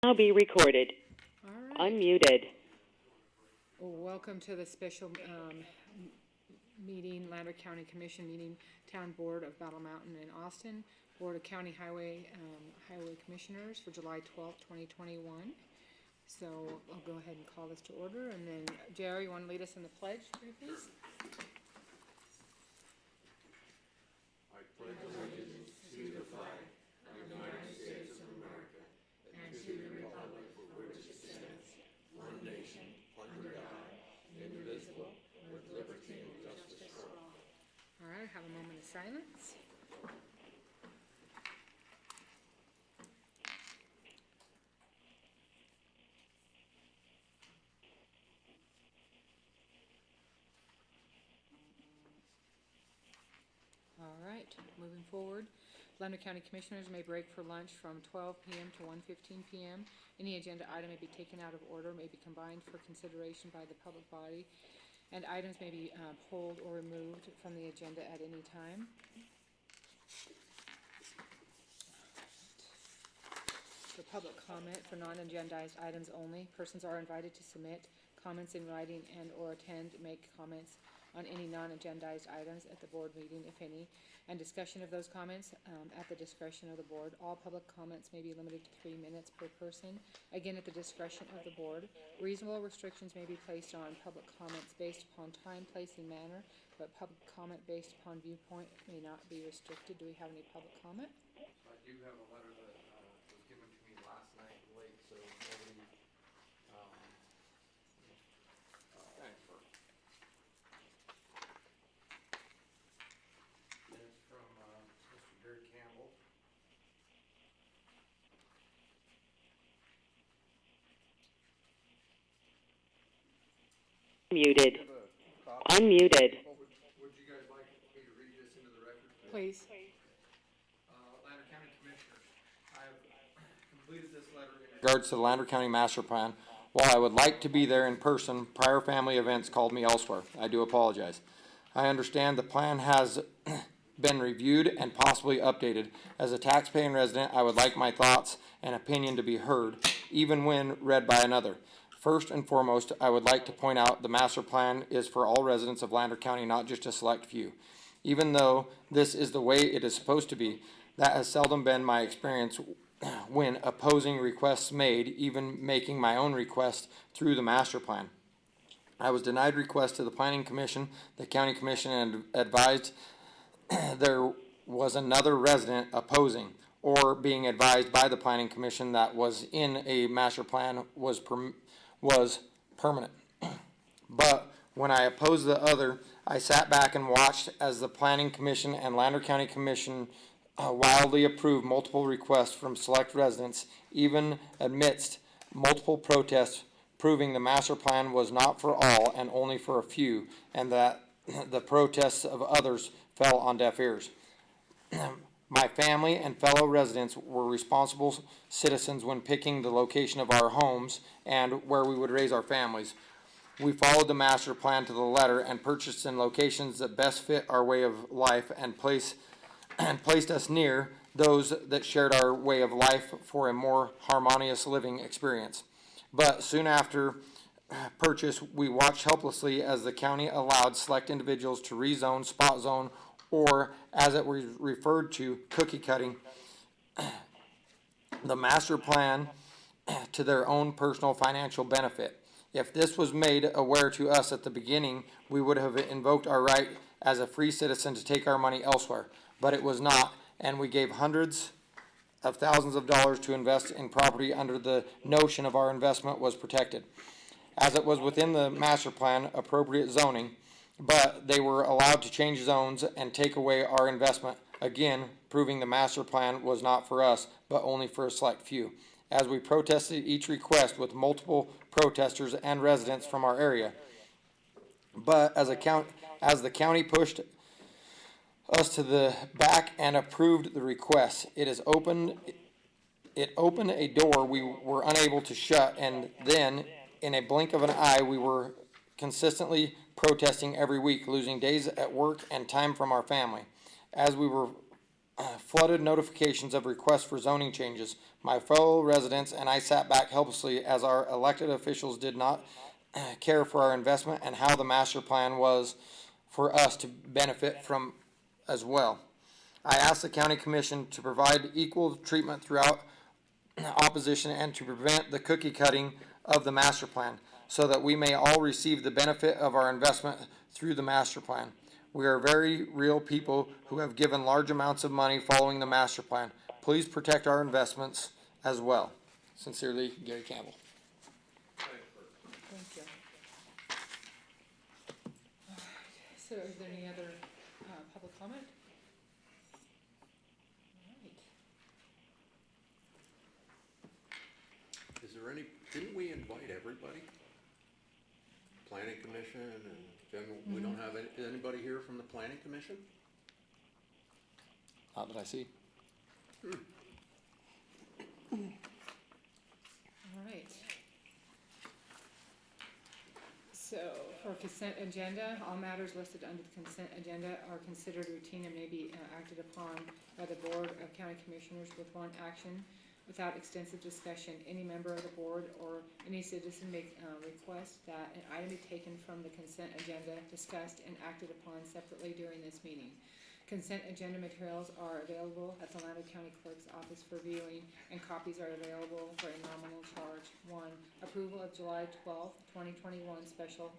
Now be recorded. All right. Unmuted. Well, welcome to the special meeting, Lander County Commission meeting, Town Board of Battle Mountain and Austin, Board of County Highway Commissioners for July 12th, 2021. So I'll go ahead and call this to order, and then Jerry, you want to lead us in the pledge, please? All right, have a moment of silence. All right, moving forward. Lander County Commissioners may break for lunch from 12 p.m. to 1:15 p.m. Any agenda item may be taken out of order, may be combined for consideration by the public body, and items may be pulled or removed from the agenda at any time. For public comment for non-agendized items only, persons are invited to submit comments in writing and or attend, make comments on any non-agendized items at the board meeting, if any, and discussion of those comments at the discretion of the board. All public comments may be limited to 3 minutes per person, again at the discretion of the board. Reasonable restrictions may be placed on public comments based upon time, place, and manner, but public comment based upon viewpoint may not be restricted. Do we have any public comment? I do have a letter that was given to me last night late, so nobody, transfer. And it's from, Mr. Gary Campbell. Muted. Have a copy. Unmuted. Would you guys like me to read this into the record? Please. Lander County Commissioners, I have completed this letter in regards to the Lander County Master Plan. While I would like to be there in person, prior family events called me elsewhere. I do apologize. I understand the plan has been reviewed and possibly updated. As a taxpaying resident, I would like my thoughts and opinion to be heard, even when read by another. First and foremost, I would like to point out the master plan is for all residents of Lander County, not just a select few. Even though this is the way it is supposed to be, that has seldom been my experience when opposing requests made, even making my own request through the master plan. I was denied requests to the Planning Commission, the County Commission, and advised there was another resident opposing or being advised by the Planning Commission that was in a master plan was permanent. But when I opposed the other, I sat back and watched as the Planning Commission and Lander County Commission wildly approved multiple requests from select residents, even amidst multiple protests, proving the master plan was not for all and only for a few, and that the protests of others fell on deaf ears. My family and fellow residents were responsible citizens when picking the location of our homes and where we would raise our families. We followed the master plan to the letter and purchased in locations that best fit our way of life and placed us near those that shared our way of life for a more harmonious living experience. But soon after purchase, we watched helplessly as the county allowed select individuals to rezone, spot zone, or as it was referred to, cookie cutting the master plan to their own personal financial benefit. If this was made aware to us at the beginning, we would have invoked our right as a free citizen to take our money elsewhere. But it was not, and we gave hundreds of thousands of dollars to invest in property under the notion of our investment was protected, as it was within the master plan appropriate zoning, but they were allowed to change zones and take away our investment, again proving the master plan was not for us, but only for a select few. As we protested each request with multiple protesters and residents from our area, but as the county pushed us to the back and approved the request, it opened a door we were unable to shut, and then in a blink of an eye we were consistently protesting every week, losing days at work and time from our family. As we were flooded notifications of requests for zoning changes. My fellow residents and I sat back helplessly as our elected officials did not care for our investment and how the master plan was for us to benefit from as well. I asked the county commission to provide equal treatment throughout opposition and to prevent the cookie cutting of the master plan so that we may all receive the benefit of our investment through the master plan. We are very real people who have given large amounts of money following the master plan. Please protect our investments as well. Sincerely, Gary Campbell. Thank you. So is there any other, public comment? Alright. Is there any, didn't we invite everybody? Planning commission and general, we don't have anybody here from the planning commission? Not that I see. Alright. So, for consent agenda, all matters listed under the consent agenda are considered routine and may be acted upon by the Board of County Commissioners with one action without extensive discussion. Any member of the board or any citizen may request that an item be taken from the consent agenda, discussed and acted upon separately during this meeting. Consent agenda materials are available at the Lander County Clerk's office for viewing, and copies are available for a nominal charge. 1, approval of July 12th, 2021 special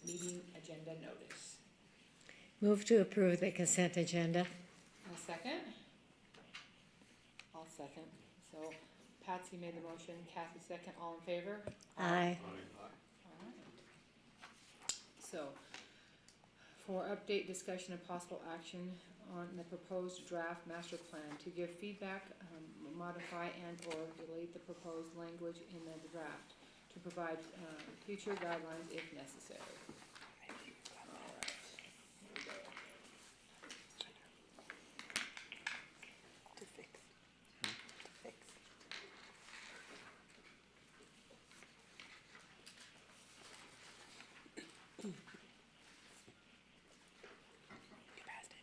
meeting agenda notice. Move to approve the consent agenda. A second? I'll second. So Patsy made the motion, Kathy second, all in favor? Aye. Alright. So, for update, discussion, and possible action on the proposed draft master plan, to give feedback, modify and/or delete the proposed language in the draft, to provide future guidelines if necessary. Alright, here we go. To fix. Get past it.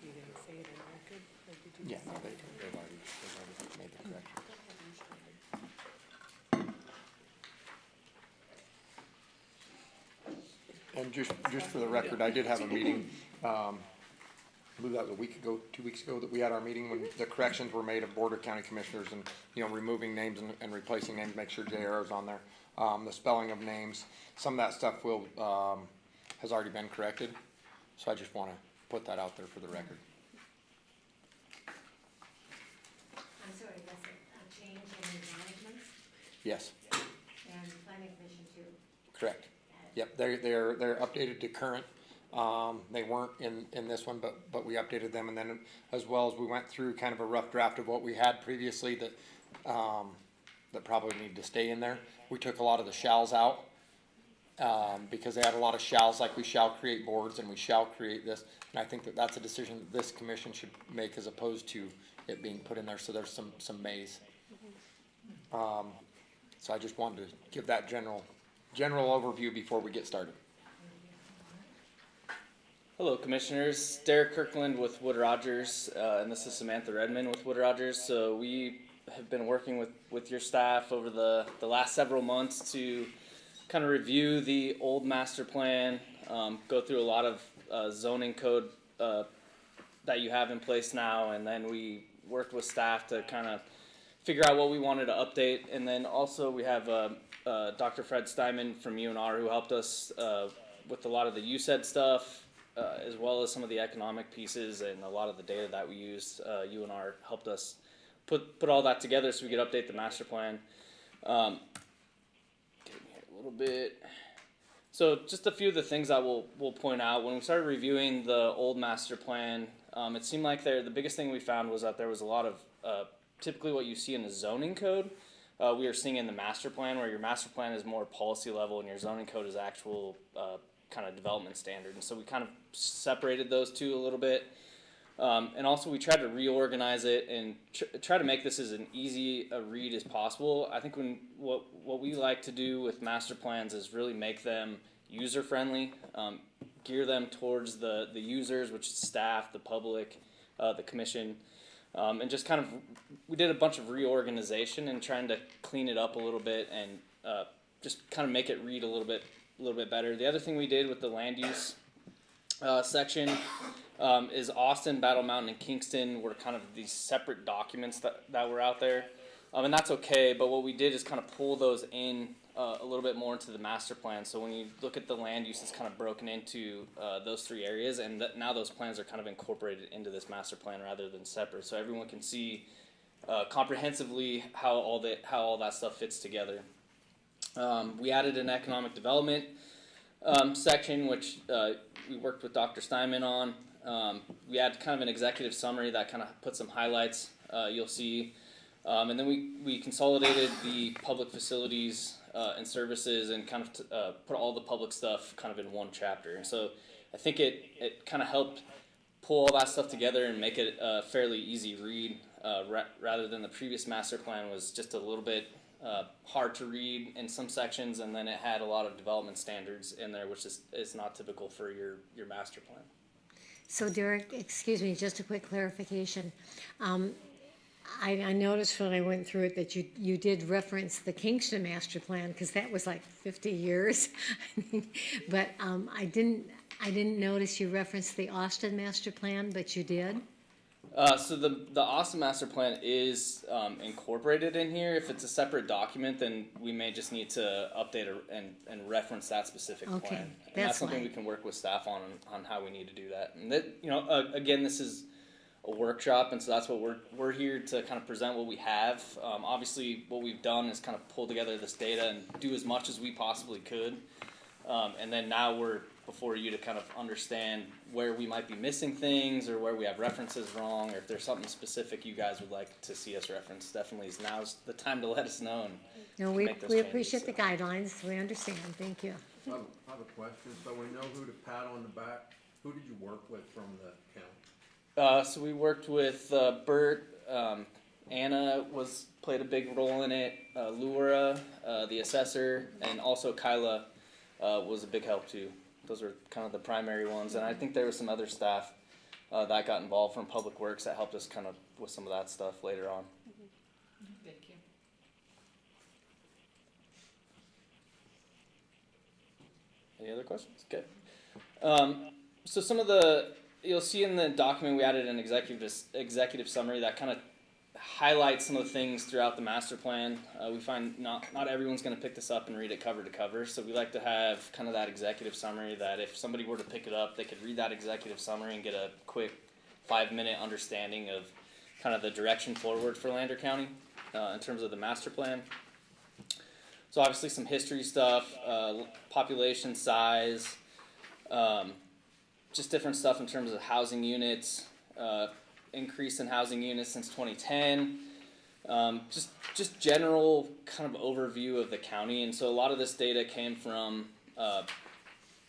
You didn't say it in record, or did you? Yeah, just no, say they've it? already made the correction. And just for the record, I did have a meeting, I believe that was a week ago, 2 weeks ago, that we had our meeting when the corrections were made of Board of County Commissioners and, removing names and replacing names, make sure JR is on there. The spelling of names, some of that stuff has already been corrected, so I just wanna put that out there for the record. I'm sorry, that's a change in management Yes, and planning commission too. correct. Yep, they're updated to current. They weren't in this one, but we updated them, and then as well as we went through kind of a rough draft of what we had previously that probably need to stay in there. We took a lot of the shalls out, because they had a lot of shalls, like we shall create boards and we shall create this. And I think that that's a decision that this commission should make as opposed to it being put in there, so there's some mays. So I just wanted to give that general overview before we get started. Hello, Commissioners. Derek Kirkland with Wood Rogers, and this is Samantha Redmond with Wood Rogers. So we have been working with your staff over the last several months to kind of review the old master plan, go through a lot of zoning code that you have in place now, and then we worked with staff to kind of figure out what we wanted to update. And then also we have Dr. Fred Steinman from UNR who helped us with a lot of the USAID stuff, as well as some of the economic pieces and a lot of the data that we used. UNR helped us put all that together so we could update the master plan. Get in here a little bit. So just a few of the things that we'll point out. When we started reviewing the old master plan, it seemed like the biggest thing we found was that there was a lot of typically what you see in the zoning code. We are seeing in the master plan, where your master plan is more policy level and your zoning code is actual kind of development standard. And so we kind of separated those two a little bit. And also we tried to reorganize it and try to make this as an easy a read as possible. I think what we like to do with master plans is really make them user friendly, gear them towards the users, which is staff, the public, the commission, and just kind of we did a bunch of reorganization and trying to clean it up a little bit and just kind of make it read a little bit better. The other thing we did with the land use section is Austin, Battle Mountain, and Kingston were kind of these separate documents that were out there, and that's okay. But what we did is kind of pull those in a little bit more into the master plan. So when you look at the land use, it's kind of broken into those three areas, and now those plans are kind of incorporated into this master plan rather than separate. So everyone can see comprehensively how all that stuff fits together. We added an economic development section, which we worked with Dr. Steinman on. We had kind of an executive summary that kind of put some highlights you'll see. And then we consolidated the public facilities and services and kind of put all the public stuff kind of in one chapter. And so I think it kind of helped pull all that stuff together and make it a fairly easy read rather than the previous master plan was just a little bit hard to read in some sections, and then it had a lot of development standards in there, which is not typical for your master plan. So Derek, excuse me, just a quick clarification. I noticed when I went through it that you did reference the Kingston master plan, because that was like 50 years. But I didn't notice you referenced the Austin master plan, but you did. So the Austin master plan is incorporated in here. If it's a separate document, then we may just need to update and reference that specific Okay, plan. And that's that's something fine. we can work with staff on how we need to do that. And that, again, this is a workshop, and so that's what we're here to kind of present what we have. Obviously, what we've done is kind of pull together this data and do as much as we possibly could. And then now we're before you to kind of understand where we might be missing things or where we have references wrong, or if there's something specific you guys would like to see us reference. Definitely now's the time to let us know. And No, make those we changes, appreciate so. the guidelines. We understand. Thank you. I have a question, so we know who to pat on the back. Who did you work with from the county? So we worked with Bert. Anna played a big role in it. Laura, the assessor, and also Kyla was a big help too. Those were kind of the primary ones, and I think there was some other staff that got involved from Public Works that helped us kind of with some of that stuff later on. Thank you. Any other questions? Okay. So some of you'll see in the document we added an executive summary that kind of highlights some of the things throughout the master plan. We find not everyone's going to pick this up and read it cover to cover, so we like to have kind of that executive summary that if somebody were to pick it up, they could read that executive summary and get a quick 5-minute understanding of kind of the direction forward for Lander County in terms of the master plan. So obviously some history stuff, population size, just different stuff in terms of housing units, increase in housing units since 2010, just general kind of overview of the county. And so a lot of this data came from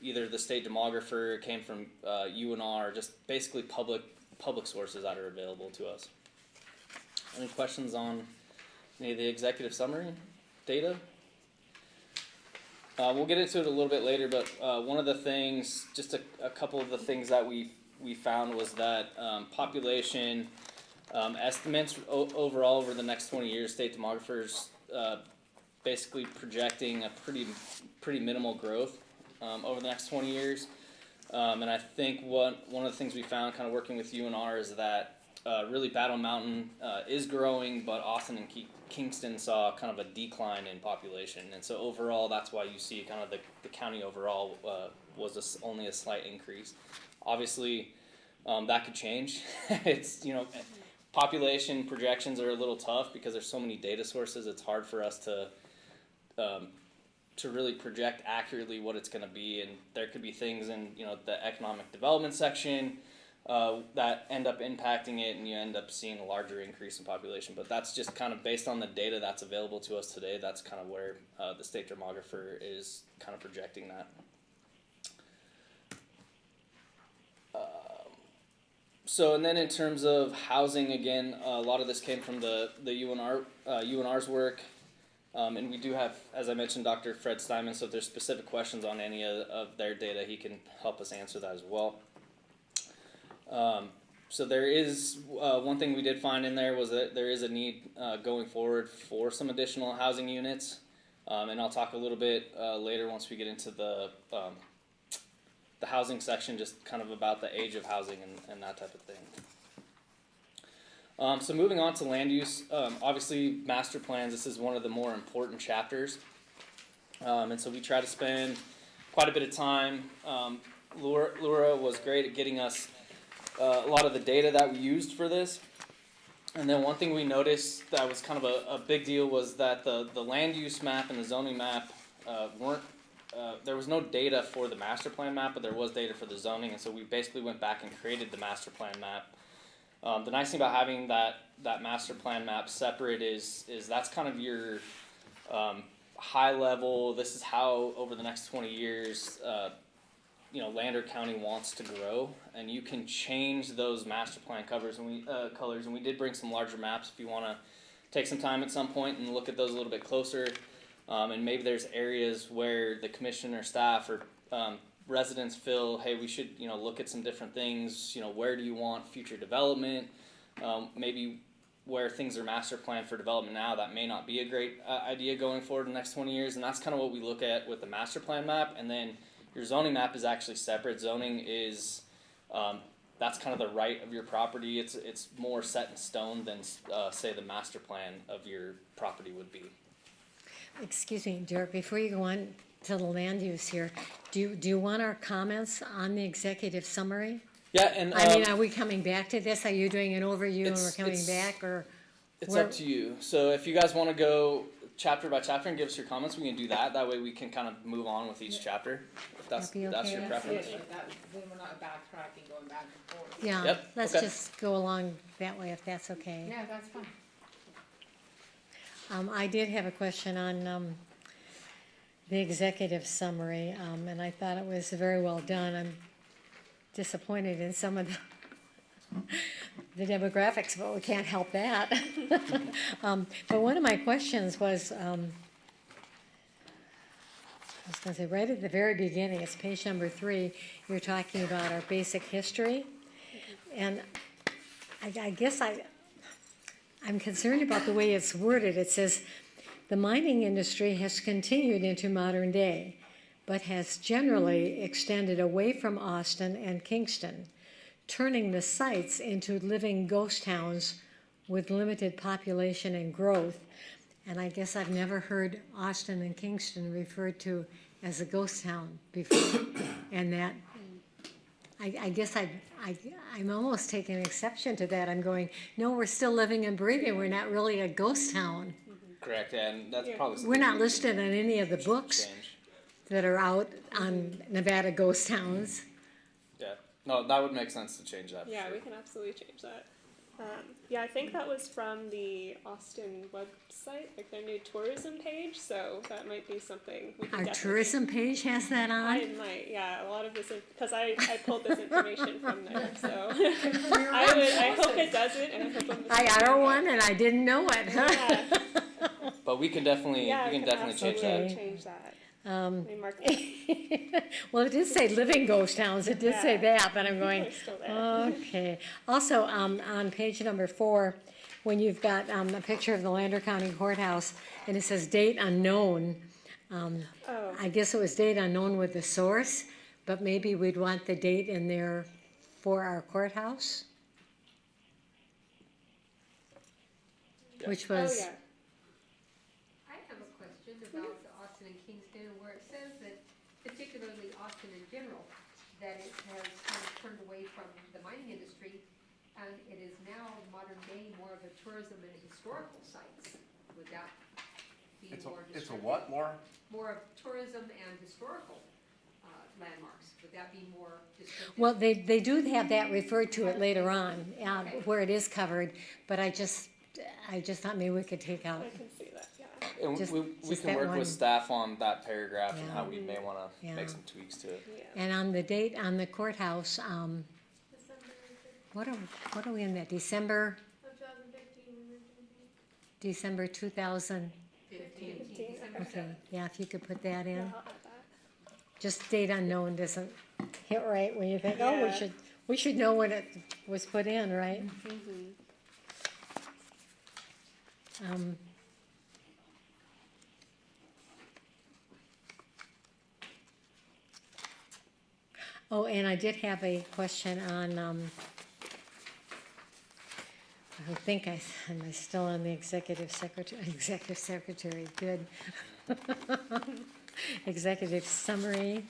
either the state demographer, came from UNR, just basically public sources that are available to us. Any questions on any of the executive summary data? We'll get into it a little bit later, but one of the things, just a couple of the things that we found was that population estimates overall over the next 20 years, state demographers basically projecting a pretty minimal growth over the next 20 years. And I think one of the things we found kind of working with UNR is that really Battle Mountain is growing, but Austin and Kingston saw kind of a decline in population. And so overall, that's why you see kind of the county overall was only a slight increase. Obviously, that could change. It's, population projections are a little tough because there's so many data sources. It's hard for us to really project accurately what it's going to be. And there could be things in, the economic development section that end up impacting it, and you end up seeing a larger increase in population. But that's just kind of based on the data that's available to us today. That's kind of where the state demographer is kind of projecting that. So, and then in terms of housing, again, a lot of this came from the UNR's work. And we do have, as I mentioned, Dr. Fred Steinman, so if there's specific questions on any of their data, he can help us answer that as well. So there is, one thing we did find in there was that there is a need going forward for some additional housing units. And I'll talk a little bit later once we get into the housing section, just kind of about the age of housing and that type of thing. So moving on to land use, obviously master plans, this is one of the more important chapters. And so we try to spend quite a bit of time. Laura was great at getting us a lot of the data that we used for this. And then one thing we noticed that was kind of a big deal was that the land use map and the zoning map weren't, there was no data for the master plan map, but there was data for the zoning, and so we basically went back and created the master plan map. The nice thing about having that master plan map separate is that's kind of your high level, this is how over the next 20 years Lander County wants to grow, and you can change those master plan colors, and we did bring some larger maps if you want to take some time at some point and look at those a little bit closer, and maybe there's areas where the commission or staff or residents feel, hey, we should look at some different things, where do you want future development, maybe where things are master planned for development now, that may not be a great idea going forward in the next 20 years, and that's kind of what we look at with the master plan map. And then your zoning map is actually separate. Zoning is, that's kind of the right of your property. It's more set in stone than, say, the master plan of your property would be. Excuse me, Derek, before you go on to the land use here, do you want our comments on the executive summary? Yeah, and I mean, are we coming back to this? Are you doing an overview and we're it's- coming it's- back, or? it's where- up to you. So if you guys want to go chapter by chapter and give us your comments, we can do that. That way we can kind of move on with each chapter. If that's That'd be that's okay. your Yeah, preference. Then we're not backtracking, going back and forth. Yeah, Yep, let's okay. just go along that way if that's okay. Yeah, that's fine. I did have a question on the executive summary, and I thought it was very well done. I'm disappointed in some of the demographics, but we can't help that. But one of my questions was, I was gonna say, right at the very beginning, it's page number 3, you're talking about our basic history. And I guess I'm concerned about the way it's worded. It says, the mining industry has continued into modern day, but has generally extended away from Austin and Kingston, turning the sites into living ghost towns with limited population and growth. And I guess I've never heard Austin and Kingston referred to as a ghost town before. And that, I guess I'm almost taking exception to that. I'm going, no, we're still living and breathing. We're not really a ghost town. Correct, yeah, and that's probably We're not something we listed on any of the should books change. that are out on Nevada ghost towns. Yeah, no, that would make sense to change that. for Yeah, sure. we can absolutely change that. Yeah, I think that was from the Austin website, like their new tourism page. So that might be something we can Our definitely. tourism page has that I on. might, yeah. A lot of this, because I pulled this information from there. So I hope it doesn't, and I hope I'm. I got her one and I didn't know it. Yeah, But we can definitely, yeah, we can definitely change absolutely that. change that. Um, Let me mark that. well, it did say living ghost towns. It did say Yeah. that, but I'm going, They're still there. okay. Also, on page number 4, when you've got a picture of the Lander County Courthouse and it says date unknown, Oh, I guess it was date unknown with the source, but maybe we'd want the date in there for our courthouse, Yeah. which oh was, yeah. I have a question about the Austin and Kingston, where it says that particularly Austin in general, that it has kind of turned away from the mining industry, and it is now modern day more of a tourism and historical sites. Would that be more It's a descriptive? what, Laura? More of tourism and historical landmarks. Would that be more descriptive? well, they do have that referred to it later on, where it is covered, but I just thought maybe we could take out. I can see that. Yeah. And Just- we just can that work one. with staff on that paragraph and Yeah. how we may want to Yeah. make some tweaks to it. Yeah. And on the date on the courthouse, what are we in that, December, 2015, December 2000? 15. Okay, yeah, if you could put that Yeah, in. I'll add that. Just date unknown doesn't hit right when you think, oh, Yeah. we should know when it was put in, right? Um, Oh, and I did have a question on, I think am I still on the executive secretary, good. Executive summary.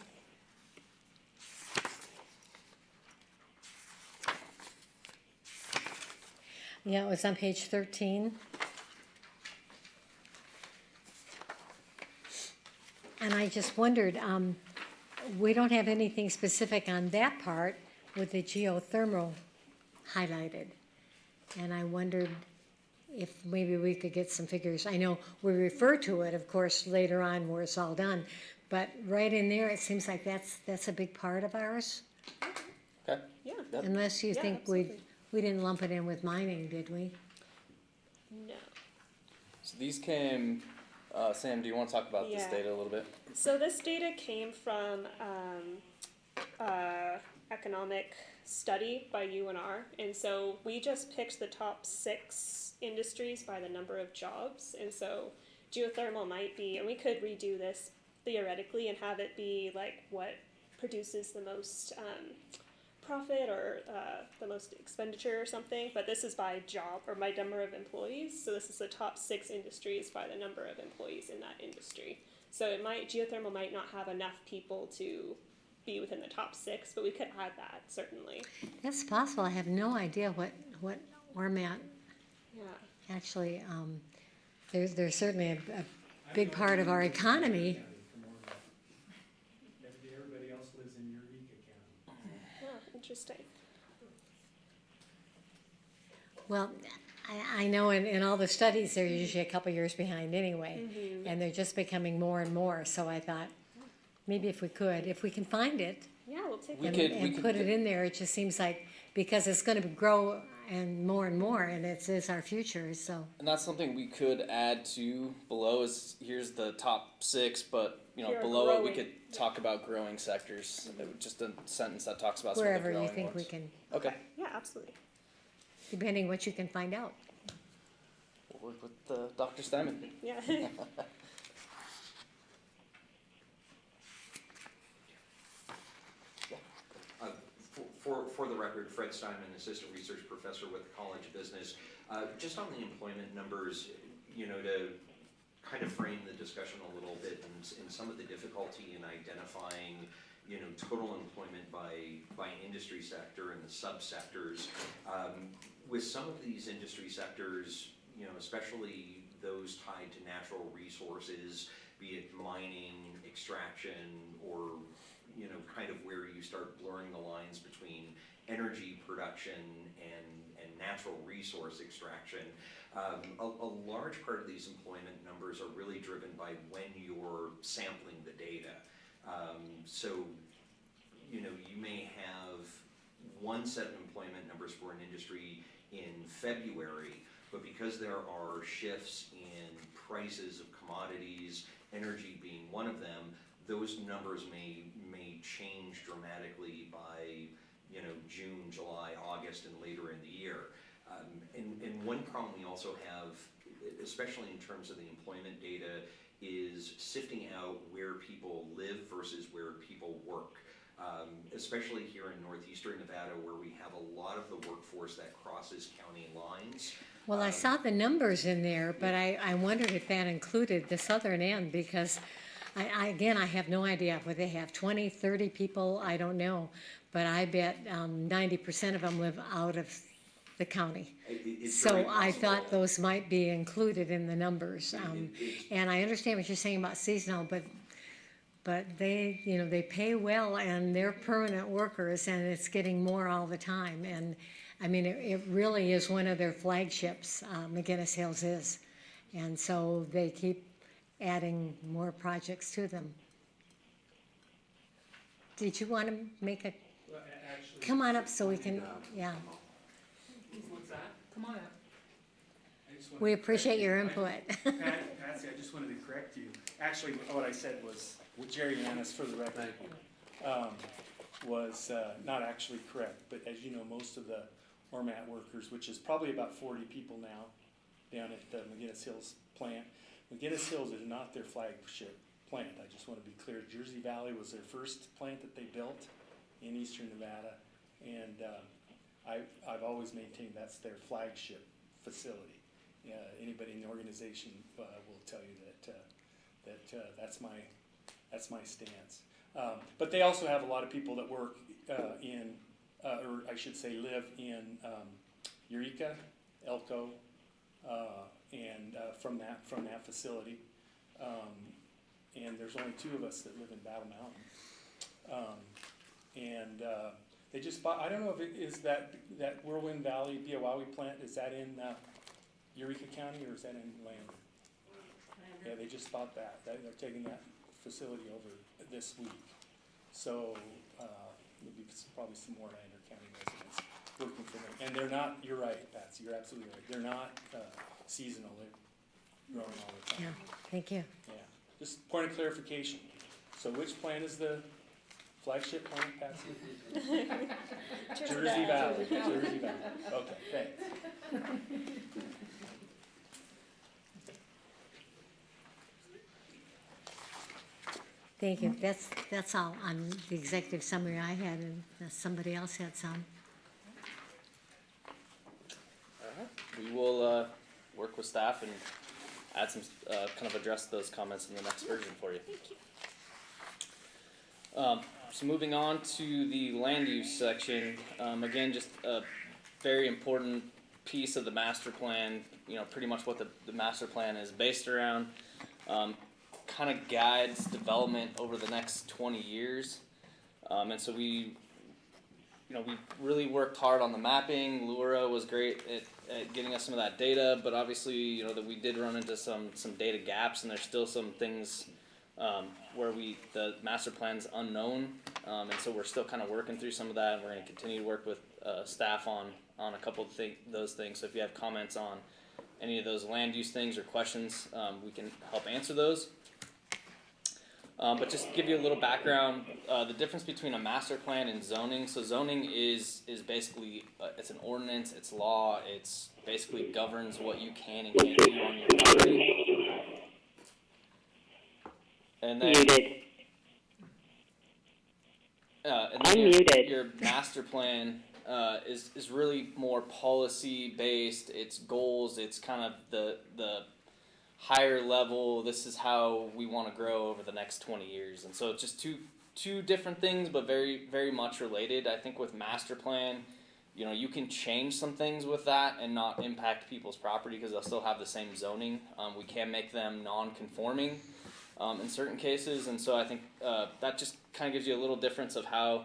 Yeah, it was on page 13. And I just wondered, we don't have anything specific on that part with the geothermal highlighted. And I wondered if maybe we could get some figures. I know we refer to it, of course, later on where it's all done, but right in there, it seems like that's a big part of ours. Okay. Yeah. Yep. Unless you Yeah, think absolutely. we didn't lump it in with mining, did we? No. So these came. Sam, do you want to talk about this Yeah. data a little bit? So this data came from economic study by UNR, and so we just picked the top 6 industries by the number of jobs, and so geothermal might be, and we could redo this theoretically and have it be like what produces the most profit or the most expenditure or something, but this is by job or by number of employees, so this is the top 6 industries by the number of employees in that industry. So geothermal might not have enough people to be within the top 6, but we could add that, certainly. That's possible. I have no idea what Ormat Yeah. actually, there's certainly a big part of our economy. Everybody else lives in Eureka County. Yeah, interesting. Well, I know in all the studies, they're usually a couple years behind anyway, and they're just becoming more and more, so I thought, maybe if we can find it Yeah, we'll take We it. could- and put it in there, it just seems like, because it's gonna grow and more, and it's our future, so. And that's something we could add to below. Is here's the top 6, but Here are below it we growing. could talk about growing sectors. Just a sentence that talks about some of the Wherever you growing think we ones. can, Okay. Yeah, absolutely. depending what you can find out. We'll work with Dr. Steinman. Yeah. For the record, Fred Steinman, Assistant Research Professor with the College of Business. Just on the employment numbers, to kind of frame the discussion a little bit and some of the difficulty in identifying, total employment by industry sector and the subsectors. With some of these industry sectors, especially those tied to natural resources, be it mining, extraction, or kind of where you start blurring the lines between energy production and natural resource extraction. A large part of these employment numbers are really driven by when you're sampling the data. So, you may have one set of employment numbers for an industry in February, but because there are shifts in prices of commodities, energy being one of them, those numbers may change dramatically by June, July, August, and later in the year. And one problem we also have, especially in terms of the employment data, is sifting out where people live versus where people work. Especially here in northeastern Nevada, where we have a lot of the workforce that crosses county lines. Well, I saw the numbers in there, but I wondered if that included the southern end, because I have no idea whether they have 20, 30 people, I don't know. But I bet 90% of them live out of the county. It's So very I possible. thought those might be included in the numbers. It's- And I understand what you're saying about seasonal, but they, they pay well and they're permanent workers, and it's getting more all the time. And I mean, it really is one of their flagships, McGinnis Hills is. And so they keep adding more projects to them. Did you want to make a, Well, actually, come on up so we can, yeah. What's that? Come on up. I just wanted We to correct appreciate you. your input. Patsy, I just wanted to correct you. Actually, what I said was, with Jerry Annis, for the record, was not actually correct. But as you know, most of the Ormat workers, which is probably about 40 people now, down at the McGinnis Hills plant. McGinnis Hills is not their flagship plant. I just want to be clear. Jersey Valley was their first plant that they built in eastern Nevada, and I've always maintained that's their flagship facility. Anybody in the organization will tell you that that's my stance. But they also have a lot of people that work or I should say live in Eureka, Elko, and from that facility. And there's only 2 of us that live in Battle Mountain. They just bought, I don't know if it is that Whirlwind Valley Biawawi plant, is that in Eureka County or is that in Lander? Yeah, they just bought that. They're taking that facility over this week. So there'll be probably some more Lander County residents working for them. And they're not, you're right, Patsy, you're absolutely right. They're not seasonal, they're growing all the time. Yeah, thank you. Yeah, just point of clarification. So which plant is the flagship plant, Patsy? Jersey Valley, Jersey Valley. Okay, thanks. Thank you. That's all on the executive summary I had, and somebody else had some. We will work with staff and add some, kind of address those comments in the next version for you. So moving on to the land use section, again, just a very important piece of the master plan, pretty much what the master plan is based around, kind of guides development over the next 20 years. And so we really worked hard on the mapping. Laura was great at getting us some of that data, but obviously, that we did run into some data gaps, and there's still some things where the master plan's unknown, and so we're still kind of working through some of that, and we're going to continue to work with staff on a couple of those things. So if you have comments on any of those land use things or questions, we can help answer those. But just to give you a little background, the difference between a master plan and zoning. So zoning is basically, it's an ordinance, it's law, it's basically governs what you can and can't do on your property. And then, your master plan is really more policy based. It's goals. It's kind of the higher level. This is how we want to grow over the next 20 years. And so it's just two different things, but very, very much related. I think with master plan, you can change some things with that and not impact people's property because they'll still have the same zoning. We can make them non-conforming in certain cases. And so I think that just kind of gives you a little difference of how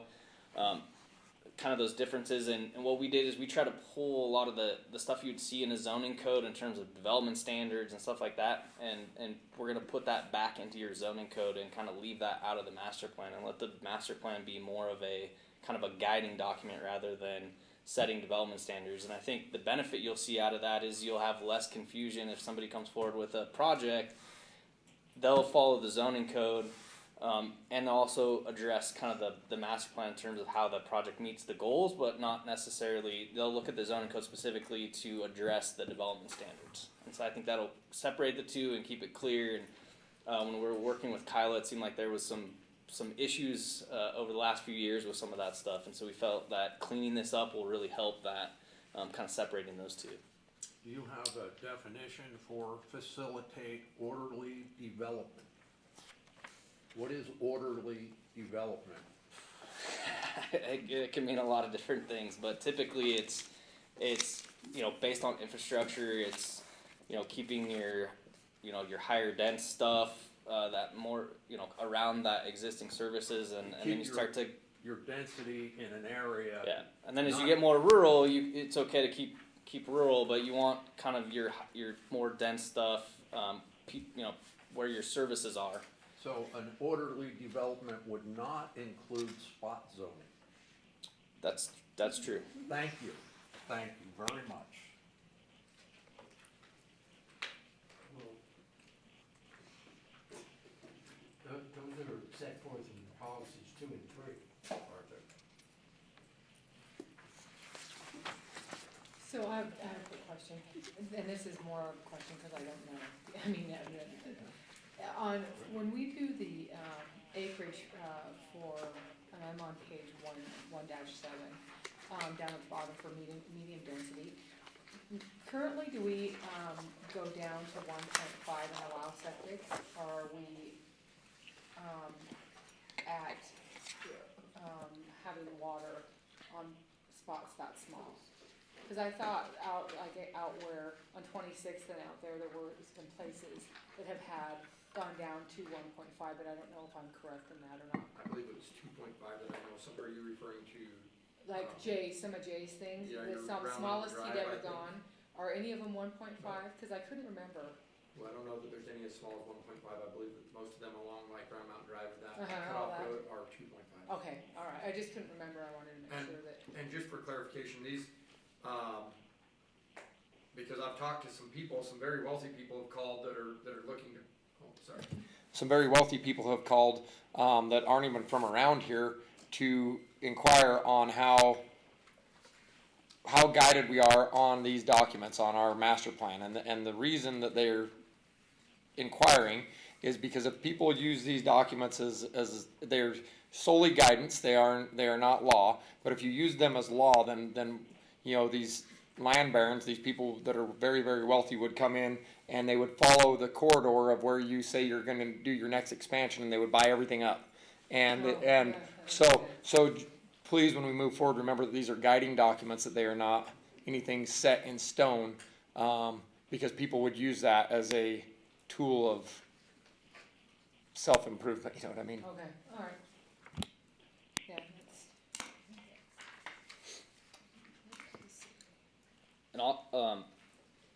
kind of those differences. And what we did is we try to pull a lot of the stuff you'd see in a zoning code in terms of development standards and stuff like that, and we're going to put that back into your zoning code and kind of leave that out of the master plan and let the master plan be more of a kind of a guiding document rather than setting development standards. And I think the benefit you'll see out of that is you'll have less confusion. If somebody comes forward with a project, they'll follow the zoning code, and also address kind of the master plan in terms of how the project meets the goals, but not necessarily, they'll look at the zoning code specifically to address the development standards. And so I think that'll separate the two and keep it clear. And when we were working with Kyla, it seemed like there was some issues over the last few years with some of that stuff. And so we felt that cleaning this up will really help that, kind of separating those two. Do you have a definition for facilitate orderly development? What is orderly development? It can mean a lot of different things, but typically it's based on infrastructure. It's keeping your higher dense stuff that more around that existing services, and then you start to your density in an area. Yeah, and then as you get more rural, it's okay to keep rural, but you want kind of your more dense stuff, where your services are. So an orderly development would not include spot zoning. That's true. Thank you. Thank you very much. Those are set forth in policies 2 and 3, Arthur. So I have a quick question, and this is more of a question because I don't know. I mean, when we do the acreage for, and I'm on page 1-7, down at the bottom for medium density. Currently, do we go down to 1.5 and allow septic, or are we at having water on spots that small? Because I thought out where on 26th and out there were some places that have gone down to 1.5, but I don't know if I'm correct in that or not. I believe it was 2.5 that I know. Somebody, are you referring to? Like some of Jay's things, Yeah, the your some Brown smallest Mountain he'd Drive, ever I think. gone, are any of them 1.5? Because I couldn't remember. Well, I don't know that there's any as small as 1.5. I believe that most of them along like Brown Mountain Drive or that All cutoff that. road are 2.5. Okay, all right, I just couldn't remember, I wanted to make And- sure that, And just for clarification, these, because I've talked to some people, some very wealthy people have called that are looking to, some very wealthy people have called, that aren't even from around here to inquire on how guided we are on these documents, on our master plan. And the reason that they're inquiring is because if people use these documents as they're solely guidance, they are not law. But if you use them as law, then these land barons, these people that are very, very wealthy would come in and they would follow the corridor of where you say you're going to do your next expansion, and they would buy everything up. So please, when we move forward, remember that these are guiding documents, that they are not anything set in stone, because people would use that as a tool of self-improvement, you know what I mean? okay, all right. Yeah, that's. And I'll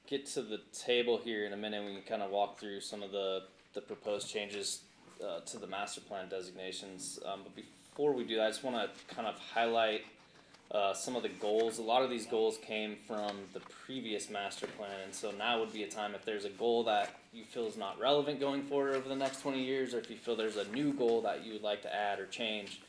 get to the table here in a minute. We can kind of walk through some of the proposed changes to the master plan designations. But before we do that, I just want to kind of highlight some of the goals. A lot of these goals came from the previous master plan, and so now would be a time, if there's a goal that you feel is not relevant going forward over the next 20 years, or if you feel there's a new goal that you would like to add or change,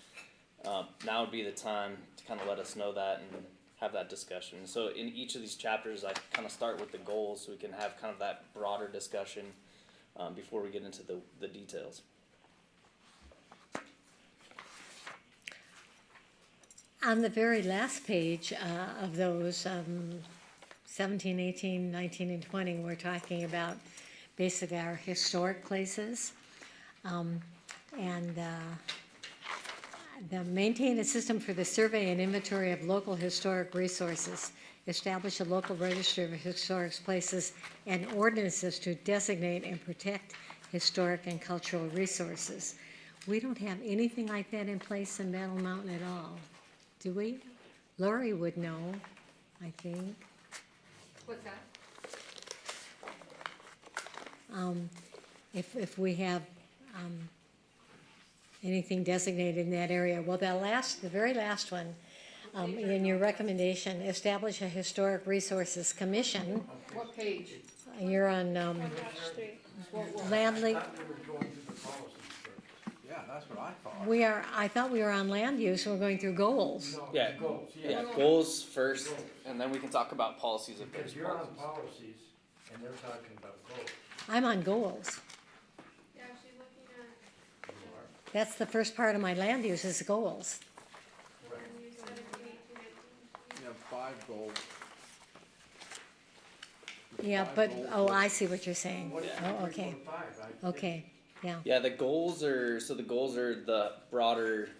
now would be the time to kind of let us know that and have that discussion. So in each of these chapters, I kind of start with the goals so we can have kind of that broader discussion before we get into the details. On the very last page of those 17, 18, 19, and 20, we're talking about basically our historic places. The maintain a system for the survey and inventory of local historic resources. Establish a local registry of historic places and ordinances to designate and protect historic and cultural resources. We don't have anything like that in place in Battle Mountain at all, do we? Lori would know, I think. What's that? If we have anything designated in that area. Well, the very last one, in your recommendation, establish a historic resources commission. What page? You're on 1-3. land I league. thought we were going through the policies first. Yeah, that's what I thought. I thought we were on land use, we're going through goals. No, Yeah. goals, Yeah, goals first, and then we can talk about policies if Because there's you're on policies. policies, and they're talking about goals. I'm on goals. Yeah, she's looking at, You are. That's the first part of my land use is goals. you said it, you need to You have 5 goals. Yeah, but, I see what you're saying. What is Oh, okay, 3.5? okay, yeah. Yeah, the goals are the broader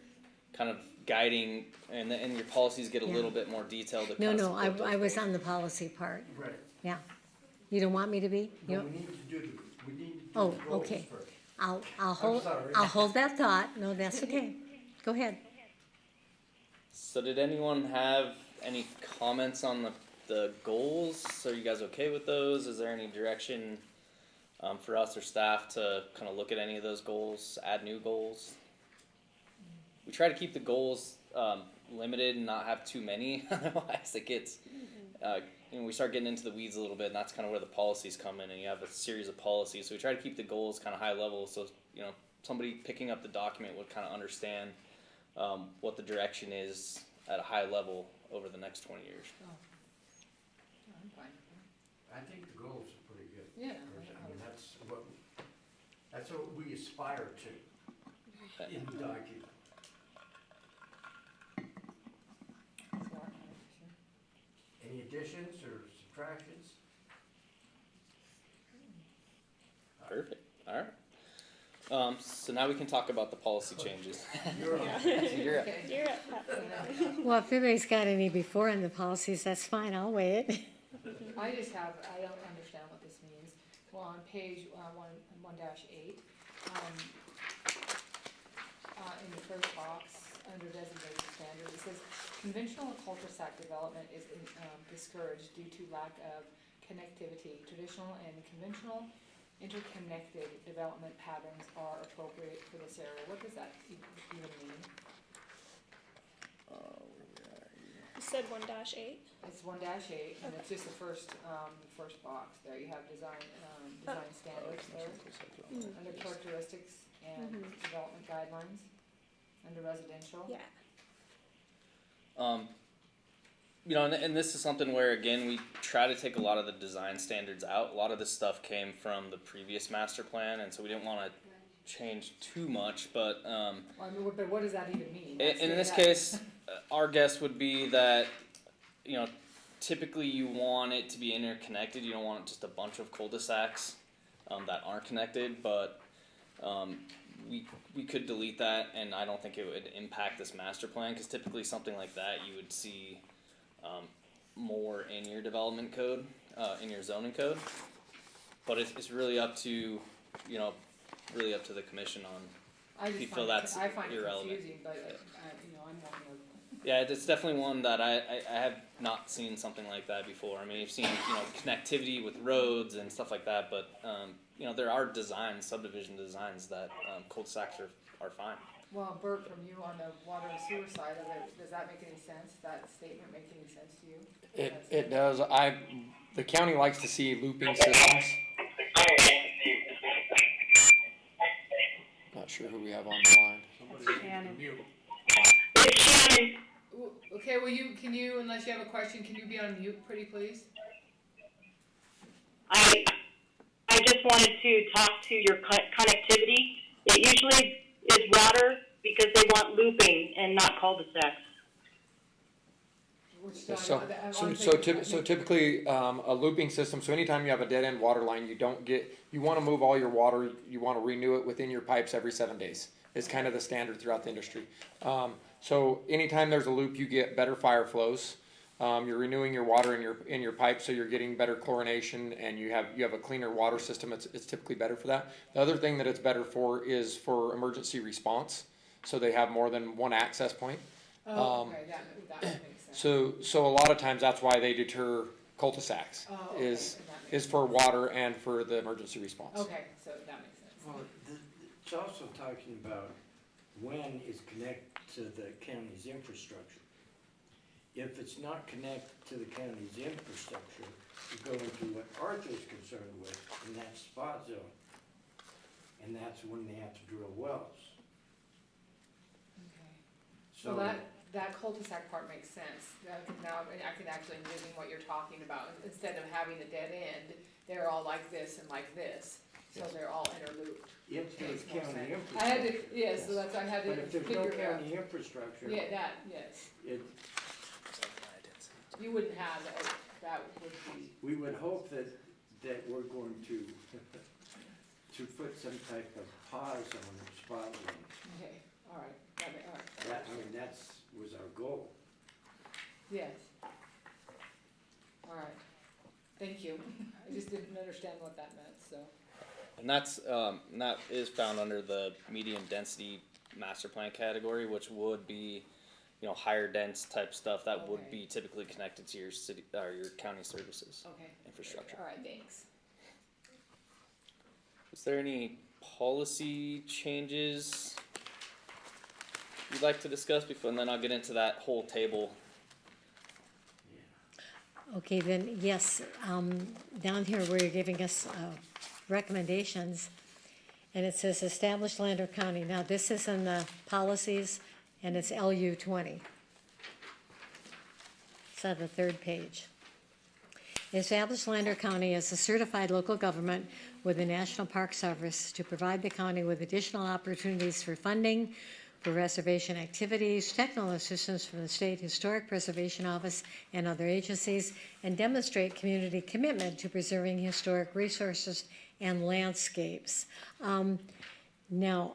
kind of guiding, and your policies get a Yeah. little bit more detailed. to No, kind of no, support those I was goals. on the policy part, Right. yeah. You don't want me to be? No, You- we need to do the Oh, goals okay. first. I'll hold, sorry. I'll hold that thought. No, that's okay. Go ahead. So did anyone have any comments on the goals? Are you guys okay with those? Is there any direction for us or staff to kind of look at any of those goals, add new goals? We try to keep the goals limited and not have too many, otherwise it gets we start getting into the weeds a little bit, and that's kind of where the policies come in, and you have a series of policies. So we try to keep the goals kind of high level, so somebody picking up the document would kind of understand what the direction is at a high level over the next 20 years. I'm fine. I think the goals are pretty good. Yeah. I mean, that's what we aspire to in the document. Any additions or subtractions? Perfect. All right. So now we can talk about the policy changes. You're on. Yeah. You're up. Okay. You're up, Pat. Well, if anybody's got any before in the policies, that's fine, I'll weigh it. I don't understand what this means. Well, on page 1-8, in the first box, under designation standards, it says conventional cul-de-sac development is discouraged due to lack of connectivity. Traditional and conventional interconnected development patterns are appropriate for this area. What does that even mean? You said 1-8. It's 1-8, and it's just the first box there. You have design standards there, under characteristics and development guidelines, under residential. Yeah. And this is something where, again, we try to take a lot of the design standards out. A lot of this stuff came from the previous master plan, and so we didn't want to change too much, but Well, I mean, but what does that even mean? in this case, our guess would be that, typically you want it to be interconnected. You don't want just a bunch of cul-de-sacs that aren't connected, but we could delete that, and I don't think it would impact this master plan, because typically something like that you would see more in your development code, in your zoning code. But it's really up to, really up to the commission on. I just you feel find that's I find it irrelevant. confusing, but I'm one of Yeah, it's definitely one that I have not seen something like that before. I mean, you've seen, connectivity with roads and stuff like that, but, there are designs, subdivision designs that cul-de-sacs are fine. Well, Bert, from you on the water and sewer side of it, does that make any sense? That statement make any sense to you? It does. The county likes to see looping systems. Not sure who we have on the line. Okay, can you, unless you have a question, can you be on mute, pretty please? I just wanted to talk to your connectivity. It usually is water because they want looping and not cul-de-sacs. So typically, a looping system, so anytime you have a dead end water line, you want to move all your water, you want to renew it within your pipes every 7 days. It's kind of the standard throughout the industry. So anytime there's a loop, you get better fire flows. You're renewing your water in your pipe, so you're getting better chlorination, and you have a cleaner water system. It's typically better for that. The other thing that it's better for is for emergency response. So they have more than one access point. Oh, okay, that makes sense. So a lot of times that's why they deter cul-de-sacs, Oh, okay, is that makes for water and for the emergency response. Okay, so that makes sense. Well, it's also talking about when is connected to the county's infrastructure. If it's not connected to the county's infrastructure, you go into what Arthur's concerned with, and that's spot zone. And that's when they have to drill wells. Okay. So Well, that cul-de-sac part makes sense. Now I can actually envision what you're talking about. Instead of having a dead end, they're all like this and like this, so Yes. they're all interlooped. if there's Makes more county sense. infrastructure. I had to, yes, so that's, I had to But if there's no figure out. county infrastructure, Yeah, that, yes. You wouldn't have, that would be, we would hope that we're going to put some type of pause on spot zone. okay, all right, all right. That, was our goal. Yes. All right, thank you. I just didn't understand what that meant, so. And that is found under the medium density master plan category, which would be, higher dense type stuff that would Okay. be typically connected to your city or your county services Okay. infrastructure. All right, thanks. Is there any policy changes you'd like to discuss before, and then I'll get into that whole table. Okay, then, yes, down here where you're giving us recommendations, and it says establish Lander County. Now, this is in the policies, and it's LU 20. It's on the third page. Establish Lander County as a certified local government with the National Park Service to provide the county with additional opportunities for funding, for reservation activities, technical assistance from the State Historic Preservation Office and other agencies, and demonstrate community commitment to preserving historic resources and landscapes. Now,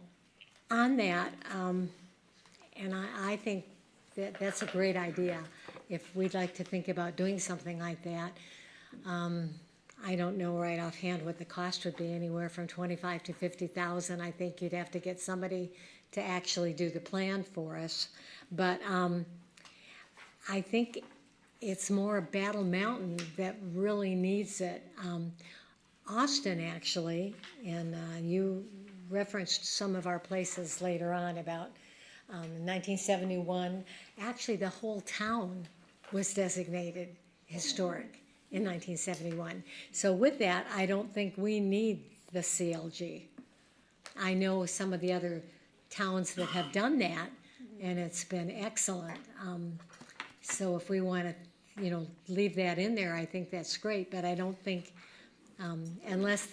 on that, and I think that that's a great idea, if we'd like to think about doing something like that. I don't know right offhand what the cost would be, anywhere from 25 to 50,000. I think you'd have to get somebody to actually do the plan for us. But I think it's more Battle Mountain that really needs it. Austin, actually, and you referenced some of our places later on about 1971. Actually, the whole town was designated historic in 1971. So with that, I don't think we need the CLG. I know some of the other towns that have done that, and it's been excellent. So if we want to, leave that in there, I think that's great. But I don't think, unless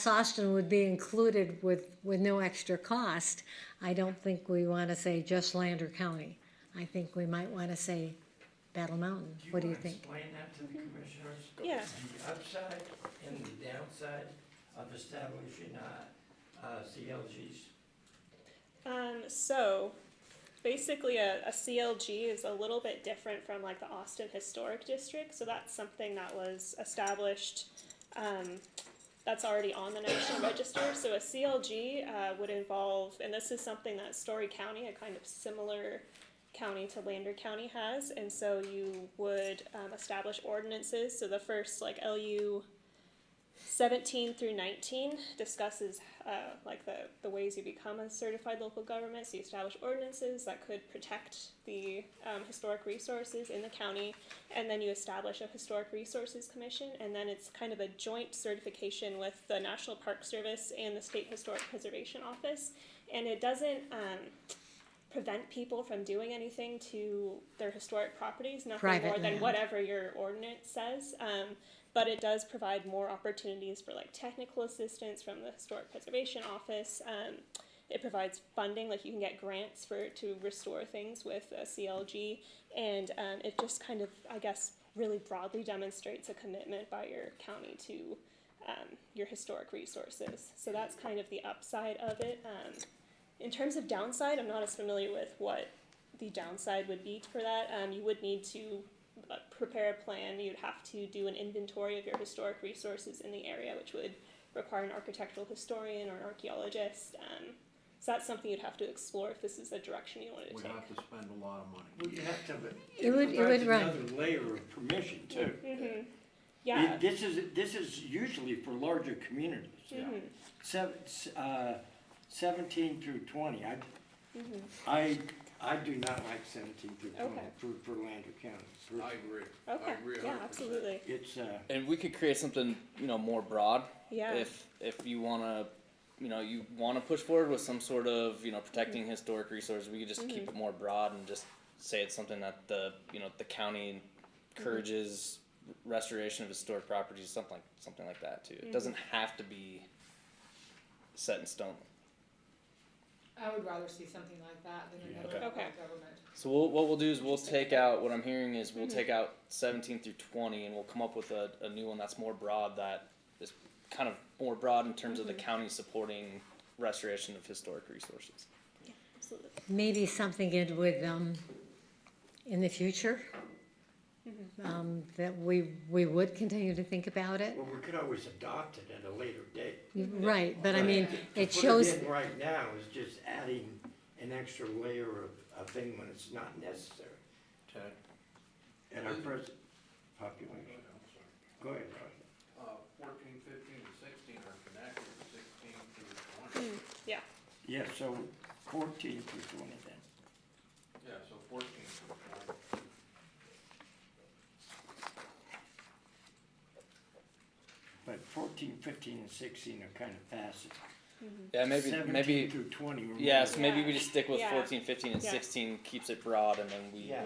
Austin would be included with no extra cost, I don't think we want to say just Lander County. I think we might want to say Battle Mountain. What do you think? Explain that to the commissioners? Yeah. The upside and the downside of establishing CLGs? So basically a CLG is a little bit different from like the Austin Historic District. So that's something that was established, that's already on the National Register. So a CLG would involve, and this is something that Story County, a kind of similar county to Lander County, has. And so you would establish ordinances. So the first, like LU 17 through 19 discusses like the ways you become a certified local government. So you establish ordinances that could protect the historic resources in the county, and then you establish a Historic Resources Commission, and then it's kind of a joint certification with the National Park Service and the State Historic Preservation Office, and it doesn't prevent people from doing anything to their historic properties, nothing Private more than land. whatever your ordinance says. But it does provide more opportunities for like technical assistance from the Historic Preservation Office. It provides funding, like you can get grants to restore things with a CLG, and it just kind of, I guess, really broadly demonstrates a commitment by your county to your historic resources. So that's kind of the upside of it. In terms of downside, I'm not as familiar with what the downside would be for that. You would need to prepare a plan. You'd have to do an inventory of your historic resources in the area, which would require an architectural historian or an archaeologist. So that's something you'd have to explore if this is a direction you wanted to We take. have to spend a lot of money. Well, you have to have It would run. another layer of permission too. Mm-hmm. Yeah. This is usually for larger communities. Mm-hmm. 17 through 20. Mm-hmm. I do not like 17 through 20 Okay. for Lander County. I agree. Okay. I agree Yeah, 100%. absolutely. It's And we could create something, more broad. Yeah. If you wanna, you wanna push forward with some sort of, protecting historic resources, we could just keep it more broad and just say it's something that the county encourages restoration of historic properties, something like that too. It doesn't have to be set in stone. I would rather see something like that than another Okay. Okay. government. So what we'll do is we'll take out, what I'm hearing is we'll take out 17 through 20 and we'll come up with a new one that's more broad, that is kind of more broad in terms of the county supporting restoration of historic resources. Yeah, absolutely. Maybe something in with, in the future, that we would continue to think about it. well, we could always adopt it at a later date. Right, but I mean, To it put shows, in right now is just adding an extra layer of thing when it's not necessary. Ted? And our present population. Go ahead, Roger. 14, 15, and 16 are connected, 16 through 20. Yeah. Yeah, so 14 through 20 then. Yeah, so 14 through 20. 14, 15, and 16 are kind of passive. Yeah, maybe 17 through 20 were yeah. more- So maybe we just stick with Yeah. 14, 15, and Yeah. 16 keeps it broad, and then we. Yeah,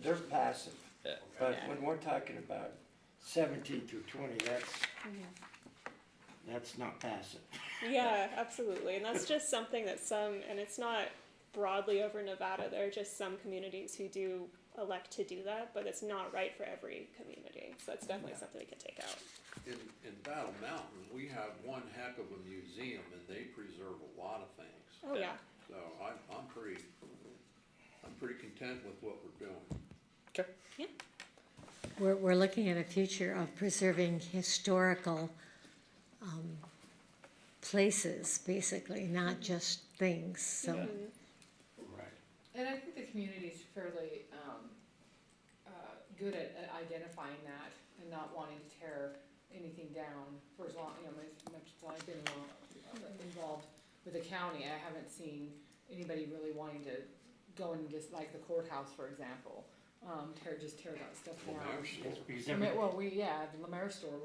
they're passive. Yeah. But Yeah. when we're talking about 17 through 20, that's not passive. Yeah, absolutely. And that's just something that and it's not broadly over Nevada. There are just some communities who do elect to do that, but it's not right for every community. So that's definitely something we can take out. In Battle Mountain, we have one heck of a museum and they preserve a lot of things. Oh, yeah. So I'm pretty content with what we're doing. Okay. Yeah. We're looking at a future of preserving historical places, basically, not just things, so. Right. And I think the community's fairly, good at identifying that and not wanting to tear anything down for as long, as much as I've been involved with the county. I haven't seen anybody really wanting to go and just, like the courthouse, for example, tear that stuff down. It's because The Lemaire store,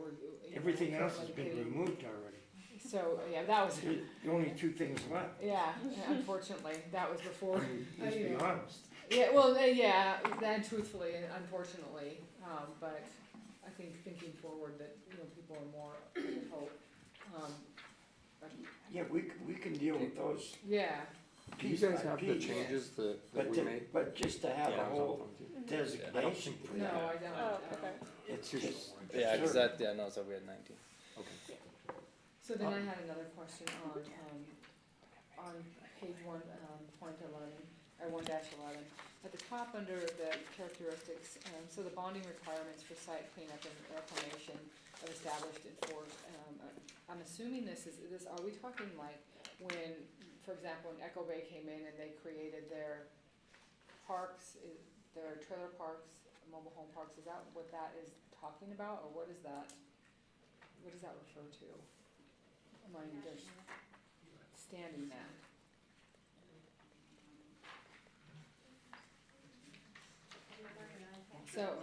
everything else has currently been located. removed already. So, yeah, that was, The only two things left, yeah, unfortunately, that was before. let's be honest. Yeah, well, yeah, then truthfully, unfortunately, but I think thinking forward that, people are more, I would hope, Yeah, we can deal with those. yeah. Do you piece guys by have the piece. changes that But we to, made? but just to have Yeah, a I was on whole the phone too. designation for No, that, I don't. Oh, okay. it's just Yeah, because absurd. no, so we had 19. So then I had another question on page 1, point 11, or 1-11. At the top under the characteristics, so the bonding requirements for site cleanup and reclamation of established enforced, I'm assuming are we talking like when, for example, when Echo Bay came in and they created their parks, their trailer parks, mobile home parks, is that what that is talking about, or what does that refer to? Am I understanding that? So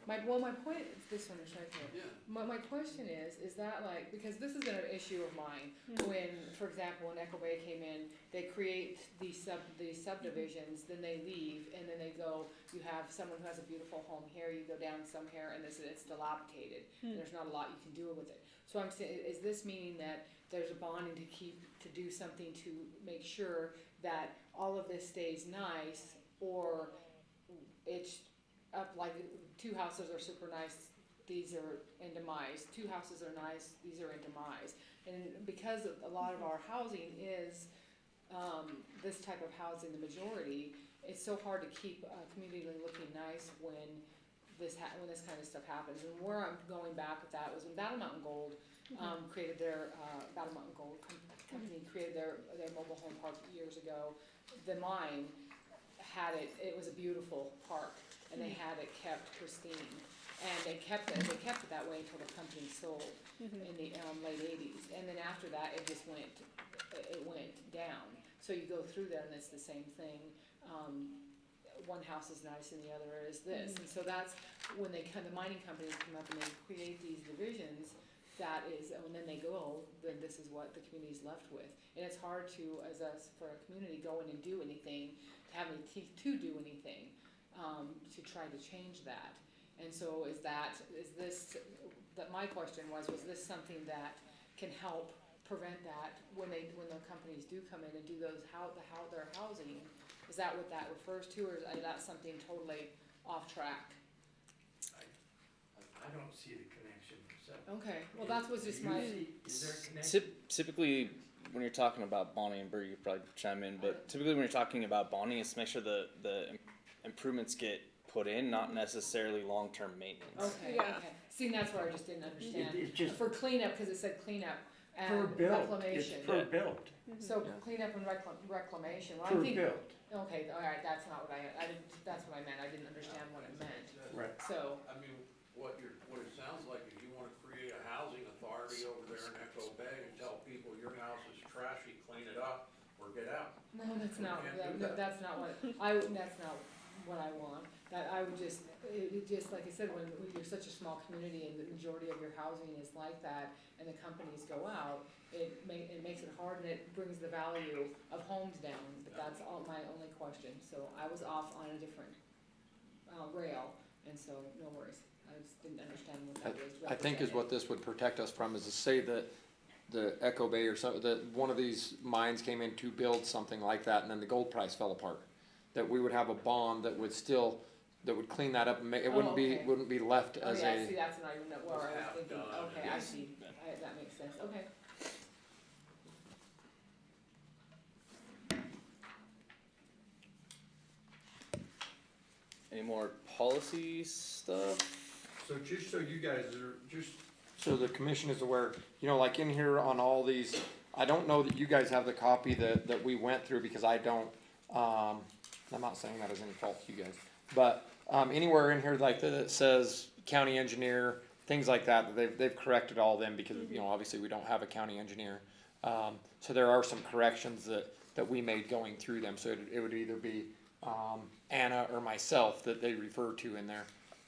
my point is this one is right here. Yeah. My question is that like, because this has been an issue of mine, when, for example, when Echo Bay came in, they create these subdivisions, then they leave, and then they go, you have someone who has a beautiful home here, you go down some here, and it's dilapidated. There's not a lot you can do with it. So I'm saying, is this meaning that there's a bonding to do something to make sure that all of this stays nice, or it's up like 2 houses are super nice, these are in demise, 2 houses are nice, these are in demise. And because a lot of our housing is this type of housing, the majority, it's so hard to keep a community looking nice when this kind of stuff happens. And where I'm going back with that was when Battle Mountain Gold created their Battle Mountain Gold company created their mobile home park years ago. The mine had it was a beautiful park, and they had it kept pristine, and they kept it that way until the company sold in the late 80s, and then after that it went down. So you go through there and it's the same thing. One house is nice and the other is this, and so that's when the mining companies come up and they create these divisions. That is, and then they go, then this is what the community's left with. And it's hard to, for a community, go in and do anything, to have any teeth to do anything, to try to change that. And so my question was this something that can help prevent that when the companies do come in and do their housing? Is that what that refers to, or is that something totally off track? I don't see the connection myself. Okay, well, that was just my. Is there a connection? Typically, when you're talking about bonding, and Bert, you could probably chime in, but typically when you're talking about bonding, it's to make sure the improvements get put in, not necessarily long-term maintenance. Okay, Yeah. okay. See, that's where I just didn't understand. It's just For cleanup, because it said cleanup per and build, it's reclamation. per build, So cleanup and reclamation, well, I per think, build, okay, all right, that's not what that's what I meant, I didn't understand what it meant. right. So, I mean, what it sounds like is you wanna create a housing authority over there in Echo Bay and tell people your house is trashy, clean it up, or get out. no, that's not, can't do that. that's not what I want. that I would just, it just, like I said, when you're such a small community and the majority of your housing is like that, and the companies go out, it makes it hard, and it brings the value of homes down, but that's all my only question, so I was off on a different, rail, and so, no worries, I just didn't understand what that was I think is what this would protect us from is to say that the Echo Bay or so, that one of these mines came in to build something like that and then the gold price fell apart. That we would have a bond that would still, that would clean that up and make, it wouldn't be, okay. wouldn't be left Oh, as yeah, see, a, that's not even where I was half thinking, done, okay, I yes. see, that makes sense, okay. Any more policy stuff? So just so you guys are, just, so the commission is aware, you know, like in here on all these, I don't know that you guys have the copy that we went through because I don't, I'm not saying that as any fault to you guys. But, anywhere in here like that says county engineer, things like that, they've corrected all of them because, you know, obviously we don't have a county engineer. So there are some corrections that we made going through them, so it would either be, Anna or myself that they refer to in there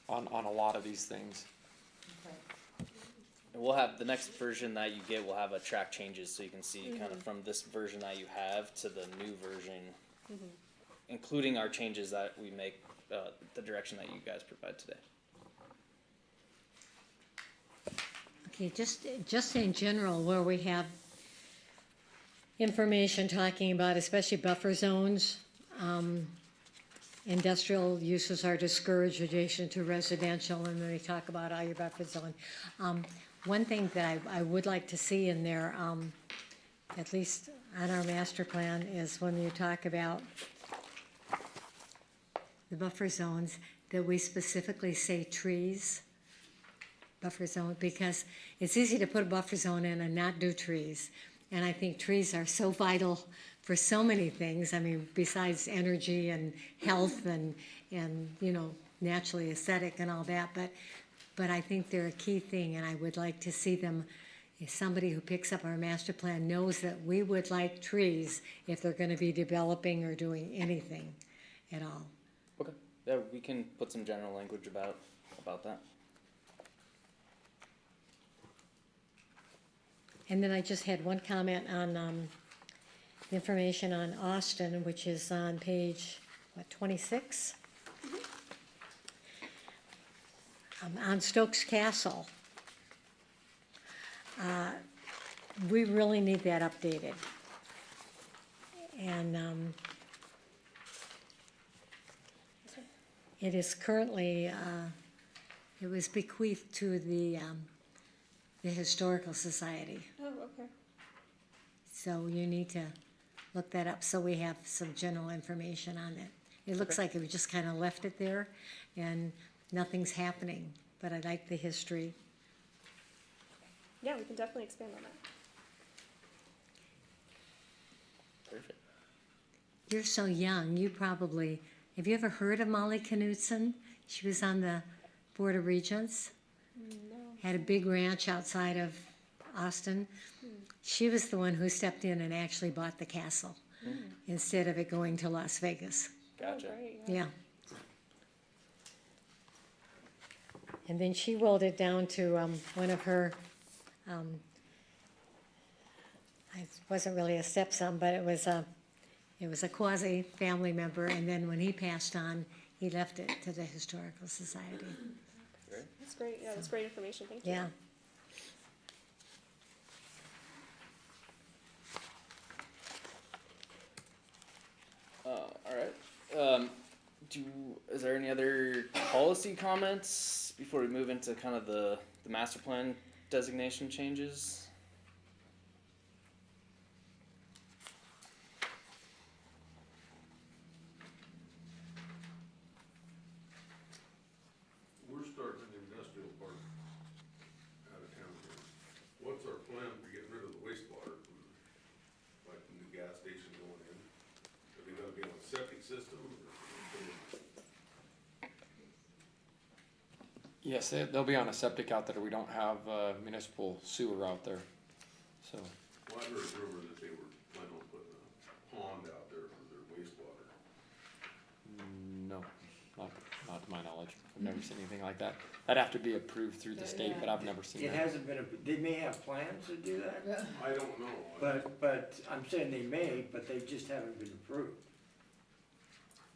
on a lot of these things. Okay. And we'll have, the next version that you get will have a track changes, so you can see kind of from this version that you have to the new version, including our changes that we make, the direction that you guys provide today. Okay, just in general, where we have information talking about especially buffer zones, industrial uses are discouraged adjacent to residential, and then they talk about all your buffer zone. One thing that I would like to see in there, at least on our master plan, is when you talk about the buffer zones, that we specifically say trees, buffer zone, because it's easy to put a buffer zone in and not do trees. And I think trees are so vital for so many things. I mean, besides energy and health and you know, naturally aesthetic and all that, but I think they're a key thing, and I would like to see them, if somebody who picks up our master plan knows that we would like trees if they're gonna be developing or doing anything at all. Okay. Yeah, we can put some general language about that. And then I just had one comment on, the information on Austin, which is on page, 26? On Stokes Castle. We really need that updated. And, it is currently, it was bequeathed to the Historical Society. Oh, okay. So you need to look that up so we have some general information on it. It looks like we just kind of left it there and nothing's happening, but I like the history. Yeah, we can definitely expand on that. Perfect. You're so young, you probably, have you ever heard of Molly Knutson? She was on the Board of Regents. No. Had a big ranch outside of Austin. She was the one who stepped in and actually bought the castle instead of it going to Las Vegas. Gotcha. Oh, great, Yeah. And then she rolled it down to one of her, it wasn't really a stepson, but it was a quasi family member. And then when he passed on, he left it to the Historical Society. That's great. Yeah, that's great information. Thank you. Yeah. All right. Is there any other policy comments before we move into kind of the master plan designation changes? We're starting an industrial park out of town here. What's our plan for getting rid of the wastewater from, like, the new gas station going in? Are they gonna be on a septic system or? Yes, they'll be on a septic out there. We don't have municipal sewer out there, so. Well, I heard a rumor that they were planning on putting a pond out there for their wastewater. No, not I've never seen anything like that. That'd have to be approved through the state, but I've never seen It that. hasn't been, they may have plans to do that, I don't know. but I'm saying they may, but they just haven't been approved.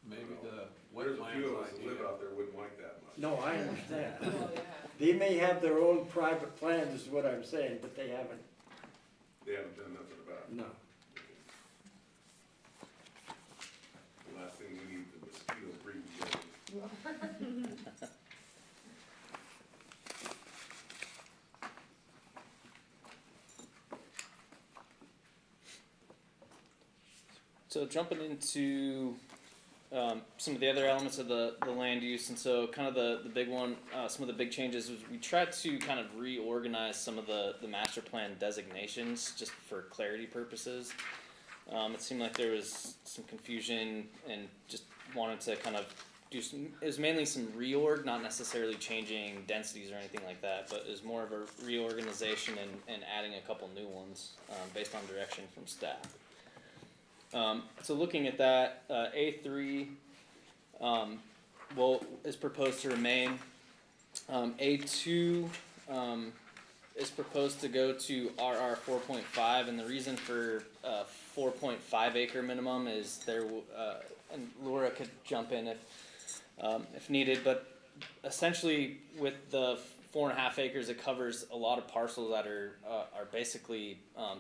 Maybe the There's a few of wetlands us that live idea. out there wouldn't like that much. No, I understand. They may have their own private plans, is what I'm saying, but they haven't, They haven't done nothing about it. no. The last thing we need is a mosquito breeding ground. So jumping into some of the other elements of the land use, and so kind of the big one, some of the big changes was we tried to kind of reorganize some of the master plan designations just for clarity purposes. It seemed like there was some confusion and just wanted to kind of do some, it was mainly some reorg, not necessarily changing densities or anything like that, but it was more of a reorganization and adding a couple new ones based on direction from staff. So looking at that, A3 is proposed to remain. A2 is proposed to go to RR 4.5, and the reason for 4.5 acre minimum is there, and Laura could jump in if needed, but essentially with the 4.5 acres, it covers a lot of parcels that are basically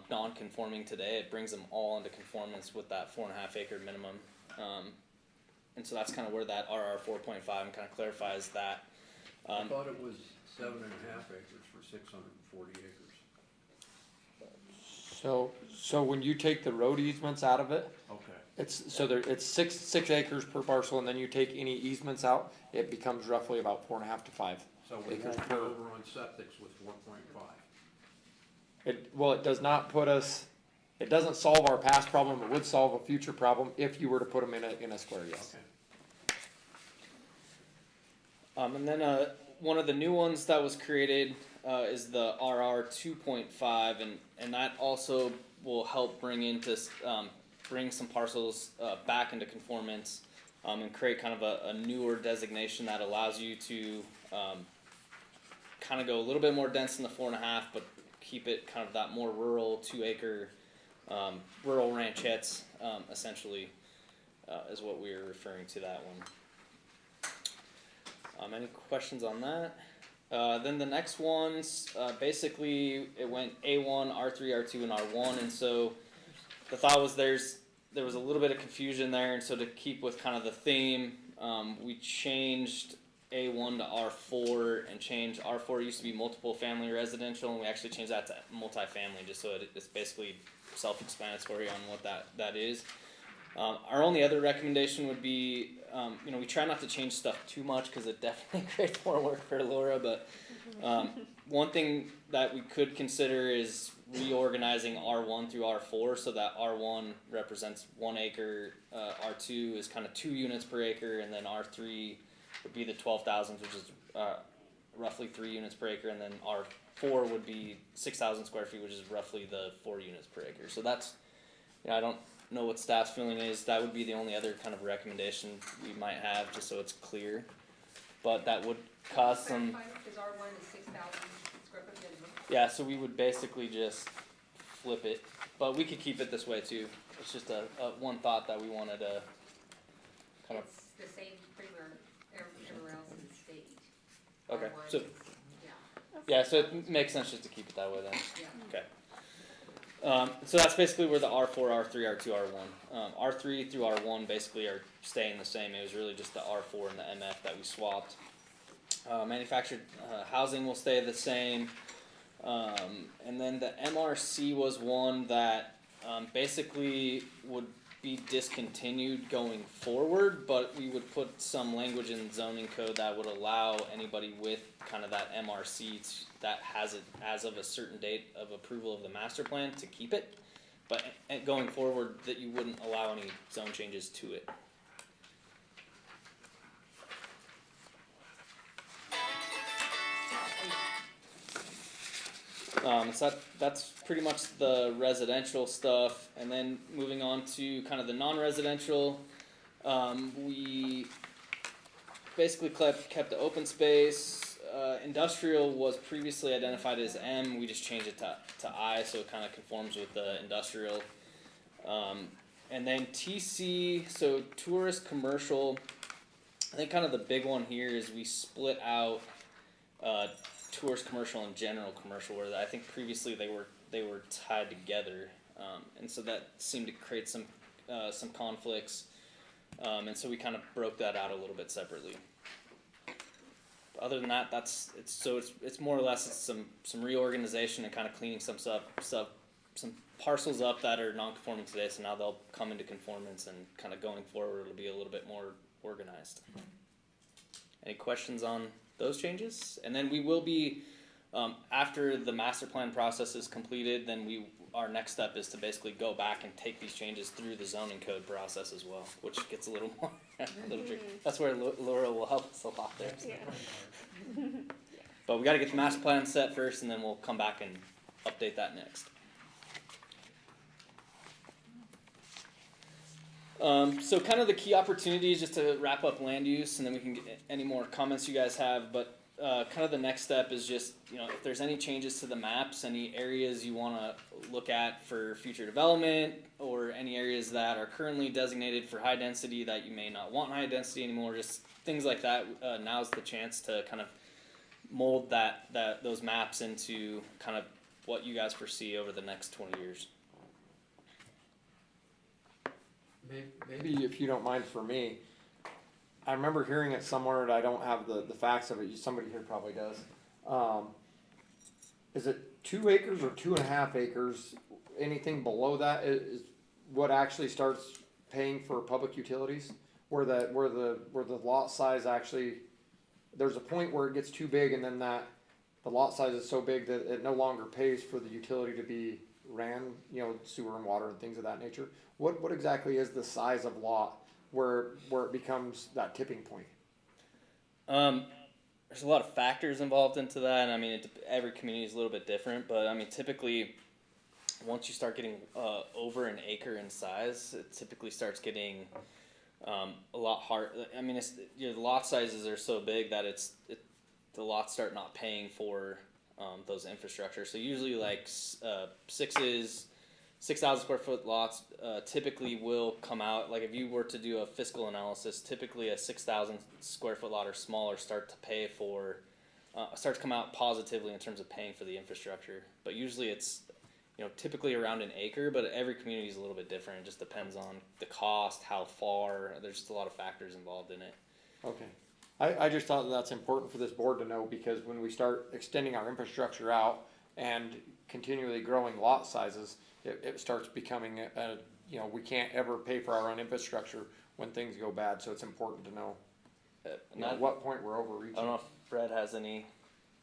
non-conforming today. It brings them all into conformance with that 4.5 acre minimum, and so that's kind of where that RR 4.5 kind of clarifies that. I thought it was 7.5 acres for 640 acres. So when you take the road easements out of it, Okay. it's 6 acres per parcel, and then you take any easements out, it becomes roughly about 4.5 to 5. So we acres won't per. go over on septics with 4.5. It does not put us, it doesn't solve our past problem, it would solve a future problem if you were to put them in a square, yes. Okay. And then one of the new ones that was created is the RR 2.5, and that also will help bring some parcels back into conformance and create kind of a newer designation that allows you to kind of go a little bit more dense than the 4.5, but keep it kind of that more rural 2 acre rural ranchettes essentially is what we are referring to that one. Any questions on that? Then the next ones, basically it went A1, R3, R2, and R1, and so the thought was there was a little bit of confusion there, and so to keep with kind of the theme, we changed A1 to R4 and changed R4 used to be multiple family residential, and we actually changed that to multifamily just so it's basically self-explanatory on what that is. Our only other recommendation would be, we try not to change stuff too much because it definitely creates more work for Laura, but one thing that we could consider is reorganizing R1 through R4 so that R1 represents 1 acre, R2 is kind of 2 units per acre, and then R3 would be the 12,000, which is roughly 3 units per acre, and then R4 would be 6,000 square feet, which is roughly the 4 units per acre. So that's, I don't know what staff's feeling is. That would be the only other kind of recommendation we might have, just so it's clear. But that would cause some. Because R1 is 6,000 square foot minimum. Yeah, so we would basically just flip it, but we could keep it this way too. It's just a one thought that we wanted to kind of. It's the same everywhere else in the state. Okay, R1 so is- yeah, so it makes sense just to keep it that way then. Yeah. Okay. So that's basically where the R4, R3, R2, R1. R3 through R1 basically are staying the same. It was really just the R4 and the MF that we swapped. Manufactured housing will stay the same. And then the MRC was one that basically would be discontinued going forward, but we would put some language in zoning code that would allow anybody with kind of that MRC that has it as of a certain date of approval of the master plan to keep it, but going forward that you wouldn't allow any zone changes to it. So that's pretty much the residential stuff, and then moving on to kind of the non-residential, we basically kept the open space. Industrial was previously identified as M. We just changed it to I, so it kind of conforms with the industrial. And then TC, so tourist commercial. I think kind of the big one here is we split out tourist commercial and general commercial, where I think previously they were tied together, and so that seemed to create some conflicts, and so we kind of broke that out a little bit separately. But other than that, it's more or less some reorganization and kind of cleaning some parcels up that are non-conforming today. So now they'll come into conformance, and kind of going forward, it'll be a little bit more organized. Any questions on those changes? And then we will be, after the master plan process is completed, then our next step is to basically go back and take these changes through the zoning code process as well, which gets a little more, tricky. That's where Laura will help us a lot there. So. Yeah. But we got to get the master plan set first, and then we'll come back and update that next. So kind of the key opportunities, just to wrap up land use, and then we can get any more comments you guys have, but kind of the next step is just, if there's any changes to the maps, any areas you want to look at for future development, or any areas that are currently designated for high density that you may not want high density anymore, just things like that. Now's the chance to kind of mold those maps into kind of what you guys foresee over the next 20 years. Maybe if you don't mind, for me, I remember hearing it somewhere, and I don't have the facts of it. Somebody here probably does. Is it 2 acres or 2.5 acres? Anything below that is what actually starts paying for public utilities. Where the lot size actually, there's a point where it gets too big, and then the lot size is so big that it no longer pays for the utility to be ran, sewer and water and things of that nature. What exactly is the size of lot where it becomes that tipping point? There's a lot of factors involved into that, and I mean, every community is a little bit different, but I mean, typically, once you start getting over an acre in size, it typically starts getting a lot hard. I mean, the lot sizes are so big that the lots start not paying for those infrastructure. So usually, like 6,000 square foot lots typically will come out, like if you were to do a fiscal analysis, typically a 6,000 square foot lot or smaller start to come out positively in terms of paying for the infrastructure. But usually it's typically around an acre, but every community is a little bit different. It just depends on the cost, how far. There's just a lot of factors involved in it. Okay. I just thought that's important for this board to know, because when we start extending our infrastructure out and continually growing lot sizes, it starts becoming we can't ever pay for our own infrastructure when things go bad. So it's important to know, at what point we're overreaching. I don't know if Fred has any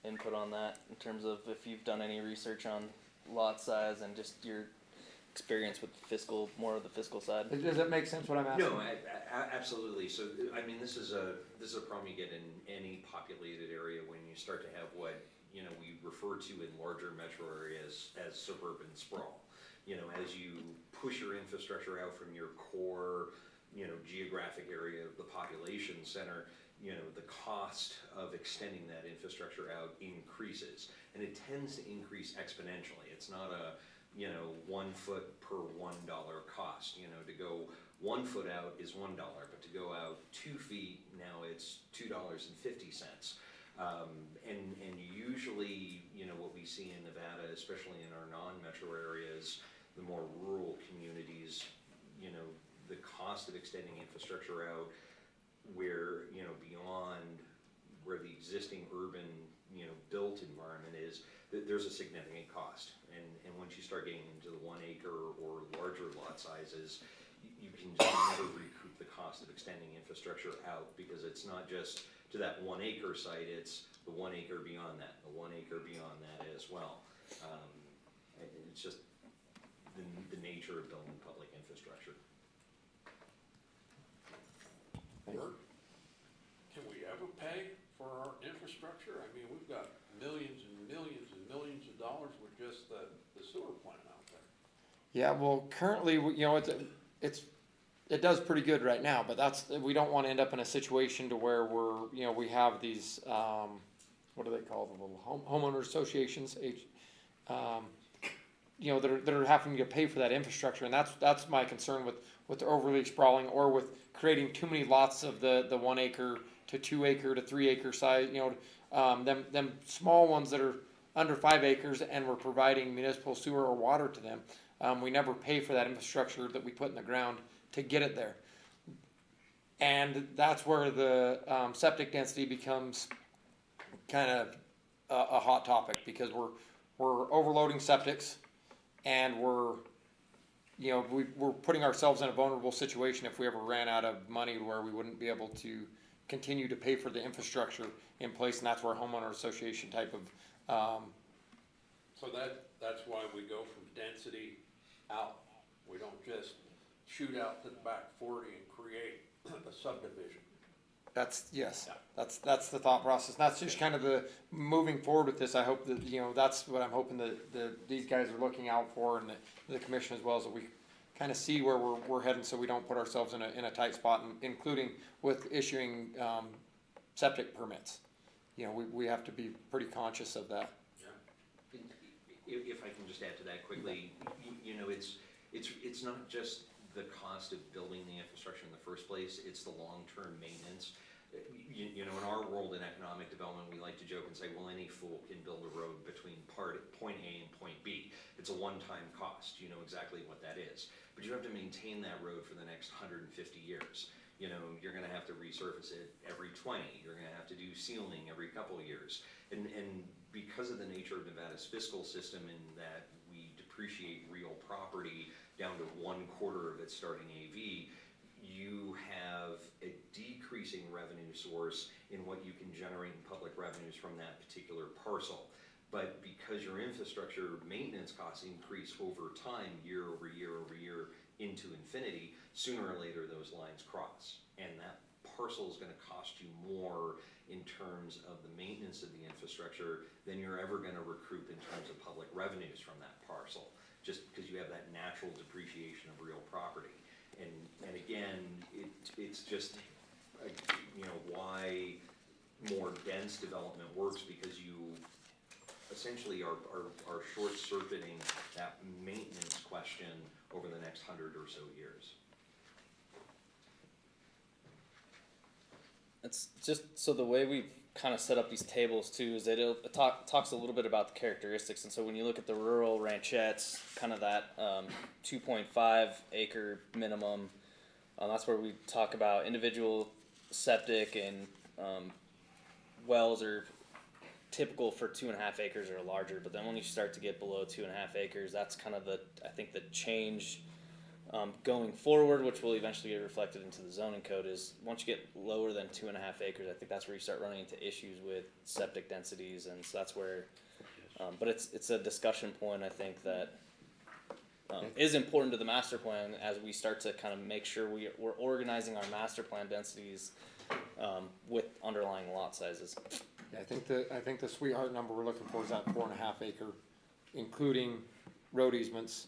input on that in terms of if you've done any research on lot size and just your experience with more of the fiscal side. Does that make sense what I'm asking? No, absolutely. So, I mean, this is a problem you get in any populated area when you start to have what, we refer to in larger metro areas as suburban sprawl. As you push your infrastructure out from your core, geographic area of the population center, the cost of extending that infrastructure out increases, and it tends to increase exponentially. It's not a 1 foot per $1 cost. To go 1 foot out is $1, but to go out 2 feet, now it's $2.50. And usually, what we see in Nevada, especially in our non-metro areas, the more rural communities, the cost of extending infrastructure out where, beyond where the existing urban, built environment is, there's a significant cost. And once you start getting into the 1 acre or larger lot sizes, you can just never recoup the cost of extending infrastructure out, because it's not just to that 1 acre site, it's the 1 acre beyond that, the 1 acre beyond that as well. It's just the nature of building public infrastructure. Bert, can we ever pay for our infrastructure? I mean, we've got millions and millions and millions of dollars with just the sewer plant out there. Yeah, well, currently, it's it does pretty good right now, but we don't wanna end up in a situation to where we have these, what do they call the little homeowner associations, that are having to pay for that infrastructure, and that's my concern with the overly sprawling, or with creating too many lots of the 1 acre to 2 acre to 3 acre size, them small ones that are under 5 acres, and we're providing municipal sewer or water to them. We never pay for that infrastructure that we put in the ground to get it there. And that's where the septic density becomes kind of a hot topic, because we're overloading septics, and we're putting ourselves in a vulnerable situation if we ever ran out of money where we wouldn't be able to continue to pay for the infrastructure in place, and that's where homeowner association type of, So that's why we go from density out. We don't just shoot out to the back 40 and create a subdivision. yes, that's the thought process. That's just kind of the moving forward with this. I hope that, that's what I'm hoping that these guys are looking out for, and the commission as well, is that we kind of see where we're heading, so we don't put ourselves in a tight spot, including with issuing septic permits. We have to be pretty conscious of that. If I can just add to that quickly, it's not just the cost of building the infrastructure in the first place, it's the long-term maintenance. In our world in economic development, we like to joke and say, well, any fool can build a road between point A and point B. It's a one-time cost, you know exactly what that is. But you have to maintain that road for the next 150 years. You're gonna have to resurface it every 20, you're gonna have to do sealing every couple of years. And because of the nature of Nevada's fiscal system, in that we depreciate real property down to 1/4 of its starting AV, you have a decreasing revenue source in what you can generate in public revenues from that particular parcel. But because your infrastructure maintenance costs increase over time, year over year over year into infinity, sooner or later those lines cross. And that parcel is gonna cost you more in terms of the maintenance of the infrastructure than you're ever gonna recoup in terms of public revenues from that parcel, just because you have that natural depreciation of real property. And again, it's just, why more dense development works, because you essentially are short-circuiting that maintenance question over the next 100 or so years. It's just, so the way we've kind of set up these tables too is that it talks a little bit about the characteristics. And so when you look at the rural ranchettes, kind of that 2.5 acre minimum, that's where we talk about individual septic, and wells are typical for 2.5 acres or larger. But then when you start to get below 2.5 acres, that's kind of the change going forward, which will eventually get reflected into the zoning code, is once you get lower than 2.5 acres, I think that's where you start running into issues with septic densities. And so that's where, but it's a discussion point, I think, that is important to the master plan, as we start to kind of make sure we're organizing our master plan densities with underlying lot sizes. Yeah, I think the sweetheart number we're looking for is that 4.5 acre, including road easements.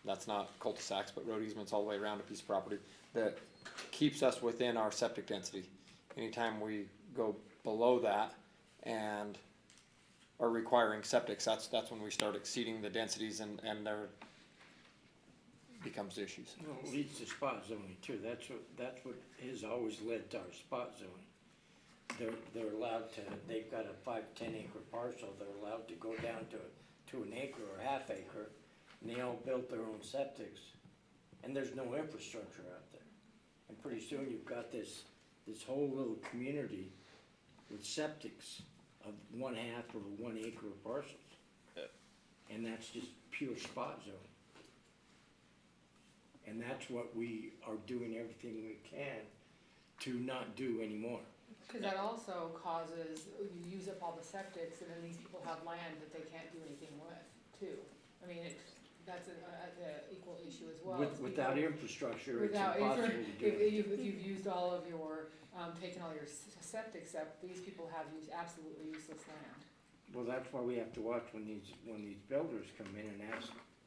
That's not cul-de-sacs, but road easements all the way around a piece of property, that keeps us within our septic density. Anytime we go below that and are requiring septics, that's when we start exceeding the densities, and there becomes issues. Well, it leads to spot zoning too. That's what has always led to our spot zoning. They're allowed to, they've got a 5-10 acre parcel, they're allowed to go down to an acre or half acre, and they all built their own septics, and there's no infrastructure out there. And pretty soon you've got this whole little community with septics of 1/2 of a 1 acre parcels. And that's just pure spot zoning. And that's what we are doing everything we can to not do anymore. Cause that also causes, you use up all the septics, and then these people have land that they can't do anything with, too. I mean, that's a equal issue as well. Without infrastructure, it's impossible to do it. If you've used all of your, taken all your septics up, these people have used absolutely useless land. Well, that's why we have to watch when these builders come in and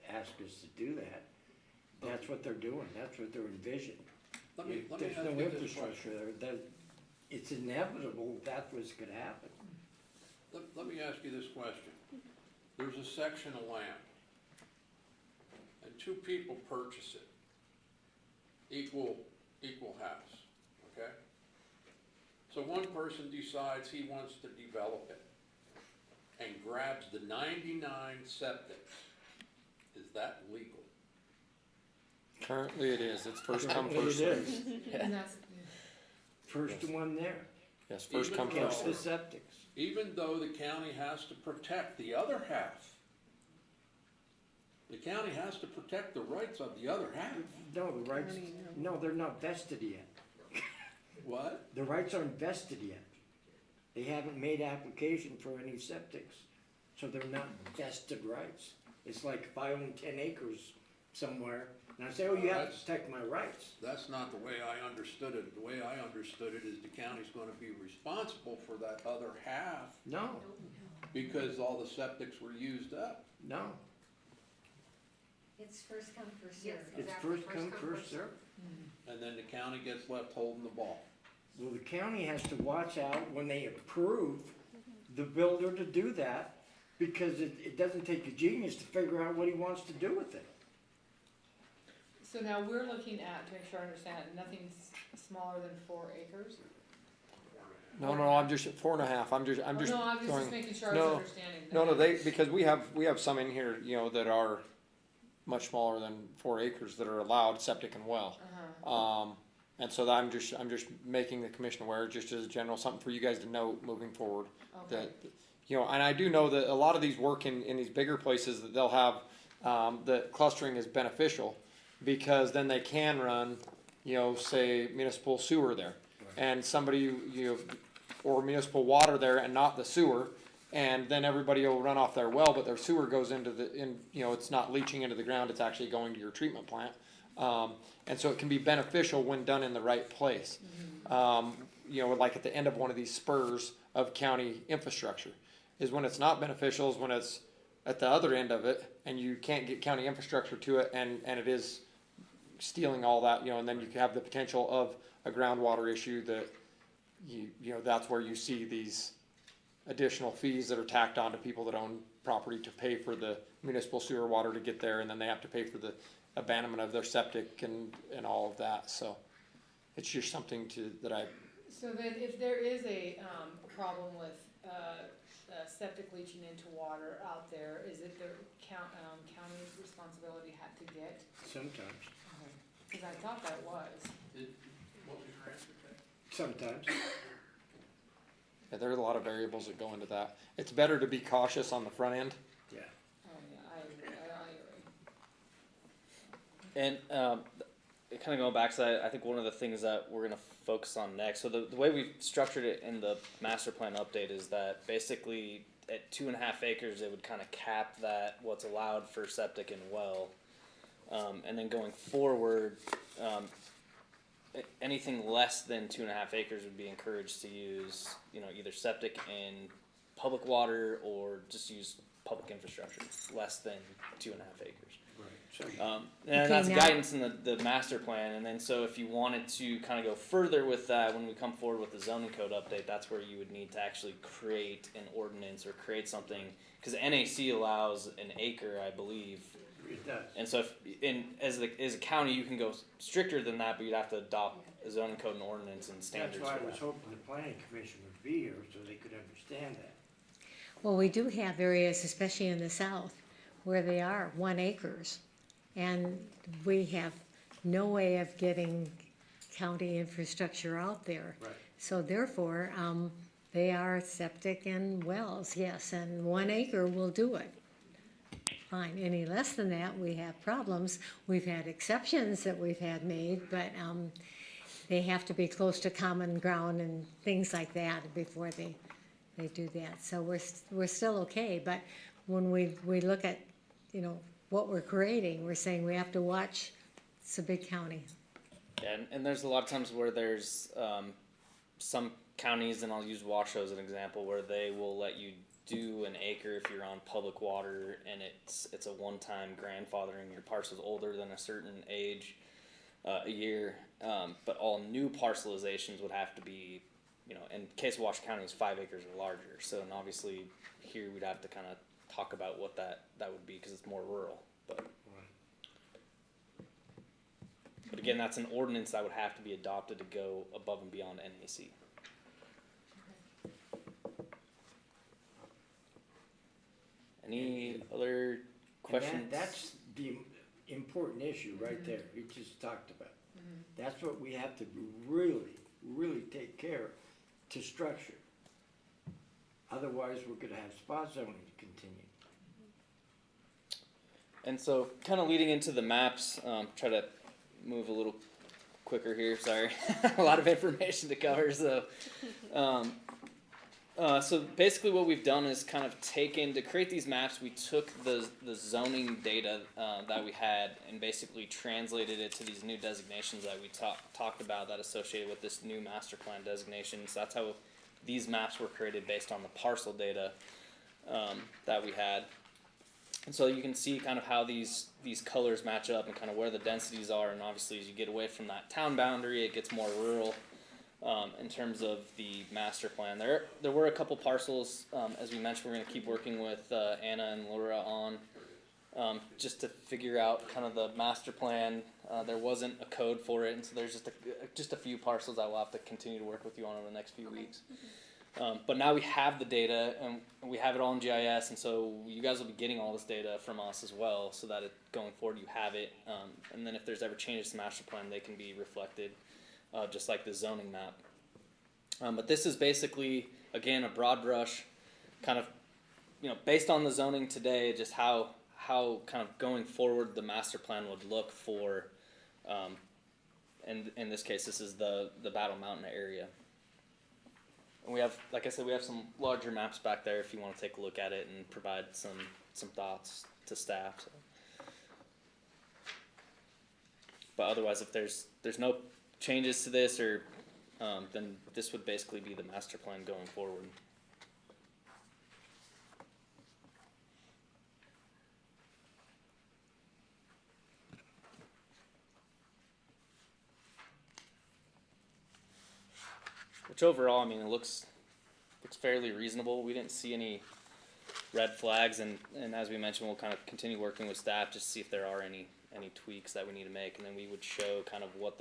ask us to do that. That's what they're doing, that's what they're envisioning. Let me There's ask no you this infrastructure question. there, it's inevitable that was gonna happen. Let me ask you this question. There's a section of land, and two people purchase it, equal house, okay? So one person decides he wants to develop it and grabs the 99 septics. Is that legal? Currently it is, it's first come, It first served. is, And that's, first one there, Yes, first Even come, though- first catch the served. septics. Even though the county has to protect the other half. The county has to protect the rights of the other half. No, the rights, no, they're not vested yet. What? The rights aren't vested yet. They haven't made application for any septics, so they're not vested rights. It's like if I own 10 acres somewhere, and I say, oh, you have to protect my rights. That's not the way I understood it. The way I understood it is the county's gonna be responsible for that other half No, because all the septics were used up. no, It's first come, first Yes, it's exactly. first come, first served. And then the county gets left holding the ball. Well, the county has to watch out when they approve the builder to do that, because it doesn't take a genius to figure out what he wants to do with it. so now we're looking at, to make sure I understand, nothing's smaller than 4 acres? No, I'm just 4.5, I'm just Oh, no, I'm throwing- just making sure I was no, understanding. No, because we have some in here, you know, that are much smaller than 4 acres that are allowed septic and well. Uh-huh. And so I'm just making the commission aware, just as a general, something for you guys to know moving forward. Okay. That, you know, and I do know that a lot of these work in these bigger places that they'll have, the clustering is beneficial because then they can run, you know, say municipal sewer there. And somebody, you know, or municipal water there and not the sewer. And then everybody will run off their well, but their sewer goes into you know, it's not leaching into the ground, it's actually going to your treatment plant. And so it can be beneficial when done in the right place. You know, like at the end of one of these spurs of county infrastructure, is when it's not beneficial, is when it's at the other end of it, and you can't get county infrastructure to it, and it is stealing all that, you know, and then you can have the potential of a groundwater issue that you know, that's where you see these additional fees that are tacked on to people that own property to pay for the municipal sewer water to get there, and then they have to pay for the abandonment of their septic and all of that, so it's just something that I, So then if there is a problem with septic leaching into water out there, is it the county's responsibility to get? Sometimes, Because I thought that was. What was your answer, Ted? sometimes. yeah, there are a lot of variables that go into that. It's better to be cautious on the front end. Yeah. Oh, yeah, I agree. And kind of going back to that, I think one of the things that we're going to focus on next. So the way we've structured it in the master plan update is that basically at 2.5 acres, it would kind of cap that what's allowed for septic and well, and then going forward, anything less than 2.5 acres would be encouraged to use, you know, either septic and public water or just use public infrastructure less than 2.5 acres. And Okay, that's now- guidance in the master plan, and then so if you wanted to kind of go further with that, when we come forward with the zoning code update, that's where you would need to actually create an ordinance or create something, because NAC allows an acre, I believe. It does. And so as a county, you can go stricter than that, but you'd have to adopt a zoning code and ordinance and standards That's why for I was that. hoping the planning commission would be here so they could understand that. Well, we do have areas, especially in the south, where they are 1 acres. And we have no way of getting county infrastructure out there. Right. So therefore, they are septic and wells, yes, and 1 acre will do it. Fine, any less than that, we have problems. We've had exceptions that we've had made, but, they have to be close to common ground and things like that before they do that. So we're still okay, but when we look at, you know, what we're creating, we're saying we have to watch, it's a big county. And there's a lot of times where there's some counties, and I'll use Washoe as an example, where they will let you do an acre if you're on public water, and it's a one-time grandfathering. Your parcel's older than a certain age, a year, but all new parcelizations would have to be, you know, in case of Washoe County, is 5 acres or larger. So, and obviously here we'd have to kind of talk about what that would be, because it's more rural. But again, that's an ordinance that would have to be adopted to go above and beyond NAC. Any other questions? And that's the important issue right there, we just talked about. That's what we have to really, really take care of to structure. Otherwise, we're gonna have spot zoning continue. And so, kind of leading into the maps, try to move a little quicker here. Sorry, a lot of information to cover. So, so basically, what we've done is kind of taken to create these maps. We took the zoning data that we had and basically translated it to these new designations that we talked about that associated with this new master plan designation. So that's how these maps were created based on the parcel data that we had. And so you can see kind of how these colors match up and kind of where the densities are, and obviously as you get away from that town boundary, it gets more rural in terms of the master plan. There were a couple parcels, as we mentioned, we're going to keep working with Anna and Laura on just to figure out kind of the master plan. There wasn't a code for it, and so there's just a few parcels that we'll have to continue to work with you on over the next few weeks. But now we have the data, and we have it all in GIS, and so you guys will be getting all this data from us as well, so that going forward you have it. And then if there's ever changes to master plan, they can be reflected, just like the zoning map. But this is basically, again, a broad brush, kind of, based on the zoning today, just how kind of going forward the master plan would look for, and in this case, this is the Battle Mountain area. And we have, like I said, we have some larger maps back there if you want to take a look at it and provide some thoughts to staff. So. But otherwise, if there's no changes to this, or then this would basically be the master plan going forward. Which overall, I mean, it looks fairly reasonable. We didn't see any red flags, and as we mentioned, we'll kind of continue working with staff just to see if there are any tweaks that we need to make, and then we would show kind of what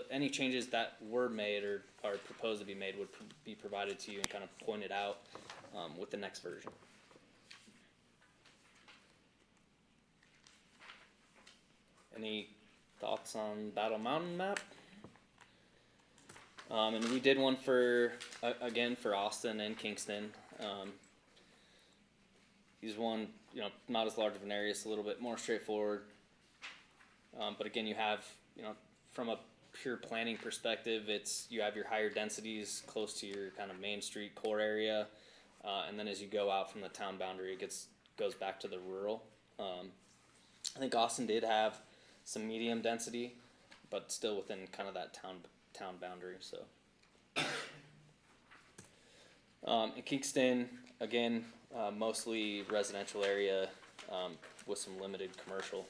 any changes that were made or are proposed to be made would be provided to you and kind of pointed out with the next version. Any thoughts on Battle Mountain map? And we did one for Austin and Kingston. He's one, not as large of an area, it's a little bit more straightforward. But again, you have, from a pure planning perspective, you have your higher densities close to your kind of main street core area. And then as you go out from the town boundary, it goes back to the rural. I think Austin did have some medium density, but still within kind of that town boundary. So in Kingston, again, mostly residential area with some limited commercial.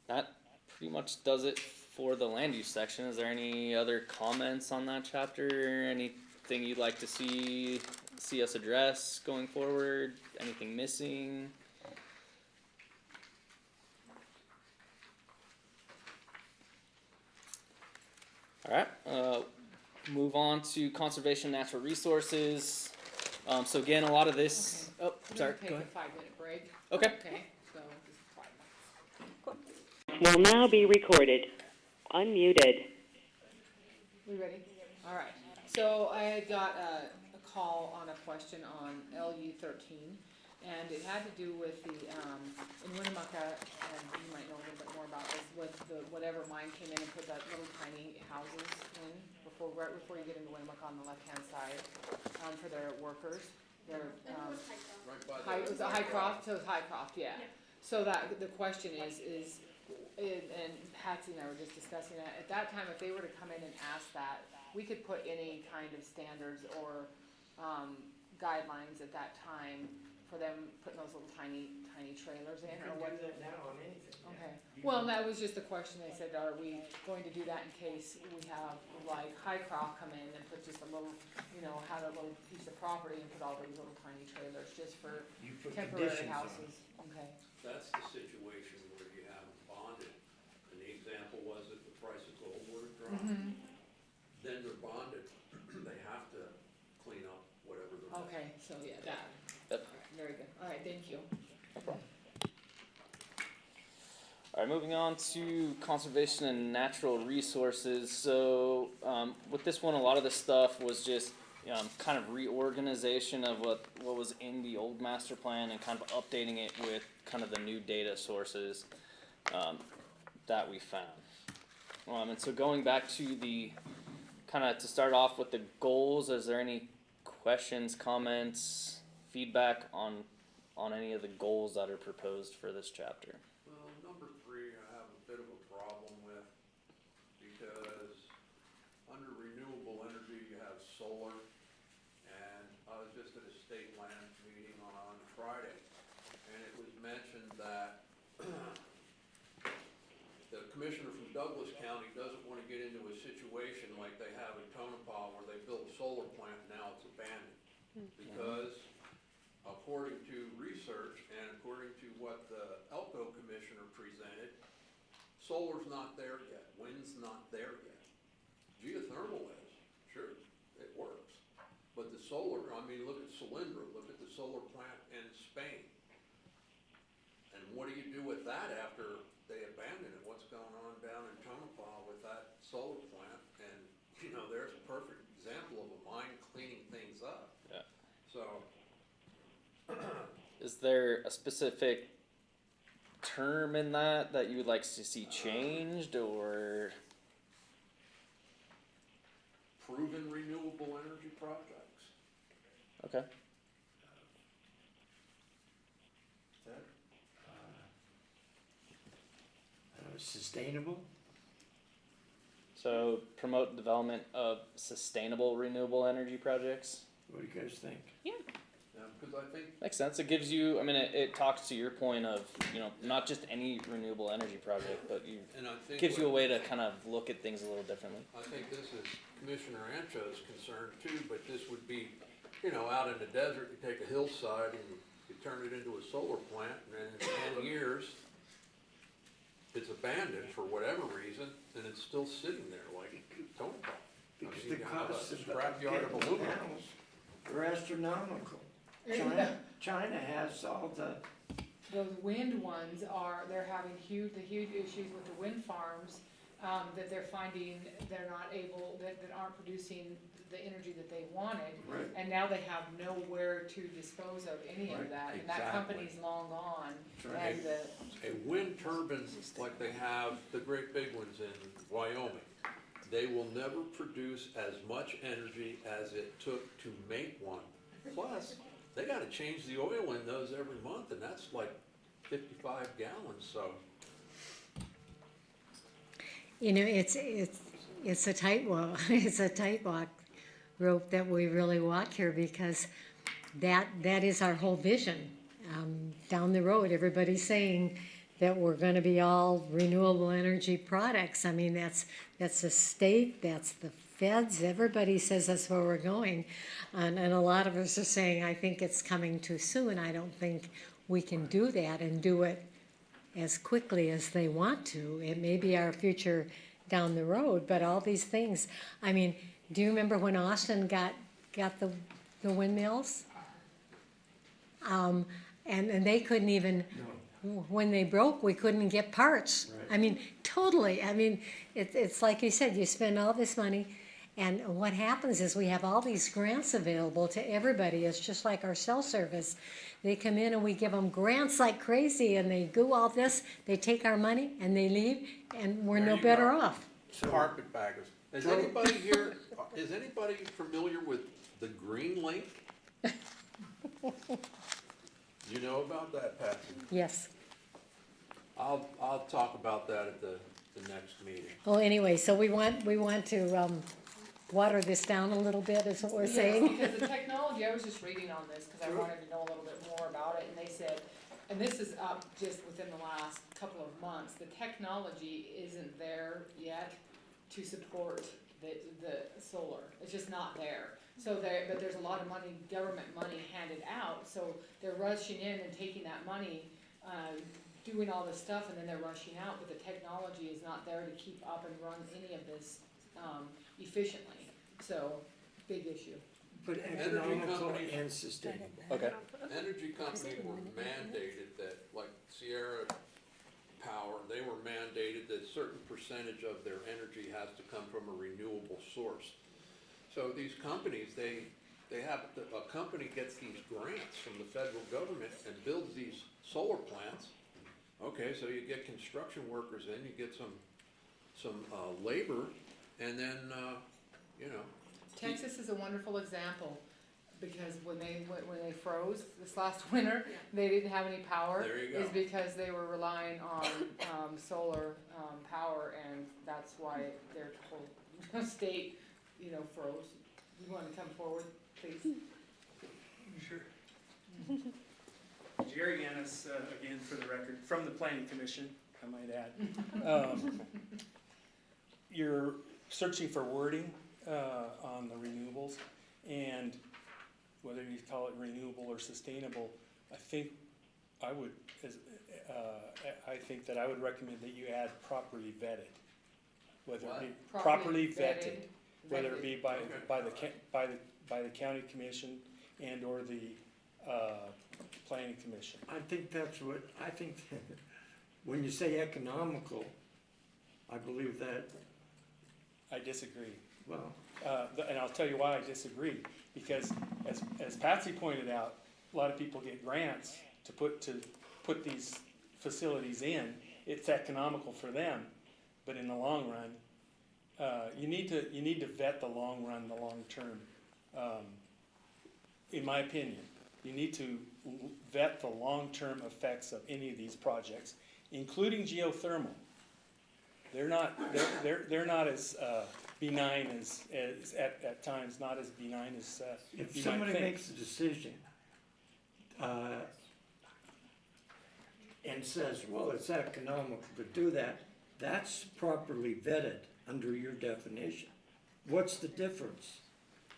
That pretty much does it for the land use section. Is there any other comments on that chapter? Anything you'd like to see us address going forward? Anything missing? All right, move on to conservation natural resources. So again, a lot of this. Okay. Oh, sorry. Take Go a ahead. 5-minute break. Okay. Okay, so just 5 minutes. Will now be recorded. Unmuted. We ready? All right. So I got a call on a question on LU 13, and it had to do with the in Winnemucca, and you might know a little bit more about this, with the whatever mine came in and put that little tiny houses in right before you get into Winnemucca on the left-hand side for their workers. Their it was a Highcroft, so it was Highcroft, yeah. So that the question is and Patsy and I were just discussing it, at that time, if they were to come in and ask that, we could put any kind of standards or, guidelines at that time for them putting those little tiny trailers in, or what? that now on anything. Okay, well, that was just the question, they said, are we going to do that in case we have, like, Highcroft come in and put just a little, have a little piece of property and put all these little tiny trailers just for You put temporary conditions on it. houses, okay? That's the situation where you have them bonded, and the example was that the price of gold were to drop. Mhm. Then they're bonded, they have to clean up whatever they're. Okay, so yeah, that, Yep. alright, very good, alright, thank you. All right, moving on to conservation and natural resources. So with this one, a lot of the stuff was just kind of reorganization of what was in the old master plan and kind of updating it with kind of the new data sources that we found. And so going back to the kind of to start off with the goals, is there any questions, comments, feedback on any of the goals that are proposed for this chapter? Well, number 3, I have a bit of a problem with, because under renewable energy, you have solar, and I was just at a state land meeting on Friday, and it was mentioned that the commissioner from Douglas County doesn't want to get into a situation like they have in Tonopah, where they built a solar plant, and now it's abandoned. Because according to research and according to what the Elko commissioner presented, solar's not there yet, wind's not there yet. Geothermal is, sure, it works. But the solar, I mean, look at Solyndra, look at the solar plant in Spain. And what do you do with that after they abandon it? What's going on down in Tonopah with that solar plant? And, there's a perfect example of a mine cleaning things up. Yeah. So, Is there a specific term in that you would like to see changed, or? proven renewable energy projects. Okay. Sustainable? So promote development of sustainable renewable energy projects. What do you guys think? Yeah, because I think, Makes sense. It gives you, it talks to your point of, not just any renewable energy project, but and I think. gives you a what- way to kind of look at things a little differently. I think this is Commissioner Ancho's concern too, but this would be, out in the desert, you take a hillside and you turn it into a solar plant, and then in 10 years, it's abandoned for whatever reason, and it's still sitting there like Tonopah. Because I mean, the you have cost a of scrapyard of getting aluminum. panels are astronomical. China has all the, Those wind ones they're having the huge issues with the wind farms, that they're finding they're not able, that aren't producing the energy that they wanted. Right. And now they have nowhere to dispose of any of that, and that Exactly. company's long gone. That's right. And A wind turbines like they have, the great big ones in Wyoming, they will never produce as much energy as it took to make one. Plus, they gotta change the oil in those every month, and that's like 55 gallons, so. It's a tightrope, it's a tightrope rope that we really walk here, because that is our whole vision. Down the road, everybody's saying that we're gonna be all renewable energy products. I mean, that's the state, that's the feds, everybody says that's where we're going. And a lot of us are saying, I think it's coming too soon. I don't think we can do that and do it as quickly as they want to. It may be our future down the road, but all these things, I mean, do you remember when Austin got the windmills? And they couldn't even, when they broke, we couldn't get parts. Right. I mean, totally, it's like you said, you spend all this money, and what happens is we have all these grants available to everybody. It's just like our cell service. They come in and we give them grants like crazy, and they do all this, they take our money and they leave, and we're There no you better go. off. Carpetbaggers. Is anybody here, is anybody familiar with the Green Link? You know about that, Patsy? Yes. I'll talk about that at the next meeting. Well, anyway, so we want to, water this down a little bit, is what we're saying. Because the technology, I was just reading on this, cause I wanted to know a little bit more about it, and they said, and this is up just within the last couple of months, the technology isn't there yet to support the solar, it's just not there. So but there's a lot of money, government money handed out, so they're rushing in and taking that money, doing all this stuff, and then they're rushing out, but the technology is not there to keep up and run any of this, efficiently. So, big issue. But Energy economical companies- and sustainable. Okay. Energy companies were mandated that, like Sierra Power, they were mandated that a certain percentage of their energy has to come from a renewable source. So these companies, a company gets these grants from the federal government and builds these solar plants. Okay, so you get construction workers in, you get some labor, and then, you know. Texas is a wonderful example, because when they froze this last winter, they didn't have any power. There you go. Is because they were relying on, solar, power, and that's why their whole state, froze. You wanna come forward, please? Sure. Jerry Yannis, again, for the record, from the Planning Commission, I might add. You're searching for wording on the renewables, and whether you call it renewable or sustainable, I think I would recommend that you add properly vetted. Whether it be properly vetted, whether it be by the county commission and or the planning commission. I think when you say economical, I believe that, I disagree. well, And I'll tell you why I disagree, because as Patsy pointed out, a lot of people get grants to put these facilities in. It's economical for them, but in the long run, you need to vet the long run, the long term. In my opinion, you need to vet the long-term effects of any of these projects, including geothermal. They're not as benign as at times, not as benign as if you might somebody think. makes a decision, and says, well, it's economical to do that, that's properly vetted under your definition. What's the difference?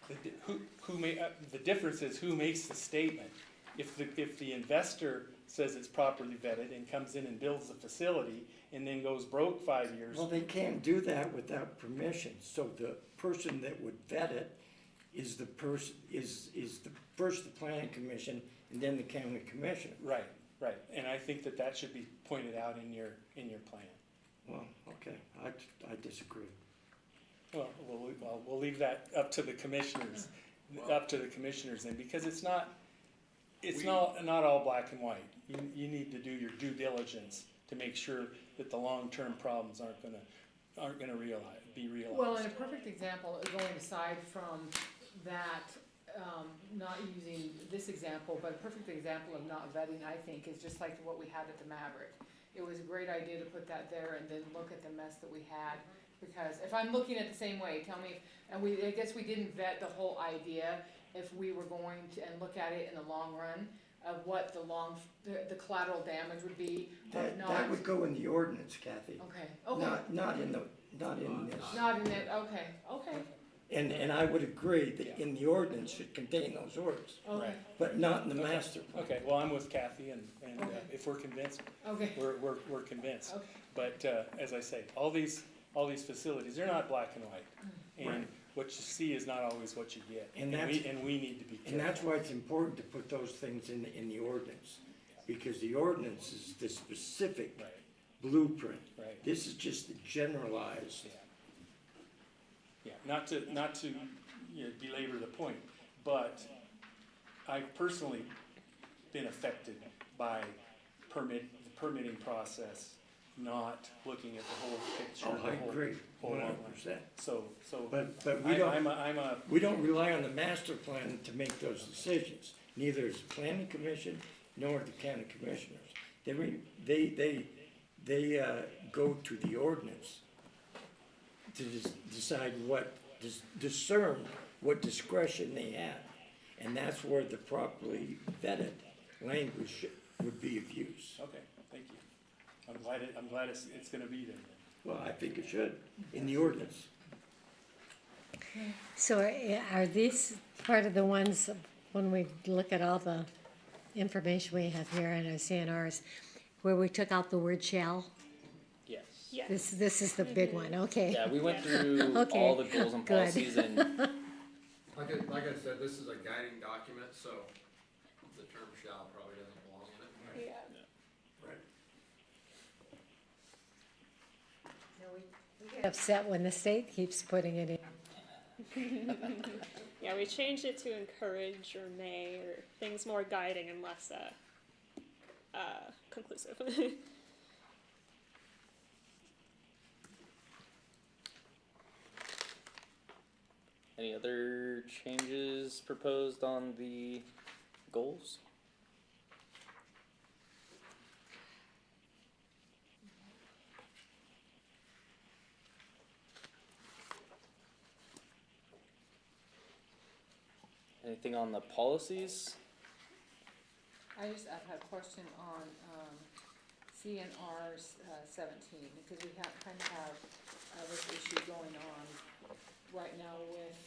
The difference is who makes the statement. If the investor says it's properly vetted and comes in and builds the facility and then goes broke 5 years. Well, they can't do that without permission, so the person that would vet it is the first the planning commission and then the county commissioner. Right, and I think that should be pointed out in your plan. Well, okay, I disagree. Well, we'll leave that up to the commissioners, then, because it's not all black and white. You need to do your due diligence to make sure that the long-term problems aren't gonna be realized. Well, and a perfect example, going aside from that, not using this example, but a perfect example of not vetting, I think, is just like what we had at the Maverick. It was a great idea to put that there and then look at the mess that we had, because if I'm looking at it the same way, tell me, I guess we didn't vet the whole idea, if we were going to, and look at it in the long run, of what the collateral damage would be, or not. That would go in the ordinance, Kathy. Okay. Not in this. Not in it, okay. And I would agree that in the ordinance should contain those words, Okay, but not in the master plan. Okay, well, I'm with Kathy, and Okay. if we're convinced, okay, we're convinced. okay. But as I say, all these facilities, they're not black and white, and Right. what you see is not always what you get. And we need to be careful. And that's why it's important to put those things in the ordinance, because the ordinance is the specific Right, blueprint. right. This is just the generalized. Yeah, not to belabor the point, but I've personally been affected by the permitting process, not looking at the whole picture. Oh, I the whole- agree, whole outline. 100%. So. But we don't, I'm a, we don't rely on the master plan to make those decisions. Neither is the planning commission nor the county commissioners. they, go to the ordinance to decide what, discern what discretion they have. And that's where the properly vetted language would be of use. Okay, thank you. I'm glad it's gonna be there then. Well, I think it should, in the ordinance. So are these part of the ones, when we look at all the information we have here in our CNRs, where we took out the word shall? Yes. Yes. This is the big one, okay. Yeah, we went through Okay, all the goals and good. policies and Like I said, this is a guiding document, so the term shall probably doesn't belong in it. Yeah. Right. We get upset when the state keeps putting it in. Yeah, we changed it to encourage or may or things more guiding and less conclusive. any other changes proposed on the goals? Anything on the policies? I just, I've had a question on, CNR's, 17, because we kind of have, this issue going on right now with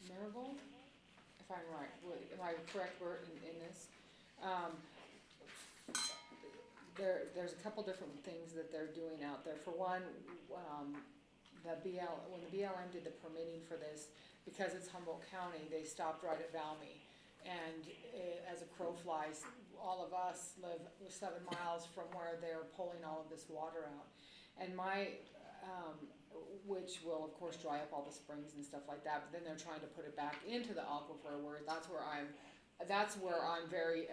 Marigold, if I'm right, am I correct, Bert, in this? There's a couple different things that they're doing out there. For one, when the BLM did the permitting for this, because it's Humboldt County, they stopped right at Valmy. And as a crow flies, all of us live 7 miles from where they're pulling all of this water out. And which will of course dry up all the springs and stuff like that, but then they're trying to put it back into the aquifer, where that's where I'm very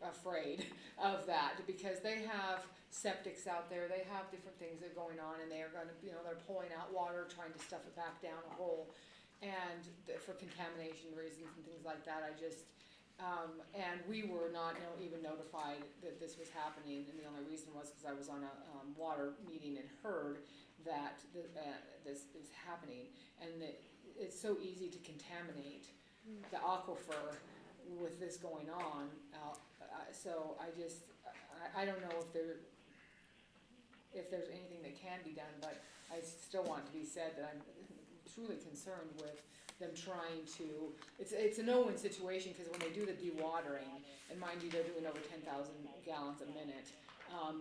afraid of that, because they have septics out there, they have different things that are going on, and they are gonna, they're pulling out water, trying to stuff it back down a hole. And for contamination reasons and things like that, and we were not even notified that this was happening, and the only reason was because I was on a water meeting and heard that this is happening, and that it's so easy to contaminate the aquifer with this going on. So I don't know if there's anything that can be done, but I still want to be said that I'm truly concerned with them trying to, it's a no-win situation, because when they do the dewatering, and mind you, they're doing over 10,000 gallons a minute,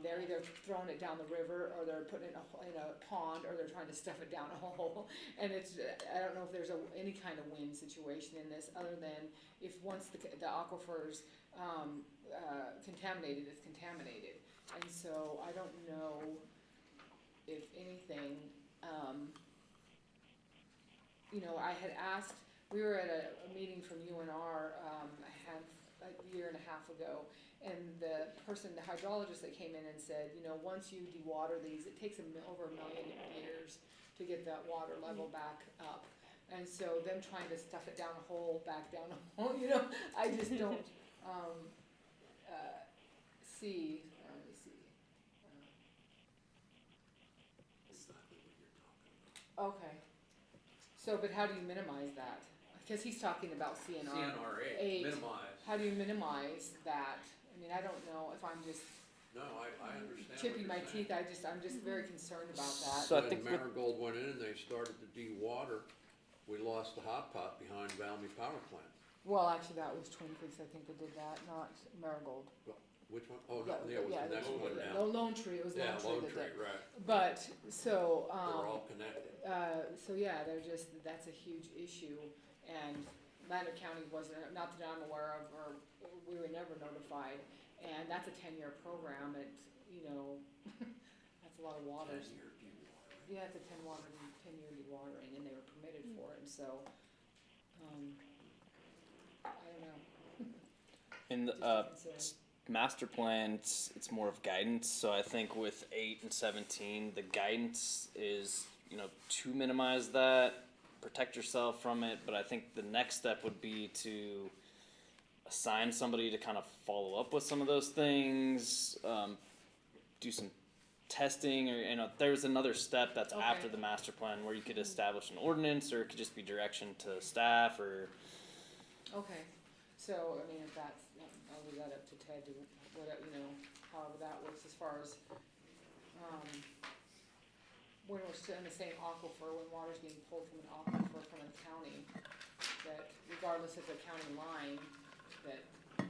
they're either throwing it down the river, or they're putting it in a pond, or they're trying to stuff it down a hole. And I don't know if there's any kind of win situation in this, other than if once the aquifer's contaminated, it's contaminated. And so I don't know if anything, I had asked, we were at a meeting from UNR a year and a half ago, and the hydrologist that came in and said, once you dewater these, it takes over 1 million years to get that water level back up. And so them trying to stuff it down a hole, back down a hole, I just don't see. Let me see. Okay. So, but how do you minimize that? Because he's talking about CNRA, minimize. How do you minimize that? I mean, I don't know if I'm just No, I understand. chipping my what you're teeth. I'm just very concerned about that. So I saying. think When Marigold went in and they started to de-water, we lost the hot pot behind Valmy Power Plant. Well, actually, that was Twin Creeks, I think, that did that, not Marigold. Which one? Oh, no, it was the next one yeah, down. Lone Tree, it was Yeah, Lone Lone Tree Tree, right. But, so, They're all connected. so yeah, that's a huge issue, and Lander County wasn't, not that I'm aware of, or we were never notified, and that's a 10-year program, that's a lot of water. 10-year de-water. Yeah, it's a 10-year dewatering, and they were permitted for it, and so, I don't know. In Just the a concern. master plan, it's more of guidance. So I think with 8 and 17, the guidance is to minimize that, protect yourself from it. But I think the next step would be to assign somebody to kind of follow up with some of those things, do some testing, or there was another step that's Okay. after the master plan where you could establish an ordinance, or it could just be direction to staff, or Okay, so, I mean, if that's, I'll leave that up to Ted to, whatever, however that works as far as, when we're still in the same aquifer, when water's being pulled from an aquifer from a county, that regardless of the county line, that, And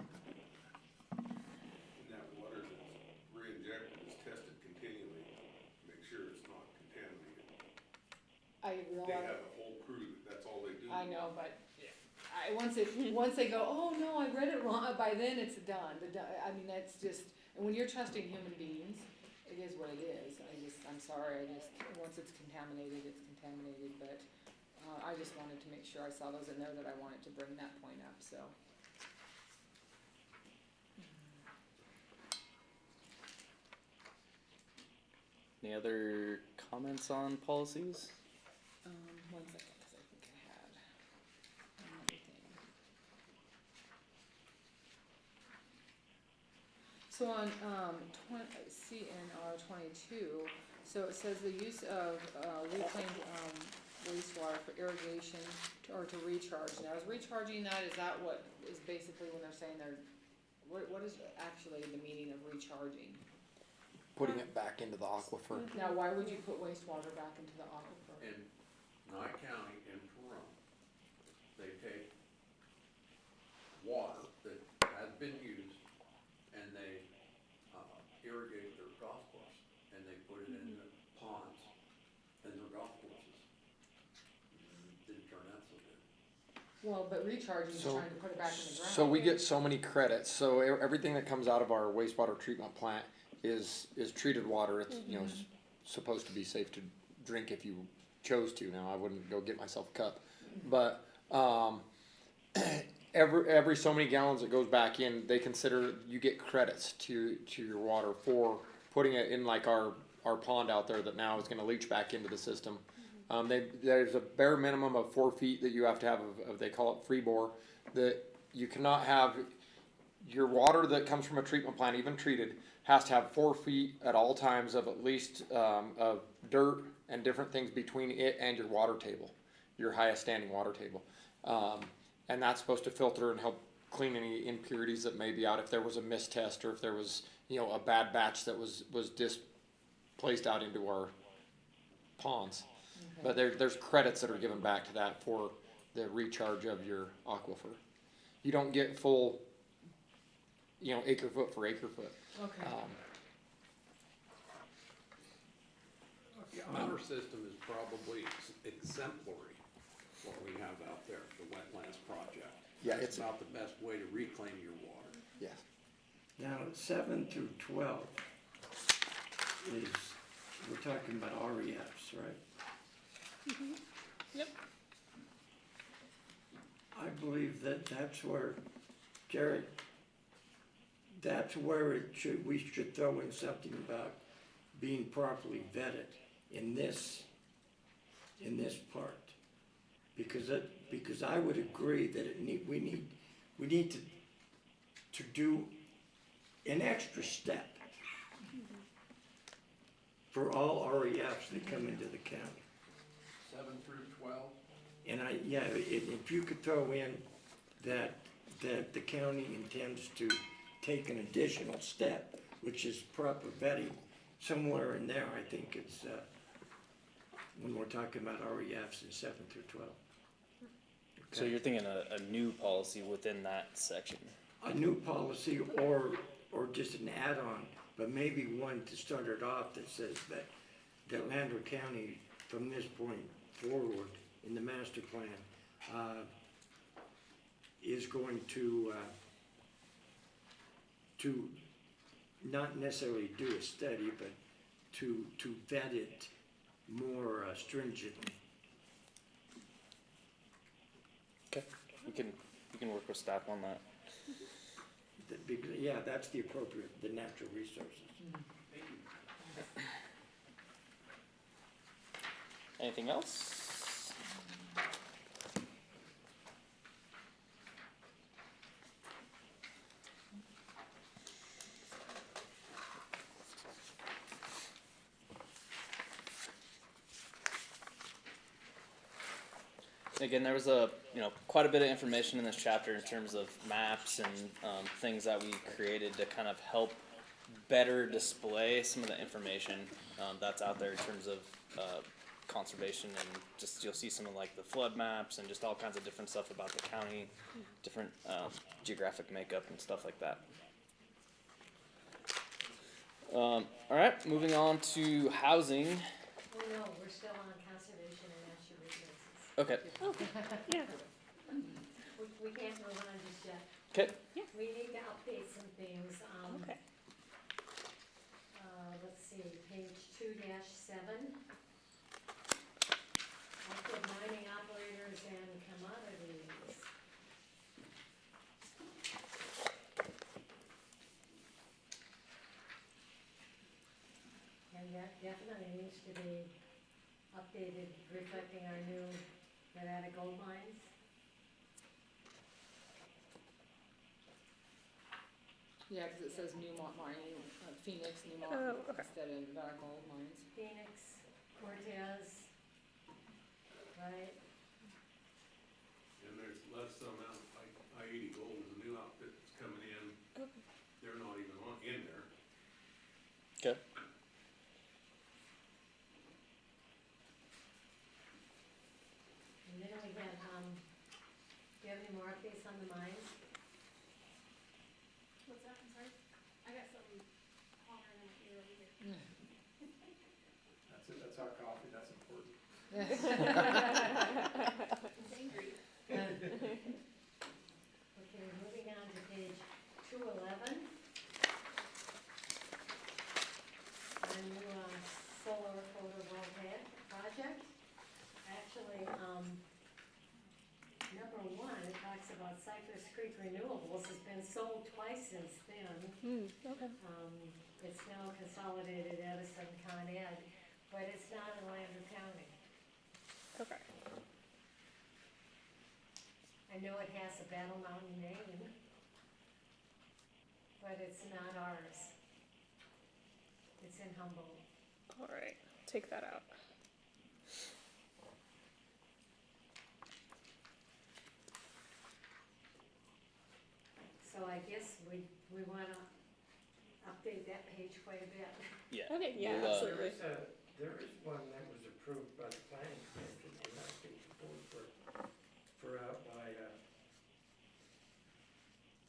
that water that's re-injected is tested continually to make sure it's not contaminated. I They realize, have a whole crew, that's all they do. I know, but once they go, oh no, I read it wrong, by then it's done. I mean, that's just, and when you're trusting human beings, it is what it is. I'm sorry, once it's contaminated, but, I just wanted to make sure I saw those in there, that I wanted to bring that point up, so. any other comments on policies? One second, cause I think I had another thing. So on, CNR 22, so it says the use of, reclaimed, wastewater for irrigation or to recharge. Now, is recharging that, is that what is basically when they're saying what is actually the meaning of recharging? Putting it back into the aquifer. Now, why would you put wastewater back into the aquifer? In Nye County in Pahrump, they take water that has been used and they irrigate their golf course, and they put it in the ponds and their golf courses. Didn't turn out so good. Well, but recharging is So- trying to put it back in the ground. So we get so many credits, so everything that comes out of our wastewater treatment plant is treated water. It's, supposed to be safe to drink if you chose to. Now, I wouldn't go get myself a cup, but, every so many gallons that goes back in, they consider, you get credits to your water for putting it in like our pond out there that now is gonna leach back into the system. There's a bare minimum of 4 feet that you have to have of they call it free bore, that you cannot have, your water that comes from a treatment plant, even treated, has to have 4 feet at all times of at least, of dirt and different things between it and your water table, your highest standing water table. And that's supposed to filter and help clean any impurities that may be out if there was a mistest or if there was, a bad batch that was displaced out into our ponds. But there's credits that are given back to that for the recharge of your aquifer. You don't get full, acre foot for acre foot. Okay. The honor system is probably exemplary, what we have out there, the wetlands project. Yeah, It's it's, about the best way to reclaim your water. yes. Now, 7 through 12 is, we're talking about REFs, right? Yep. I believe that's where, Jared, that's where we should throw in something about being properly vetted in this part. Because I would agree that we need to do an extra step for all REFs that come into the county. 7 through 12? And if you could throw in that the county intends to take an additional step, which is proper vetting, somewhere in there, I think it's, when we're talking about REFs in 7 through 12. So you're thinking a new policy within that section? A new policy or just an add-on, but maybe one to start it off that says that Lander County, from this point forward in the master plan, is going to not necessarily do a study, but to vet it more stringently. Okay, we can work with staff on that. Because, that's the appropriate, the natural resources. Anything else? again, there was quite a bit of information in this chapter in terms of maps and things that we created to kind of help better display some of the information that's out there in terms of conservation, and just you'll see some of like the flood maps and just all kinds of different stuff about the county, different geographic makeup and stuff like that. All right, moving on to housing. Oh, no, we're still on conservation and natural resources. Okay. Yeah. We can't move on just yet. Okay. We need to update some things. Okay. Let's see, page 2-7. Active mining operators and commodities. And that definitely needs to be updated, reflecting our new Nevada gold mines. Yeah, cause it says Newmont Mining, Phoenix, Newmont, Oh, okay. instead of Nevada Gold Mines. Phoenix, Cortez, right? And there's less amount, like I-80 Gold is a new outfit that's coming in. Okay. They're not even in there. Okay. And then we had, do you have any more updates on the mines? What's that, I'm sorry? I got something hollering in my ear over here. That's it, that's our coffee, that's important. It's angry. Okay, moving on to page 211. A new, solar photovoltaic project. Actually, number 1, it talks about Cypress Creek Renewables has been sold twice since then. Okay. It's now Consolidated Edison Con Ed, but it's not in Lander County. Okay. I know it has a Battle Mountain name, but it's not ours. It's in Humboldt. All right. Take that out. So I guess we wanna update that page quite a bit. Yeah. Okay. Yeah. We'll, Absolutely. There is one that was approved by the planning commission, and I think the board for out by,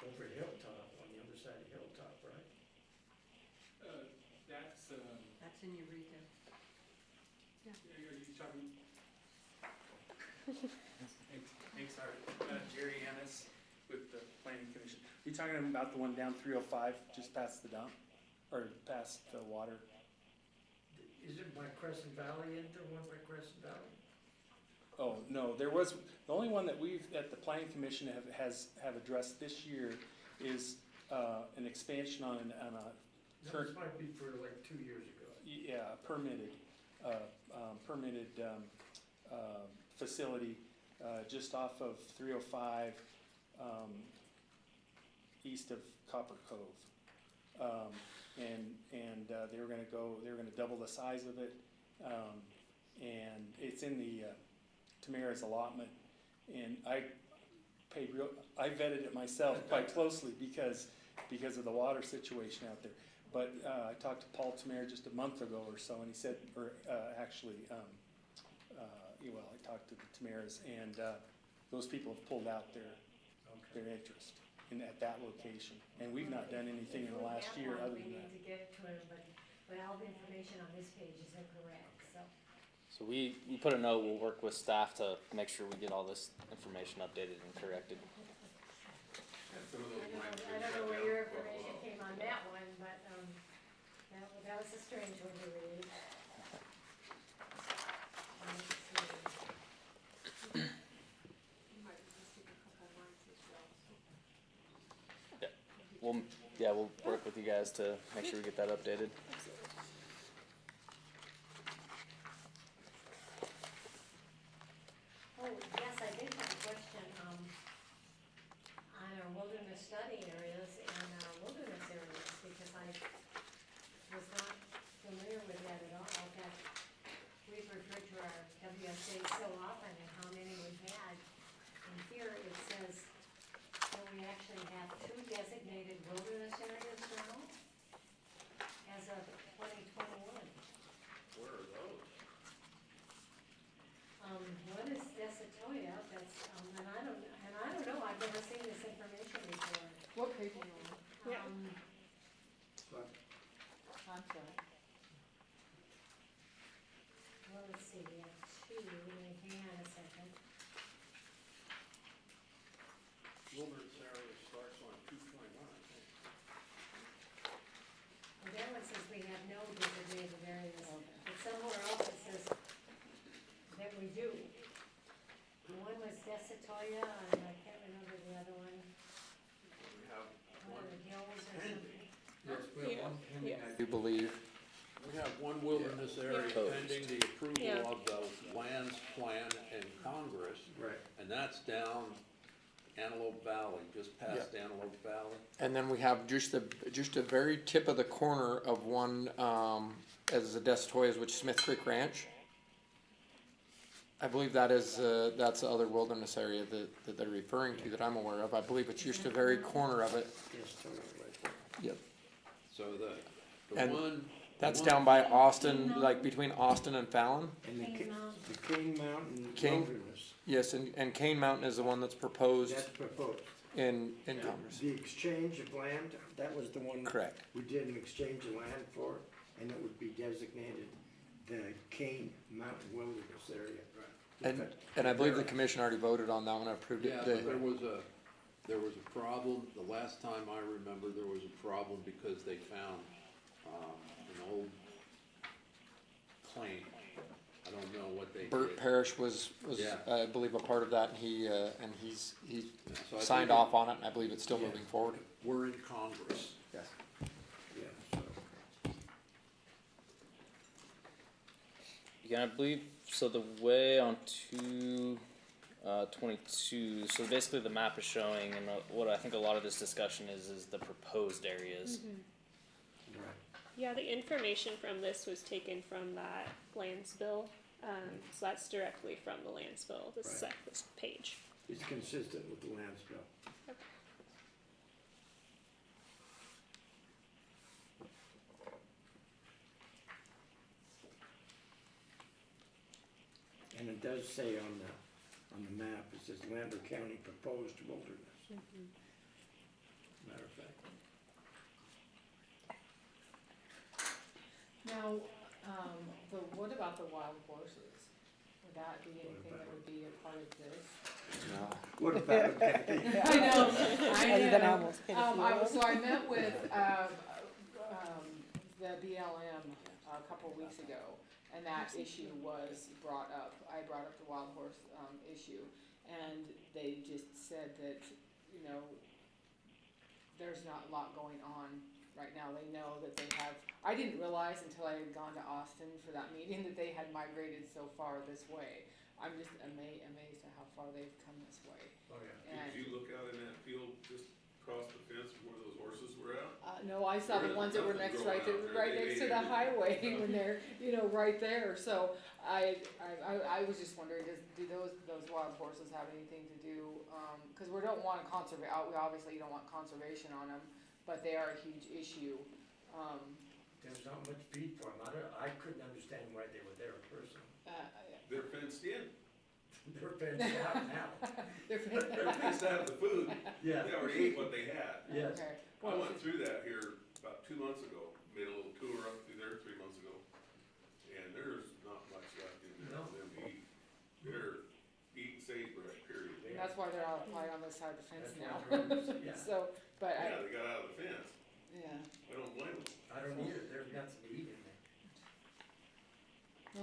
over Hilltop, on the other side of Hilltop, right? That's, That's in Eureka. are you talking? Thanks, Jerry Ennis with the planning commission. You talking about the one down 305, just past the dump, or past the water? Is it by Crescent Valley, ain't there one by Crescent Valley? Oh, no, there was, the only one that we've, at the planning commission have addressed this year is, an expansion on a current. This might be for like 2 years ago. Yeah, permitted facility, just off of 305, east of Copper Cove. They were gonna double the size of it, and it's in the, Tamara's allotment, and I vetted it myself quite closely because of the water situation out there. But, I talked to Paul Tamara just a month ago or so, and he said, I talked to the Tamaras, and, those people have pulled out their interest at that location, and we've not done anything in the last year other than that. We need to get it to him, but all the information on this page is incorrect, so. So we put a note, we'll work with staff to make sure we get all this information updated and corrected. Some of those lines I don't know where your information came on that one, but, that was a strange one to read. Let's see. You might be missing a couple lines as well. We'll work with you guys to make sure we get that updated. Oh, yes, I did have a question, on our wilderness study areas and our wilderness areas, because I was not familiar with that at all. In fact, we've referred to our WSA so often and how many we've had, I'm sorry. Well, let's see, we have two, hang on a second. Wilderness area starts on 221, I think. And that one says we have no designated areas, but somewhere else it says that we do. The one was Desitoya, and I can't remember the other one, We have one one, of the hills or something. Yes, we have Yeah, one pending, yeah. I do believe. we have one wilderness area Proposed. pending the approval Yeah. of the lands plan in Congress, Right. and that's down Antelope Valley, just past Antelope Valley. And then we have just the very tip of the corner of one, as the Desitoyas, which is Smith Creek Ranch. I believe that is, that's the other wilderness area that they're referring to that I'm aware of. I believe it's just the very corner of it. Yes, totally right there. Yep. So the And one. That's the one- down by Austin, like between Austin and Fallon. And the Cane Mountain. the Cane Mountain Cane- Wilderness, Yes, and Cane Mountain is the one that's proposed that's proposed. in Congress. The exchange of land, that was the one. Correct. We did an exchange of land for, and it would be designated the Cane Mountain Wilderness area. And I believe the commission already voted on that one, approved Yeah, it. but there was a problem, the last time I remember, there was a problem because they found, an old claim. I don't know what they Burt did. Parrish was, Yeah. I believe, a part of that, and he So I signed think off on it, and I believe it's still Yeah. moving forward. We're in Congress. Yes. Yeah, so. Yeah, I believe, so the way on 222, so basically the map is showing, and what I think a lot of this discussion is the proposed areas. Right. Yeah, the information from this was taken from that lands bill, so that's directly from the lands bill, this Right. this page. It's consistent with the lands bill. And it does say on the map, it says Lander County proposed wilderness. Matter of fact. Now, what about the wild horses? Would that be anything that would be a part of this? What about it, Kathy? I know, Other than almost hit a few. So I met with, the BLM a couple of weeks ago, and that issue was brought up. I brought up the wild horse, issue, and they just said that, you know, there's not a lot going on right now. They know that they have, I didn't realize until I had gone to Austin for that meeting that they had migrated so far this way. I'm just amazed at how far they've come this way. Oh, yeah. And, Did you look out in that field just across the fence where those horses were out? no, I saw the There's ones that were nothing next, growing right, out there. right They next to ate the it. highway when they're, you know, right there. So I was just wondering, do those wild horses have anything to do, cause we don't want we obviously don't want conservation on them, but they are a huge issue. There's not much feed for them. I couldn't understand why they were there personally. They're fenced in. They're fenced out now. They're They're fenced out of the food. Yeah. They already ate what they had. Yes. Okay. I Well, went through that here about 2 months ago, made a little tour up through there 3 months ago, and there's not much left in there No. for them to eat. They're eating sagebrush, period. and that's why they're out on this side of the fence That's now. why they're- yeah. So, but Yeah, they got out of the fence. yeah, I don't blame them. I don't either. There's nothing to eat in there.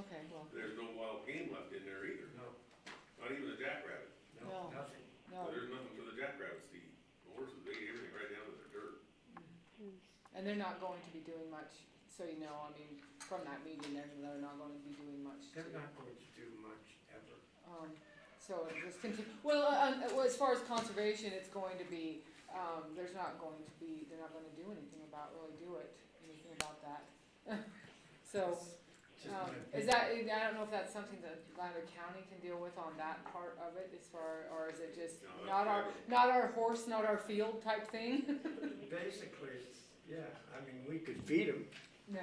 okay, well, There's no wild game left in there either, No, not even a jackrabbit. No. nothing. no. So there's nothing for the jackrabbits to eat. The horses, they eat everything right down to their dirt. And they're not going to be doing much, so you know, I mean, from that meeting, they're not going to be doing much to. They're not going to do much ever. So it just continue, well, as far as conservation, it's going to be, they're not gonna do anything anything about that. So, Just my is that, I don't know if that's something that Lander County can deal with on that part of it, as far, or is it just No, that's not our horse, not our field type thing? Basically, it's, yeah, I mean, we could feed them. No.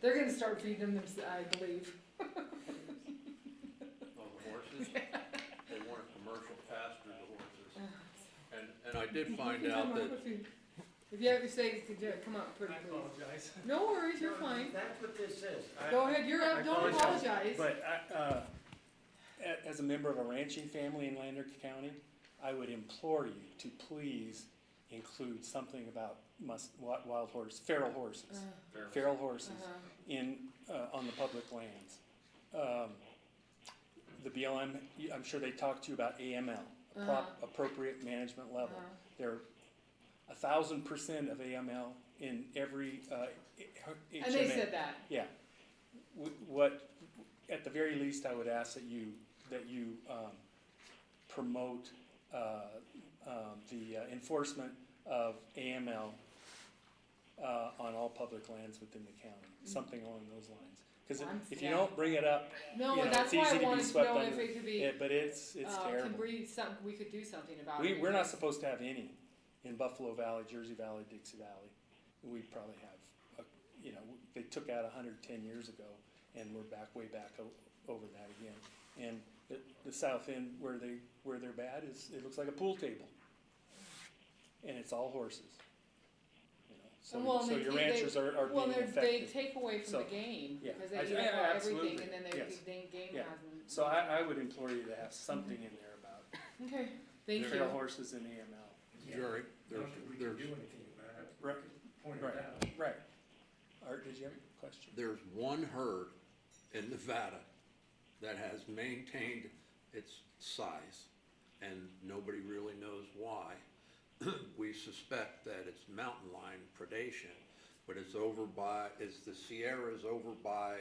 They're gonna start feeding them, I believe. On the horses. They want a commercial pasture, the horses. And I did find out that If you have to say, come on, pretty I please. apologize. No worries, you're fine. That's what this says. Go ahead, you're up, don't apologize. But as a member of a ranching family in Lander County, I would implore you to please include something about wild horse, feral horses, feral horses in, on the public lands. The BLM, I'm sure they talked to you about AML, appropriate management level. They're 1,000% of AML in every HMA. And they said that. Yeah. What, at the very least, I would ask that you promote the enforcement of AML on all public lands within the county, something along those lines. Because if you don't bring it up, No, you know, that's it's why easy I to be wanted to swept know under. if it could be, Yeah, but it's terrible. we could do something about it. We're not supposed to have any in Buffalo Valley, Jersey Valley, Dixie Valley. We probably have, you know, they took out 110 years ago, and we're way back over that again. And the south end where they're bad is, it looks like a pool table, and it's all horses. You know, so your ranchers are being they affected. take away from So, the game, yeah, because they eat up absolutely, everything, and then yes. the game Yeah. hasn't. So I would implore you to have something in there about Okay, thank you. feral horses and AML. Jerry, there's, do anything about it. Right. Point it Right, out. right. Art, did you have a question? there's one herd in Nevada that has maintained its size, and nobody really knows why. We suspect that it's mountain lion predation, but it's the Sierras over by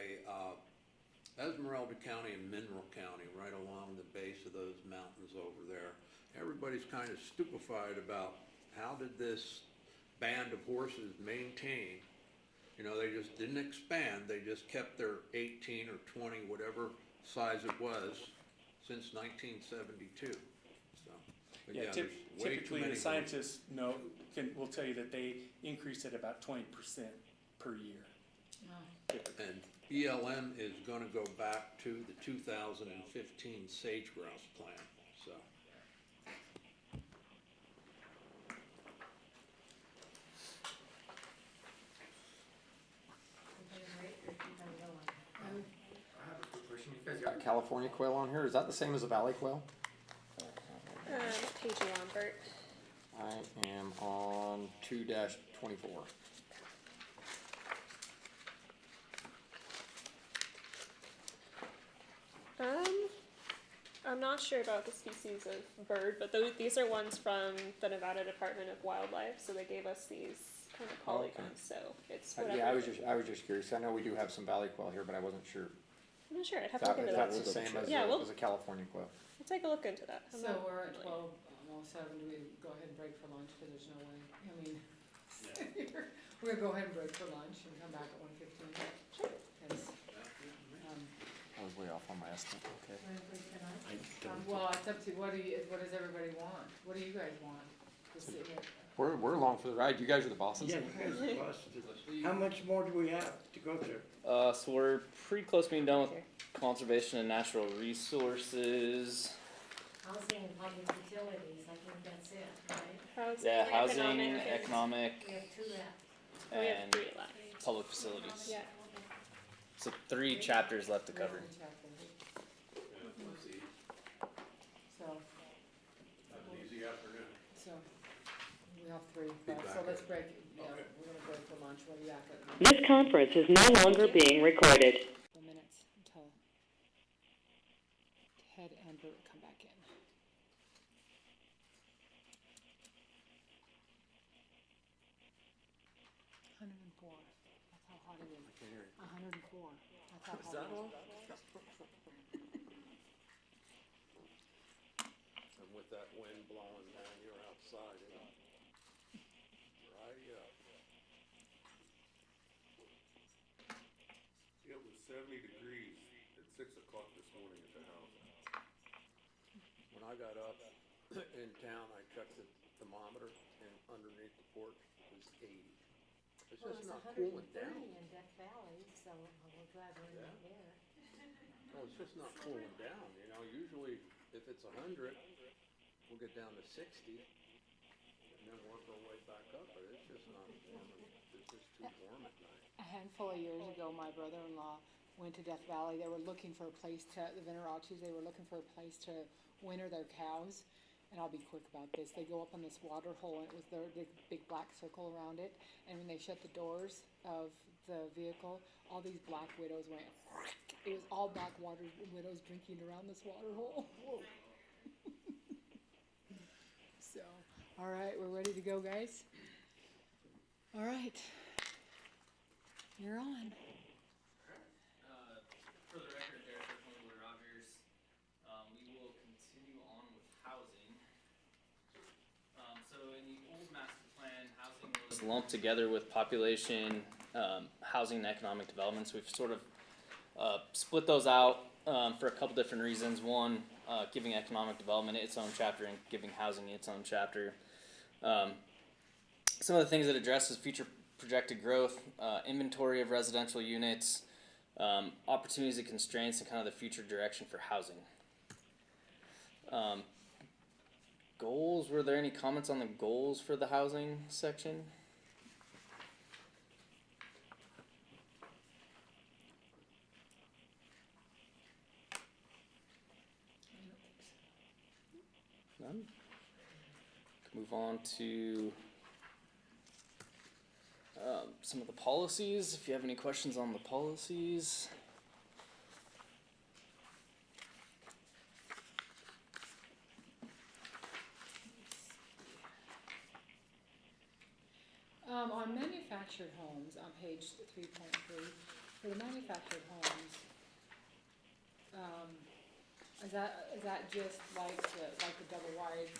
Esmeralda County and Mineral County, right along the base of those mountains over there. Everybody's kind of stupefied about how did this band of horses maintain. You know, they just didn't expand, they just kept their 18 or 20, whatever size it was, since 1972, so. But Yeah, there's way too typically many the scientists will tell you that they increase at about 20% per year. Typically. And BLM is gonna go back to the 2015 sage grouse plan, so. I have a quick question. You guys got California quail on here. Is that the same as a valley quail? Page you on, Bert. I am on 2-24. I'm not sure about the species of bird, but these are ones from the Nevada Department of Wildlife, so they gave us these kind of polygons, so it's whatever. Yeah, I was just curious. I know we do have some valley quail here, but I wasn't sure I'm not sure, I'd have if to look into that. that's the same as, Yeah, as a California quail. We'll take a look into that. I'm So not we're at familiar. 12:07, do we go ahead and break for lunch, because there's no way, I mean, we're gonna go ahead and break for lunch and come back at 1:15. Sure. I was way off on my estimate. Okay. Well, it's up to, what does everybody want? What do you guys want? Just sit here. We're along for the ride. You guys are the bosses. Yeah, you guys are the bosses. How much more do we have to go through? So we're pretty close to being done with conservation and natural resources. Housing and public utilities, I think that's it, right? Housing, Yeah, housing, economic, economic, We have two left. we have and 3 left. public facilities. Yeah. So 3 chapters left to cover. So, Have an easy afternoon. so, we have 3, so let's break, yeah, we're gonna break for lunch, we'll be back at. This conference is no longer being recorded. Minutes until Ted and Bert come back in. $104, that's how hot it is. I can't hear you. 104, that's how hot Is that it all? is. And with that wind blowing down here outside, it'll dry you up. It was 70 degrees at 6 o'clock this morning at the house. When I got up in town, I checked the thermometer, and underneath the porch was 80. It's just not cooling down. in Death Valley, so we're glad we're not there. No, it's just not cooling down, you know, usually if it's 100, we'll get down to 60. and then work our way back up, but it's just not warm, it's just too warm at night. A handful of years ago, my brother-in-law went to Death Valley. They were looking for a place to, the Venerachis, they were looking for a place to winter their cows. And I'll be quick about this. They go up on this water hole, and it was their big black circle around it. And when they shut the doors of the vehicle, all these black widows went. It was all black widows drinking around this water hole. So, all right, we're ready to go, guys. All right, you're on. For the record, Derek Kirkland, Wood Rogers. We will continue on with housing. So in the old master plan, housing was lumped together with population, housing, and economic developments. We've sort of split those out for a couple different reasons. One, giving economic development its own chapter and giving housing its own chapter. Some of the things it addresses: future projected growth, inventory of residential units, opportunities and constraints, and kind of the future direction for housing. Goals, were there any comments on the goals for the housing section? None? Move on to some of the policies, if you have any questions on the policies. On manufactured homes, on page 3.3, for the manufactured homes, is that just like the double wides,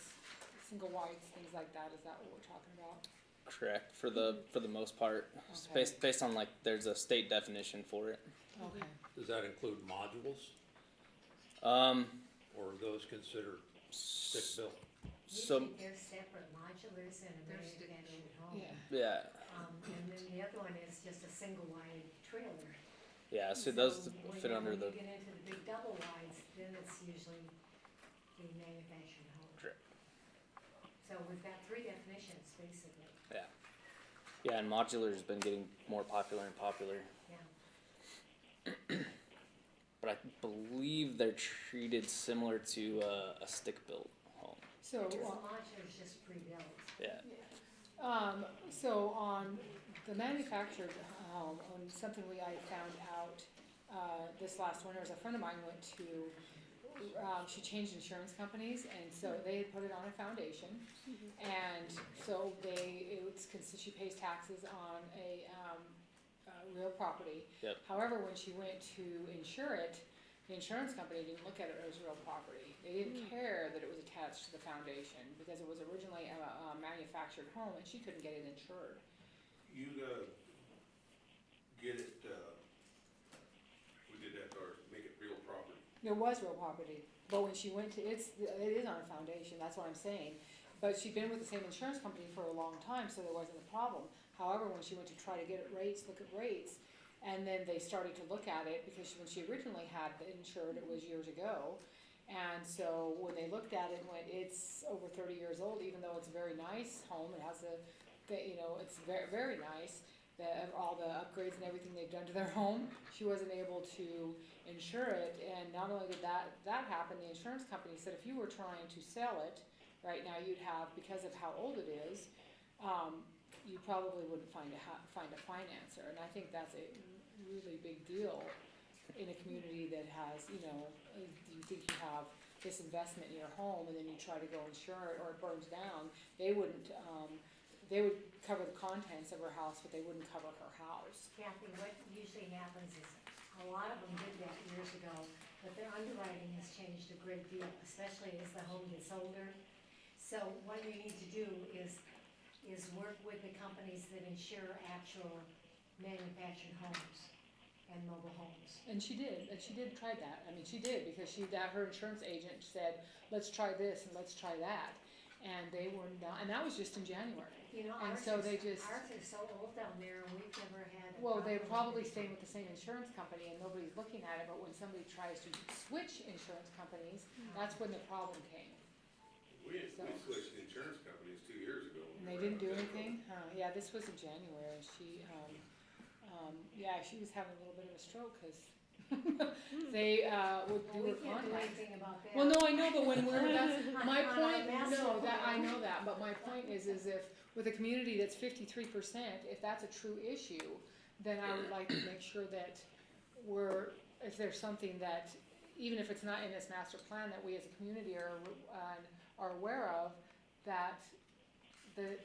single wides, things like that? Is that what we're talking about? Correct, for the most part. It's Okay. based on like there's a state definition for it. Okay. Does that include modules, or are those considered stick-built? So They're separate modulars in a manufactured home. Yeah. And then the other one is just a single wide trailer. yeah, so those when fit under when the you get into the big double wides, then it's usually the manufactured home. Correct. So we've got three definitions, basically, yeah, and modular's been getting more popular and popular. yeah. But I believe they're treated similar to a stick-built home. So, Because a modular is just pre-built. Yeah. so on the manufactured home, on something I found out this last winter, is a friend of mine went to, she changed insurance companies, and so they had put it on a foundation, and so she pays taxes on a real property. Yep. However, when she went to insure it, the insurance company didn't look at it as real property. They didn't care that it was attached to the foundation, because it was originally a manufactured home, and she couldn't get it insured. You gotta get it, we did that to make it real property. It was real property, but when she went to, it is on a foundation, that's what I'm saying. But she'd been with the same insurance company for a long time, so there wasn't a problem. However, when she went to try to get look at rates, and then they started to look at it, because when she originally had it insured, it was years ago. And so when they looked at it, went, it's over 30 years old, even though it's a very nice home, it has it's very, very nice. All the upgrades and everything they've done to their home, she wasn't able to insure it. And not only did that happen, the insurance company said if you were trying to sell it right now, you'd have, because of how old it is, you probably wouldn't find a financer. And I think that's a really big deal in a community that has, you think you have this investment in your home, and then you try to go insure it, or it burns down. They wouldn't, they would cover the contents of her house, but they wouldn't cover her house. Kathy, what usually happens is, a lot of them did that years ago, but their underwriting has changed a great deal, especially as the home gets older. So what you need to do is work with the companies that insure actual manufactured homes and mobile homes. And she did try that. I mean, she did, because her insurance agent said, let's try this and let's try that. And they were not, and that was just in January. And Ours so ours is so old down there, and we've never had a well, they're problem. probably staying with the same insurance company, and nobody's looking at it, but when somebody tries to switch insurance companies, that's when the problem came. We switched insurance companies 2 years ago. And they didn't do anything? Yeah, this was in January. She, yeah, she was having a little bit of a stroke, cause they, would do her contacts. about that. Well, no, I know, but when we're, that's, my On point, our no, master that, I plan. know that, but my point is if, with a community that's 53%, if that's a true issue, then I would like to make sure that if there's something that, even if it's not in this master plan, that we as a community are aware of, that the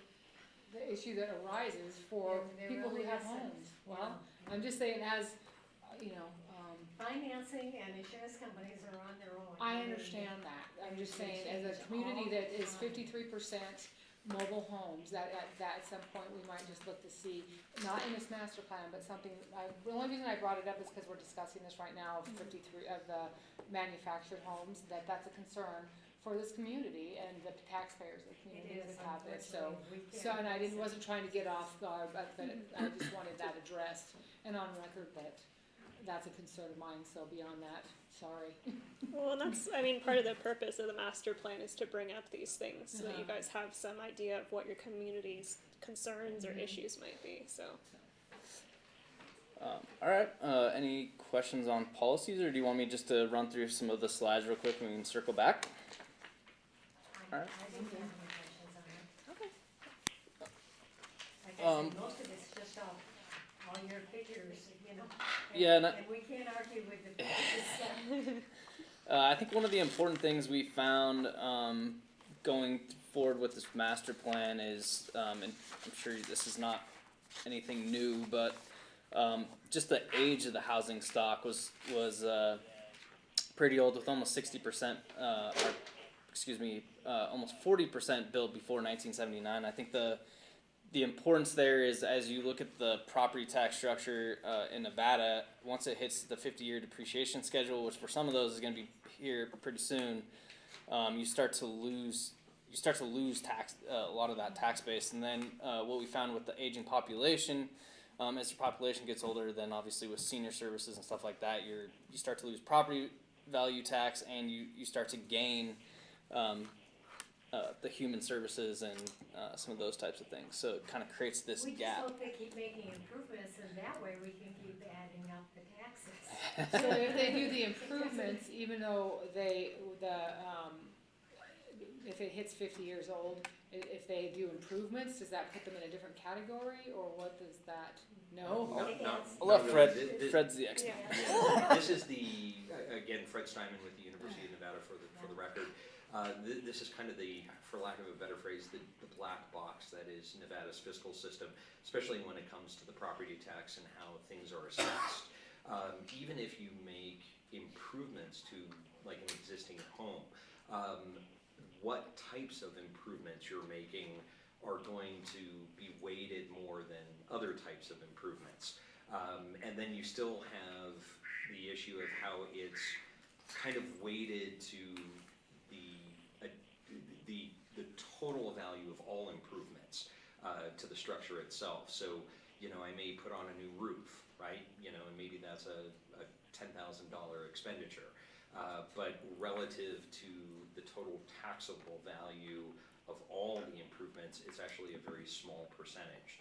issue that arises for There people who really have isn't, homes. Well, I'm just saying as, you know, Financing and insurance companies are on their own. I understand that. I'm just saying, as a community that is 53% mobile homes, that at some point we might just look to see, not in this master plan, but something, the only reason I brought it up is because we're discussing this right now of 53, of the manufactured homes, that's a concern for this community and the taxpayers of the community It is, that have it, so. unfortunately. So, and I wasn't trying to get off guard, but I just wanted that addressed and on record that that's a concern of mine, so beyond that, sorry. Well, that's, I mean, part of the purpose of the master plan is to bring up these things so that you guys have some idea of what your community's concerns or issues might be, so. All right, any questions on policies, or do you want me just to run through some of the slides real quick and we can circle back? I Alright. didn't have any questions on it. Okay. Like I said, most of it's just all your figures, you know. Yeah, and And we can't argue with the figures. I think one of the important things we found going forward with this master plan is, and I'm sure this is not anything new, but just the age of the housing stock was pretty old, with almost 60%, almost 40% built before 1979. I think the importance there is, as you look at the property tax structure in Nevada, once it hits the 50-year depreciation schedule, which for some of those is going to be here pretty soon, you start to lose tax, a lot of that tax base. And then what we found with the aging population, as your population gets older, then obviously with senior services and stuff like that, you start to lose property value tax, and you start to gain the human services and some of those types of things. So it kind of creates this We just gap. hope they keep making improvements, and that way we can keep adding up the taxes. So if they do the improvements, even though if it hits 50 years old, if they do improvements, does that put them in a different category, or what does that, no? I'll let Fred, This- Fred's the expert. This is again, Fred Steinman with the University of Nevada for the record. This is kind of for lack of a better phrase, the black box that is Nevada's fiscal system, especially when it comes to the property tax and how things are assessed. Even if you make improvements to like an existing home, what types of improvements you're making are going to be weighted more than other types of improvements. And then you still have the issue of how it's kind of weighted to the total value of all improvements to the structure itself. So, I may put on a new roof, right? And maybe that's a $10,000 expenditure. But relative to the total taxable value of all the improvements, it's actually a very small percentage.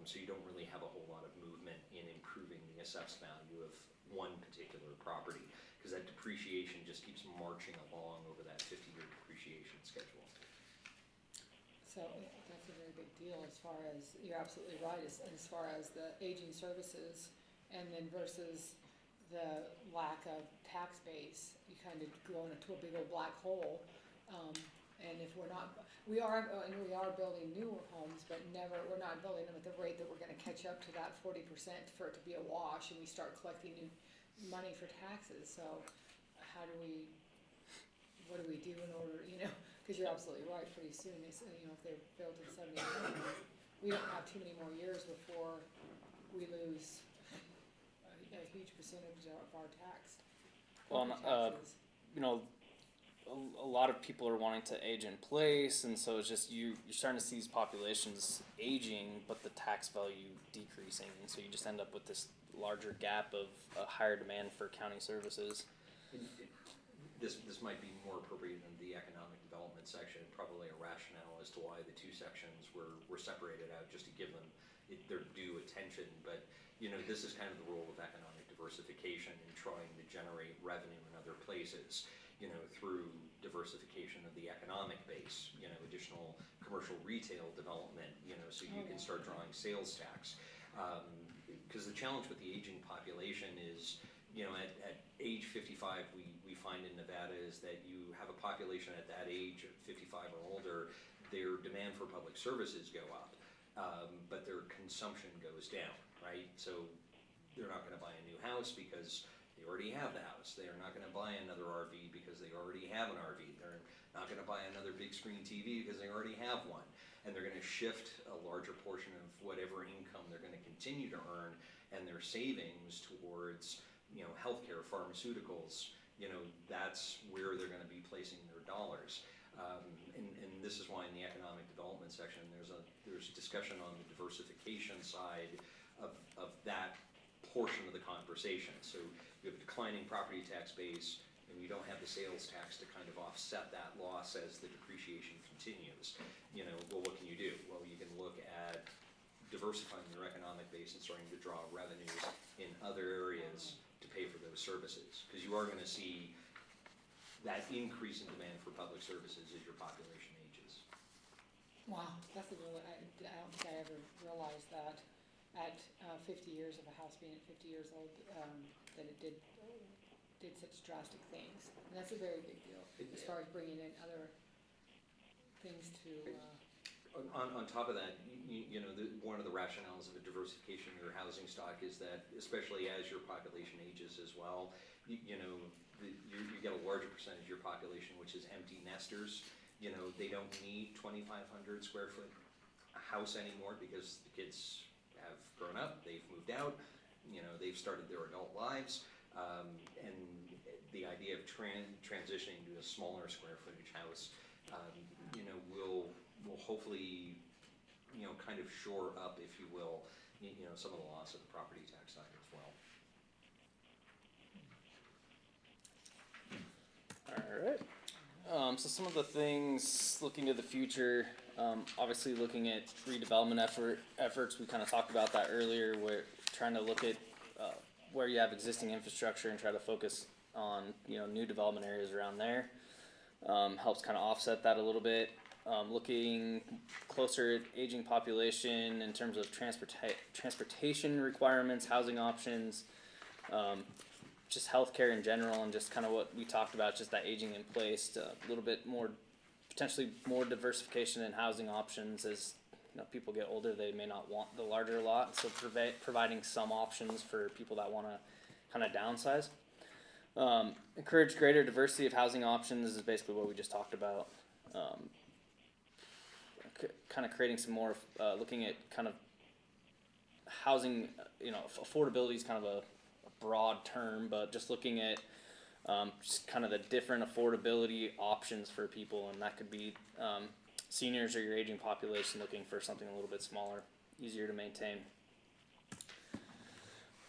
So you don't really have a whole lot of movement in improving the assessed value of one particular property, because that depreciation just keeps marching along over that 50-year depreciation schedule. So that's a very big deal as far as, you're absolutely right, as far as the aging services and then versus the lack of tax base, you kind of go into a big old black hole. And if we are building newer homes, but we're not building them at the rate that we're gonna catch up to that 40% for it to be a wash, and we start collecting new money for taxes. So what do we do in order, cause you're absolutely right, pretty soon, if they're built in 79, we don't have too many more years before we lose a huge percentage of our tax. Well, taxes. A lot of people are wanting to age in place, and so it's just you're starting to see these populations aging, but the tax value decreasing, and so you just end up with this larger gap of higher demand for county services. This might be more appropriate than the economic development section, probably a rationale as to to why the two sections were separated out, just to give them their due attention. But, you know, this is kind of the role of economic diversification in trying to generate revenue in other places, you know, through diversification of the economic base, you know, additional commercial retail development, you know, so you can start drawing sales tax. Because the challenge with the aging population is, you know, at age 55, we find in Nevada is that you have a population at that age of 55 or older, their demand for public services go up, but their consumption goes down, right? So they're not gonna buy a new house because they already have the house. They are not gonna buy another RV because they already have an RV. They're not gonna buy another big screen TV because they already have one. And they're gonna shift a larger portion of whatever income they're gonna continue to earn and their savings towards, you know, healthcare, pharmaceuticals. You know, that's where they're gonna be placing their dollars. And this is why in the economic development section, there's discussion on the diversification side of that portion of the conversation. So you have a declining property tax base, and you don't have the sales tax to kind of offset that loss as the depreciation continues. You know, well, what can you do? Well, you can look at diversifying your economic base and starting to draw revenues in other areas to pay for those services. Because you are going to see that increase in demand for public services as your population ages. Wow, that's a really, I don't think I ever realized that at 50 years of a house being at 50 years old, that it did such drastic things. And that's a very big deal, as far as bringing in other things to, On top of that, you know, one of the rationales of a diversification of your housing stock is that, especially as your population ages as well, you know, you get a larger percentage of your population which is empty nesters. You know, they don't need 2,500 square foot house anymore because the kids have grown up, they've moved out, you know, they've started their adult lives, and the idea of transitioning to a smaller square footage house, you know, will hopefully, you know, kind of shore up, if you will, you know, some of the loss of the property tax side as well. Alright, so some of the things looking to the future, obviously looking at redevelopment efforts, we kind of talked about that earlier, where trying to look at where you have existing infrastructure and try to focus on, you know, new development areas around there. Helps kind of offset that a little bit. Looking closer at aging population in terms of transportation requirements, housing options, just healthcare in general, and just kind of what we talked about, just that aging in place, a little bit more, potentially more diversification in housing options. As you know, people get older, they may not want the larger lot, so providing some options for people that want to kind of downsize. Encourage greater diversity of housing options is basically what we just talked about. Kind of creating some more, looking at kind of housing, you know, affordability is kind of a broad term, but just looking at just kind of the different affordability options for people, and that could be seniors or your aging population looking for something a little bit smaller, easier to maintain.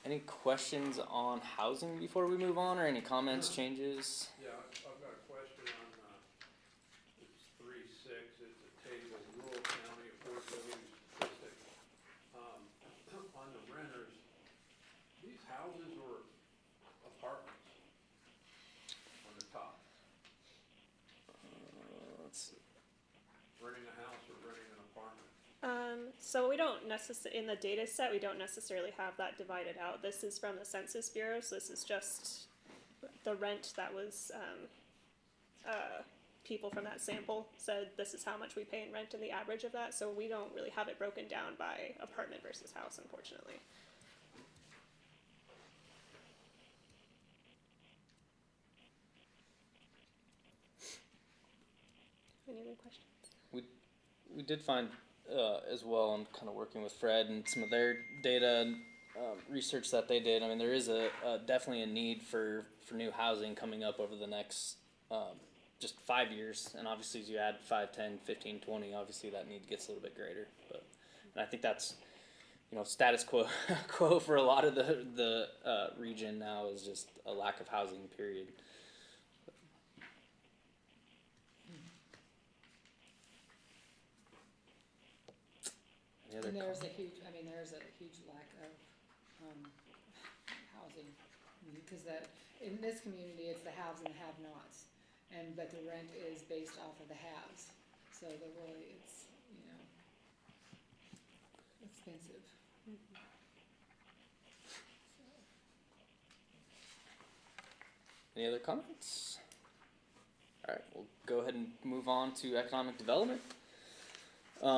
Any questions on housing before we move on, or any comments, changes? Yeah, I've got a question on, it's 3.6, it's a table, rural county affordability statistics. On the renters, these houses or apartments on the top? Let's see. Renting a house or renting an apartment? So we don't in the data set, we don't necessarily have that divided out. This is from the Census Bureau, so this is just the rent that was, people from that sample said this is how much we pay in rent and the average of that, so we don't really have it broken down by apartment versus house, unfortunately. Any other questions? We did find as well, and kind of working with Fred and some of their data and research that they did. I mean, there is definitely a need for new housing coming up over the next just 5 years, and obviously as you add 5, 10, 15, 20, obviously that need gets a little bit greater. But and I think that's, you know, status quo for a lot of the region now is just a lack of housing, period. other And there's comments? there's a huge lack of, housing, because in this community, it's the haves and the have-nots, but the rent is based off of the haves, so it's, expensive. Any other comments? All right, we'll go ahead and move on to economic development.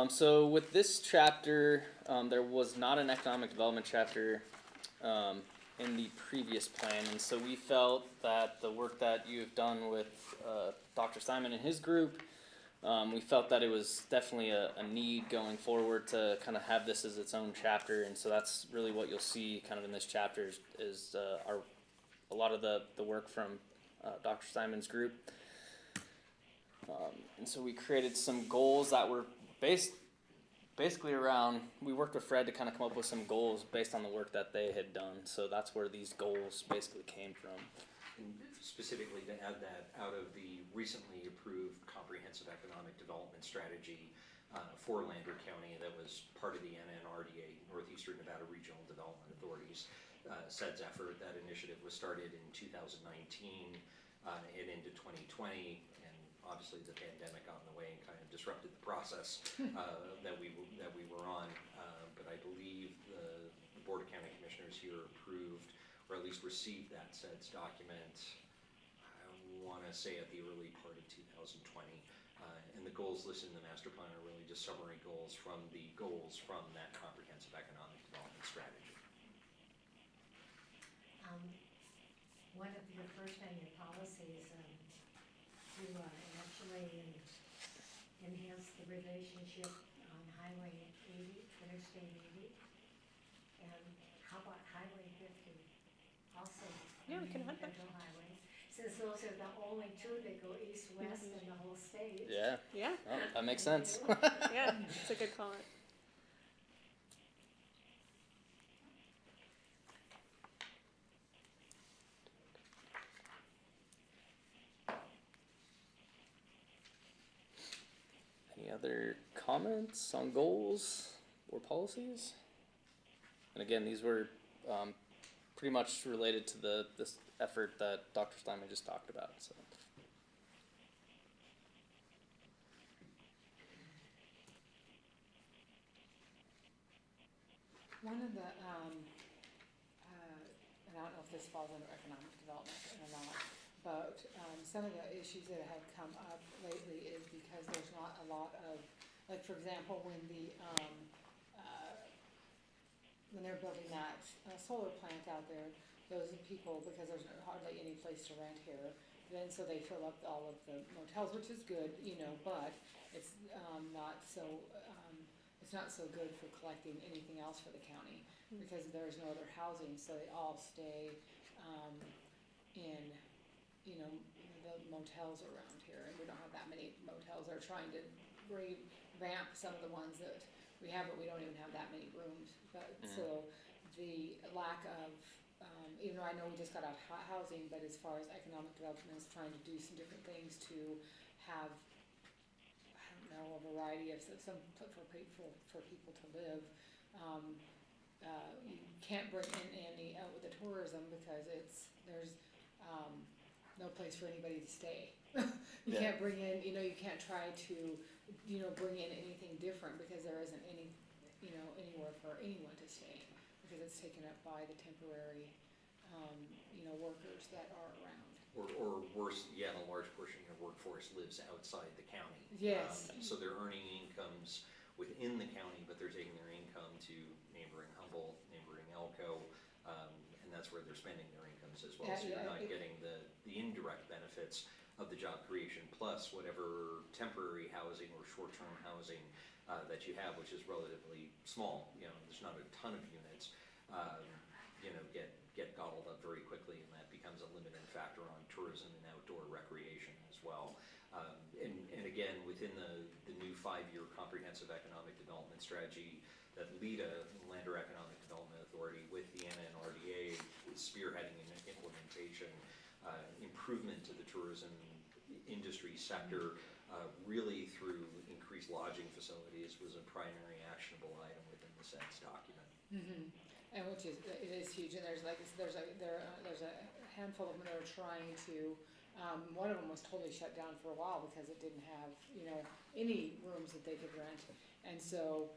So with this chapter, there was not an economic development chapter in the previous plan, and so we felt that the work that you have done with Dr. Simon and his group, we felt that it was definitely a need going forward to kind of have this as its own chapter, and so that's really what you'll see kind of in this chapter is a lot of the work from Dr. Simon's group. And so we created some goals that were basically around, we worked with Fred to kind of come up with some goals based on the work that they had done. So that's where these goals basically came from. And specifically to add that, out of the recently approved comprehensive economic development strategy for Lander County that was part of the NNRDA, Northeastern Nevada Regional Development Authority's SEDS effort. That initiative was started in 2019 and into 2020, and obviously the pandemic got in the way and kind of disrupted the process that we were on. But I believe the Board of County Commissioners here approved, or at least received, that SEDS document, I want to say at the early part of 2020. And the goals listed in the master plan are really just summary goals from that comprehensive economic development strategy. One of your first on your policies, to actually enhance the relationship on Highway 80, Interstate 80, and how about Highway 50? Also, Yeah, we can have that. federal highways, since those are the only two that go east-west in the whole state. Yeah, Yeah, oh, that makes sense. yeah, it's a good call. Any other comments on goals or policies? And again, these were pretty much related to this effort that Dr. Steinman just talked about. So. One of the, and I don't know if this falls under economic development or not, but some of the issues that have come up lately is because there's not a lot of, like, for example, when they're building that solar plant out there, those people, because there's hardly any place to rent here, then so they fill up all of the motels, which is good, but it's not so good for collecting anything else for the county, because there's no other housing, so they all stay in the motels around here, and we don't have that many motels. They're trying to revamp some of the ones that we have, but we don't even have that many rooms. But so the lack of, even though I know we just got out of housing, but as far as economic development is trying to do some different things to have, I don't know, a variety of some for people to live. You can't bring in any with the tourism because there's no place for anybody to stay. You can't bring in, you can't try to, bring in anything different because there isn't any, anywhere for anyone to stay because it's taken up by the temporary, workers that are around. Or worse, a large portion of your workforce lives outside the county. Yes. So they're earning incomes within the county, but they're taking their income to neighboring Humboldt, neighboring Elko, and that's where they're spending their incomes as well. So you're not getting the indirect benefits of the job creation plus whatever temporary housing or short-term housing that you have, which is relatively small. There's not a ton of units. Get gobbled up very quickly, and that becomes a limiting factor on tourism and outdoor recreation as well. And again, within the new 5-year comprehensive economic development strategy that LEDA, Lander Economic Development Authority, with the NNRDA is spearheading in implementation, improvement to the tourism industry sector, really through increased lodging facilities was a primary actionable item within the SEDS document. And which is, it is huge, and there's a handful of them that are trying to, one of them was totally shut down for a while because it didn't have, any rooms that they could rent. And so,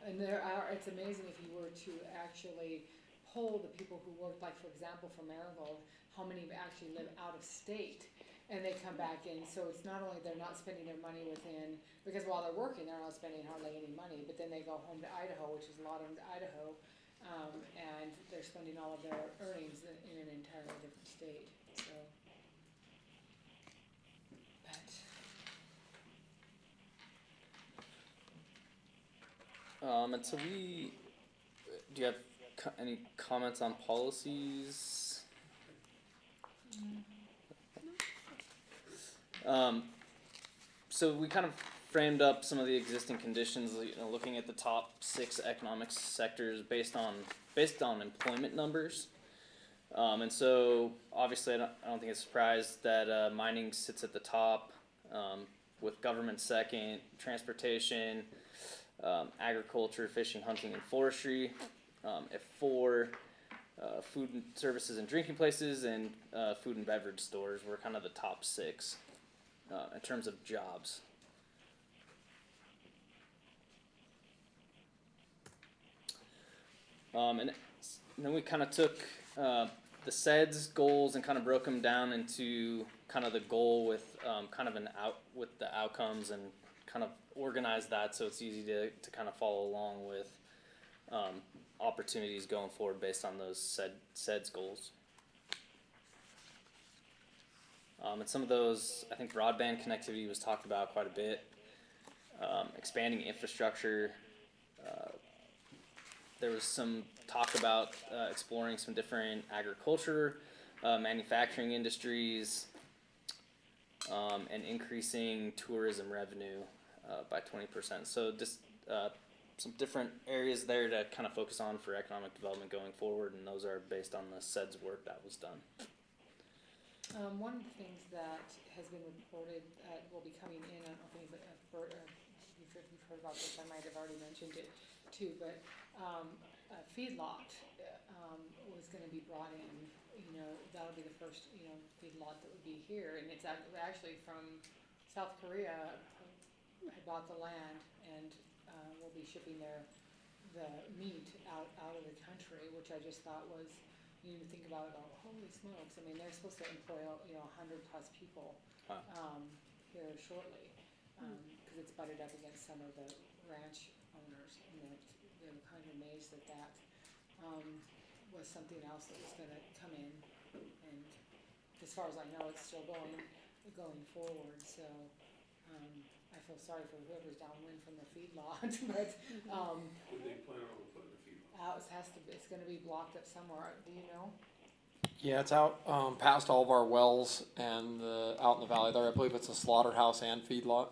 and it's amazing if you were to actually poll the people who work, like for example, for Marigold, how many actually live out of state, and they come back in, so it's not only they're not spending their money within, because while they're working, they're not spending hardly any money, but then they go home to Idaho, which is a lot of them to Idaho, and they're spending all of their earnings in an entirely different state, so. But, And so do you have any comments on policies? So we kind of framed up some of the existing conditions, looking at the top 6 economic sectors based on employment numbers. And so obviously I don't think it's a surprise that mining sits at the top, with government second, transportation, agriculture, fishing, hunting, and forestry. At 4, food and services and drinking places, and food and beverage stores were kind of the top 6 in terms of jobs. And then we kind of took the SEDS goals and kind of broke them down into kind of the goal with kind of with the outcomes, and kind of organize that so it's easy to kind of follow along with opportunities going forward based on those SEDS goals. And some of those, I think broadband connectivity was talked about quite a bit. Expanding infrastructure. There was some talk about exploring some different agriculture, manufacturing industries, and increasing tourism revenue by 20%. So just some different areas there to kind of focus on for economic development going forward, and those are based on the SEDS work that was done. One of the things that has been reported will be coming in, I don't know if you've heard about this, I might have already mentioned it too, but a feedlot was going to be brought in. That'll be the first feedlot that would be here, and it's actually from South Korea. Had bought the land and will be shipping the meat out of the country, which I just thought was, you think about it, holy smokes, I mean, they're supposed to employ 100+ people here shortly, because it's butted up against some of the ranch owners, and they're kind of amazed that was something else that was going to come in, and as far as I know, it's still going forward, so I feel sorry for whoever's downwind from the feedlot, but Would they plan on putting a feedlot? it's going to be blocked up somewhere. Do you know? Yeah, it's out past all of our wells and out in the valley there. I believe it's a slaughterhouse and feedlot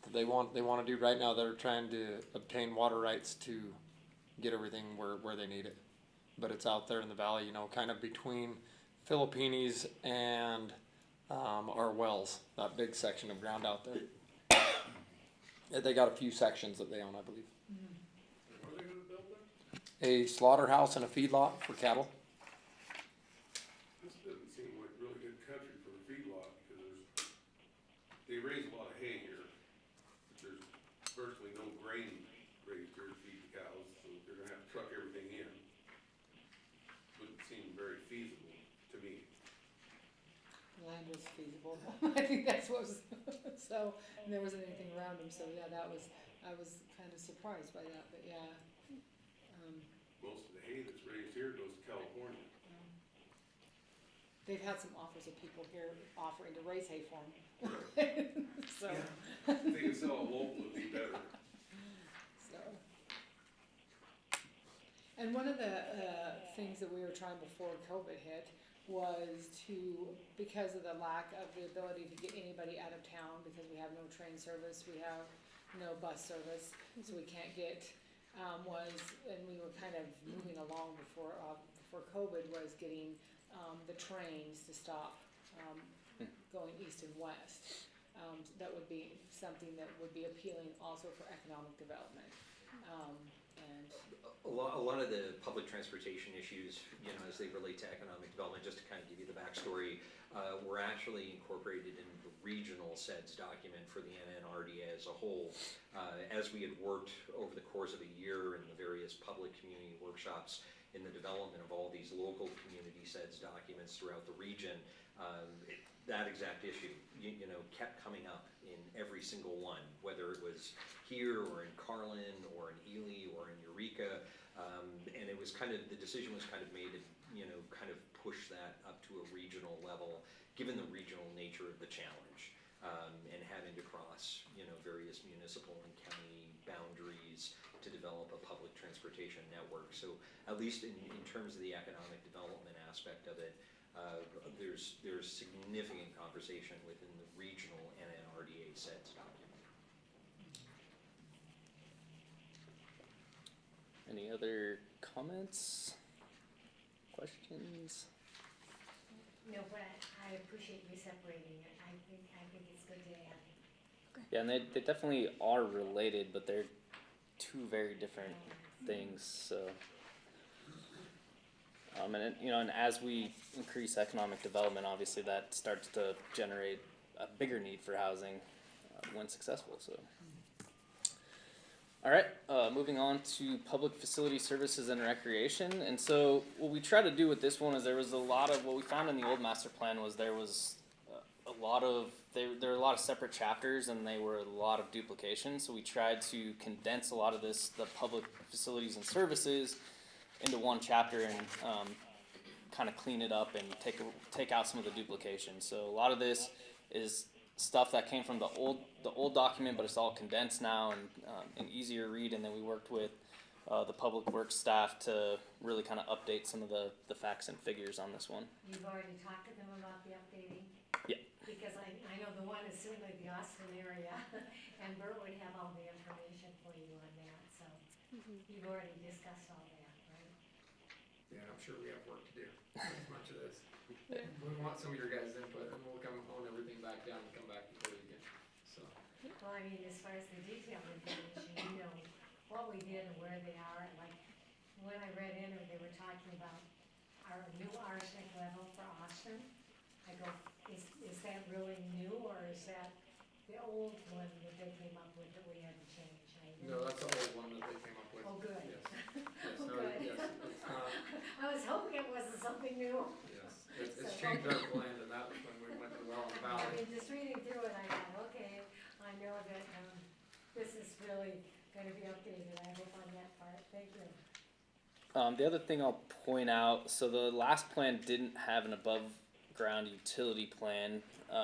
that they want to do right now. They're trying to obtain water rights to get everything where they need it. But it's out there in the valley, kind of between Philippines and our wells, that big section of ground out there. They got a few sections that they own, I believe. What are they gonna build there? A slaughterhouse and a feedlot for cattle. This doesn't seem like really good country for a feedlot, because they raise a lot of hay here. But there's virtually no grain raised here to feed the cows, so they're gonna have to truck everything in. Wouldn't seem very feasible to me. Land was feasible. I think that's what was, so, and there wasn't anything around them, so yeah, I was kind of surprised by that, but yeah. Most of the hay that's raised here goes to California. They've had some offers of people here offering to raise hay for them. So. If they could sell it local, it'd be better. So. And one of the things that we were trying before COVID hit was because of the lack of the ability to get anybody out of town, because we have no train service, we have no bus service, so we can't get, and we were kind of moving along before COVID, was getting the trains to stop going east and west. That would be something that would be appealing also for economic development. and A lot of the public transportation issues, you know, as they relate to economic development, just to kind of give you the backstory, were actually incorporated in the regional SEDS document for the NNRDA as a whole. As we had worked over the course of a year in the various public community workshops in the development of all these local community SEDS documents throughout the region, that exact issue, you know, kept coming up in every single one, whether it was here or in Carlin or in Ely or in Eureka, and it was kind of, the decision was kind of made to, you know, kind of push that up to a regional level, given the regional nature of the challenge, and having to cross, you know, various municipal and county boundaries to develop a public transportation network. So at least in terms of the economic development aspect of it, there's significant conversation within the regional NNRDA SEDS document. Any other comments, questions? No, but I appreciate you separating it. I think it's good to add. Yeah, and they definitely are related, but they're two very different things, so. And you know, and as we increase economic development, obviously that starts to generate a bigger need for housing when successful, so. All right, moving on to public facility services and recreation. And so what we try to do with this one is there was a lot of, what we found in the old master plan was there was a lot of, there were a lot of separate chapters and they were a lot of duplication. So we tried to condense a lot of this, the public facilities and services, into one chapter and kind of clean it up and take out some of the duplication. So a lot of this is stuff that came from the old document, but it's all condensed now and an easier read. And then we worked with the public works staff to really kind of update some of the facts and figures on this one. You've already talked to them about the updating? Yeah. Because I know the one is certainly the Austin area, and Bert would have all the information for you on that, so you've already discussed all that, right? Yeah, I'm sure we have work to do, as much of this. We want some of your guys' input, and we'll come hone everything back down and come back before you again, so. Well, I mean, as far as the detailed information, you know, what we did and where they are, like, when I read in, they were talking about our new arsenic level for Austin. I go, is that really new, or is that the old one that they came up with that we had to change? No, that's the old one that they came up with. Oh, good. Yes. Yes, Oh, no, good. yes, it's not, I was hoping it wasn't something new. yes, it's changed our blend, and that was when we went to Well and I Valley. mean, just reading through it, I thought, okay, I know that, this is really gonna be updated, I hope on that part, thank you. The other thing I'll point out, so the last plan didn't have an above ground utility plan,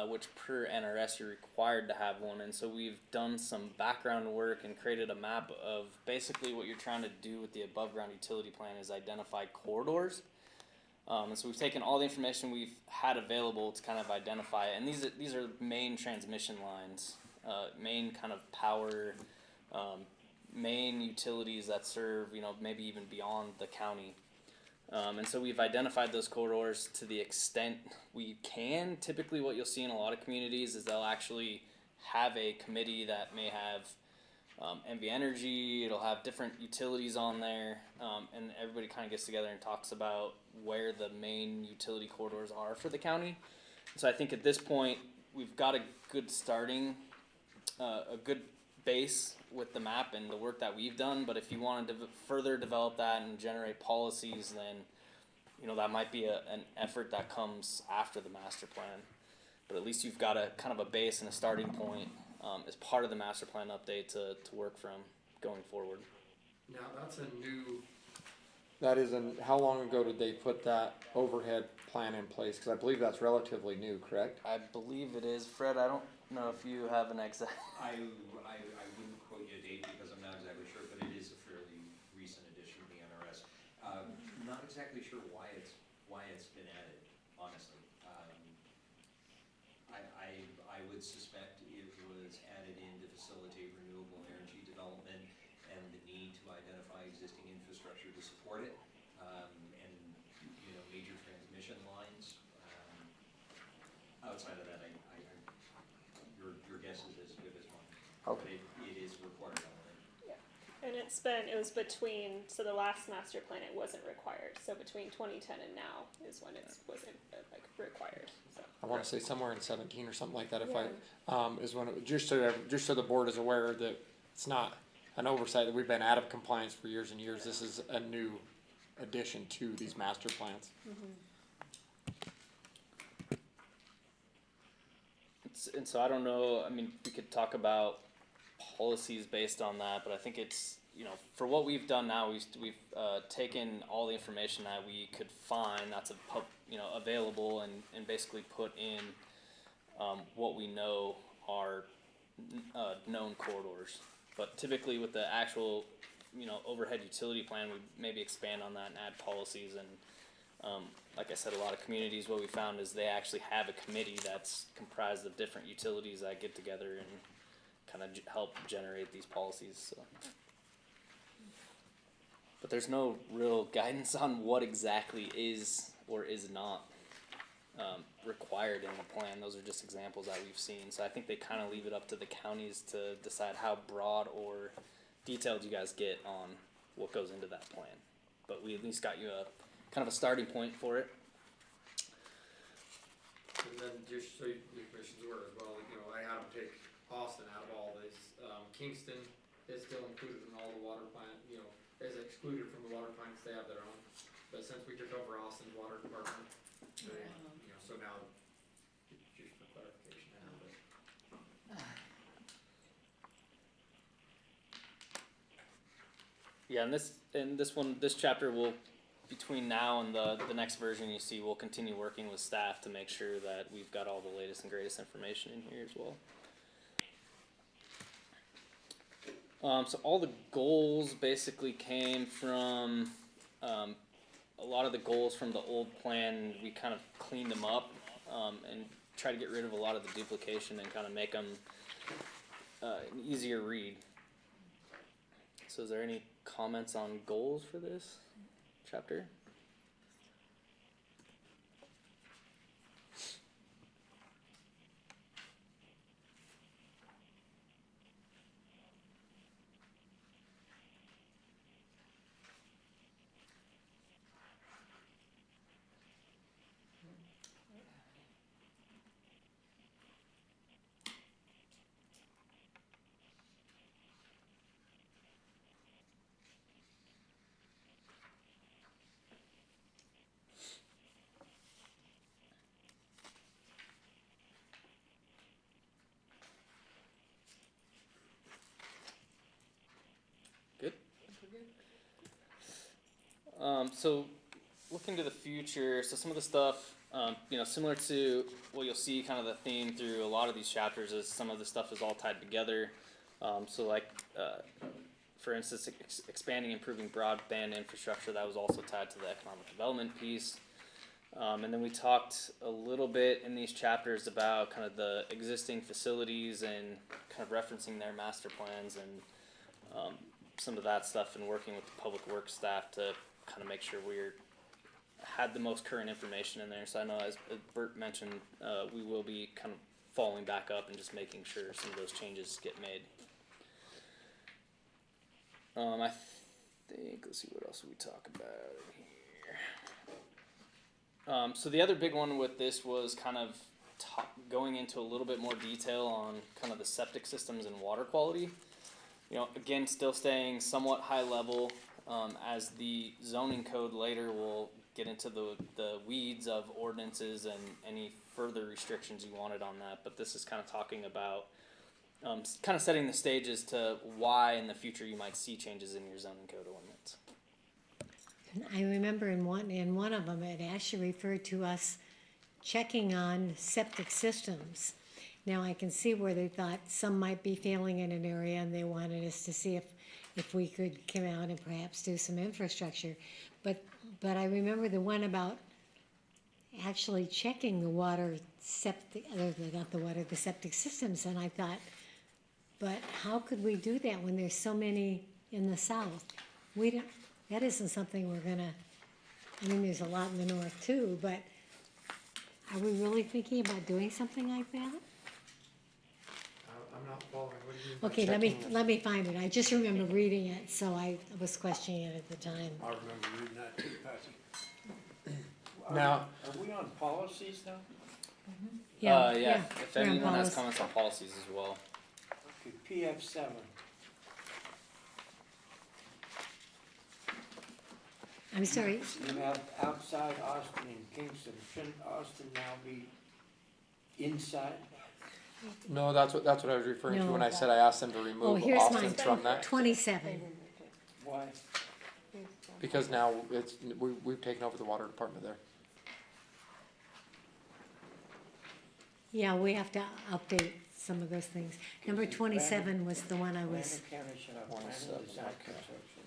which per NRS you're required to have one, and so we've done some background work and created a map of basically what you're trying to do with the above ground utility plan is identify corridors. And so we've taken all the information we've had available to kind of identify it, and these are main transmission lines, main kind of power, main utilities that serve, you know, maybe even beyond the county. And so we've identified those corridors to the extent we can. Typically what you'll see in a lot of communities is they'll actually have a committee that may have MV Energy, it'll have different utilities on there, and everybody kind of gets together and talks about where the main utility corridors are for the county. So I think at this point, we've got a good starting, a good base with the map and the work that we've done, but if you want to further develop that and generate policies, then you know that might be an effort that comes after the master plan. But at least you've got a kind of a base and a starting point as part of the master plan update to work from going forward. Now, that's a new, That isn't, how long ago did they put that overhead plan in place? Because I believe that's relatively new, correct? I believe it is. Fred, I don't know if you have an exact. I wouldn't quote you a date because I'm not exactly sure, but it is a fairly recent addition to the NRS. Not exactly sure why it's been added, honestly. I would suspect it was added in to facilitate renewable energy development and the need to identify existing infrastructure to support it, and you know, major transmission lines. Outside of that, your guess is as good as mine. Okay. But it is required element. And it was between, so the last master plan, it wasn't required, so between 2010 and now is when it wasn't, like, required, so. I wanna say somewhere in 17 or something like that, if Yeah. is when it, just so the board is aware that it's not an oversight, that we've been out of compliance for years and years. This is a new addition to these master plans. And so I don't know, I mean, we could talk about policies based on that, but I think it's, for what we've done now, we've taken all the information that we could find that's available and basically put in what we know are known corridors. But typically with the actual, overhead utility plan, we maybe expand on that and add policies. And like I said, a lot of communities, what we found is they actually have a committee that's comprised of different utilities that get together and kind of help generate these policies. So. But there's no real guidance on what exactly is or is not required in the plan. Those are just examples that we've seen. So I think they kind of leave it up to the counties to decide how broad or detailed you guys get on what goes into that plan. But we at least got you a kind of a starting point for it. And then just so the commission's aware as well, I had them take Austin out of all this. Kingston is still included in all the water plant, is excluded from the water plants, they have their own. But since we took over Austin's water department, they, so now, just for clarification, I have it. Yeah, and this chapter will, between now and the next version you see, we'll continue working with staff to make sure that we've got all the latest and greatest information in here as well. So all the goals basically came from a lot of the goals from the old plan. We kind of cleaned them up and try to get rid of a lot of the duplication and kind of make them an easier read. So is there any comments on goals for this chapter? Good. So looking to the future, so some of the stuff, similar to what you'll see kind of the theme through a lot of these chapters is some of the stuff is all tied together. For instance, expanding, improving broadband infrastructure, that was also tied to the economic development piece. And then we talked a little bit in these chapters about kind of the existing facilities and kind of referencing their master plans and some of that stuff, and working with the public works staff to kind of make sure we're had the most current information in there. So I know, as Bert mentioned, we will be kind of following back up and just making sure some of those changes get made. I think, let's see, what else we talk about here. So the other big one with this was kind of going into a little bit more detail on kind of the septic systems and water quality. Again, still staying somewhat high level, as the zoning code later will get into the weeds of ordinances and any further restrictions you wanted on that. But this is kind of talking about kind of setting the stage as to why in the future you might see changes in your zoning code ordinance. I remember in one of them, it actually referred to us checking on septic systems. Now I can see where they thought some might be failing in an area and they wanted us to see if we could come out and perhaps do some infrastructure. But I remember the one about actually checking the water septic, not the water, the septic systems, and I thought, but how could we do that when there's so many in the south? That isn't something we're gonna, there's a lot in the north too, but are we really thinking about doing something like that? I'm not Okay, let me find it. I just remember reading it, so I was questioning it at the time. I remember reading that too, Patsy. Now- Are we on policies now? Yeah, yeah, if we're on anyone has policy. comments on policies as well. Okay, PF7. I'm sorry, You have outside Austin and Kingston. Shouldn't Austin now be inside? No, that's what I was referring to when I said I asked them to oh, remove here's Austin mine, from that, 27. Why? because now we've taken over the water department there. Yeah, we have to update some of those things. Number 27 was the one I was, Lander County shall have planning, 27, design, okay. construction,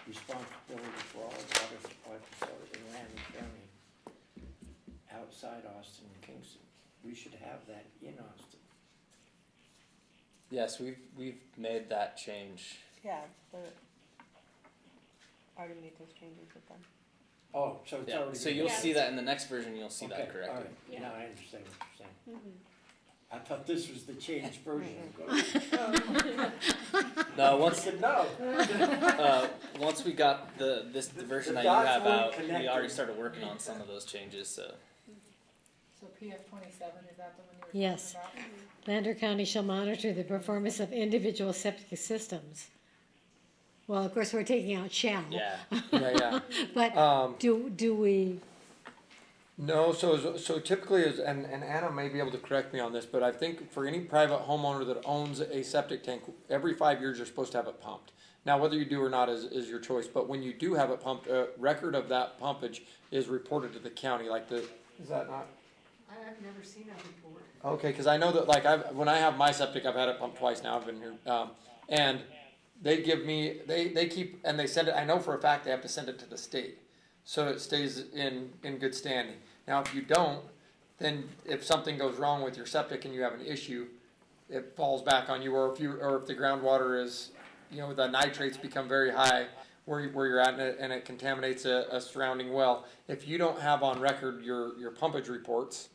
responsibility for all water supply facilities in Lander County, outside Austin and Kingston. We should have that in Austin. Yes, we've made that change. Yeah, but already made those changes with them. Oh, so it's Yeah, already. so been- you'll see that in the next version, you'll see Okay, that corrected. all right. Yeah. Now I understand what you're saying. Mhm. I thought this was the changed version. No, I once, said, no. once we got the version The that you dots have weren't out, we already connected. started working on some of those changes, so. So PF 27, is that the one you were Yes. talking about? Lander County shall monitor the performance of individual septic systems. Well, of course, we're taking out shall. Yeah. Yeah. But Um, do we, No, so typically is, and Anna may be able to correct me on this, but I think for any private homeowner that owns a septic tank, every 5 years you're supposed to have it pumped. Now, whether you do or not is your choice, but when you do have it pumped, a record of that pumpage is reported to the county, like is that not? I've never seen that report. Okay, cause I know that like when I have my septic, I've had it pumped twice now, I've been here, and they give me, they keep, and they send it, I know for a fact they have to send it to the state. So it stays in good standing. Now, if you don't, then if something goes wrong with your septic and you have an issue, it falls back on you, or if the groundwater is, the nitrates become very high where you're at and it contaminates a surrounding well. If you don't have on record your pumpage reports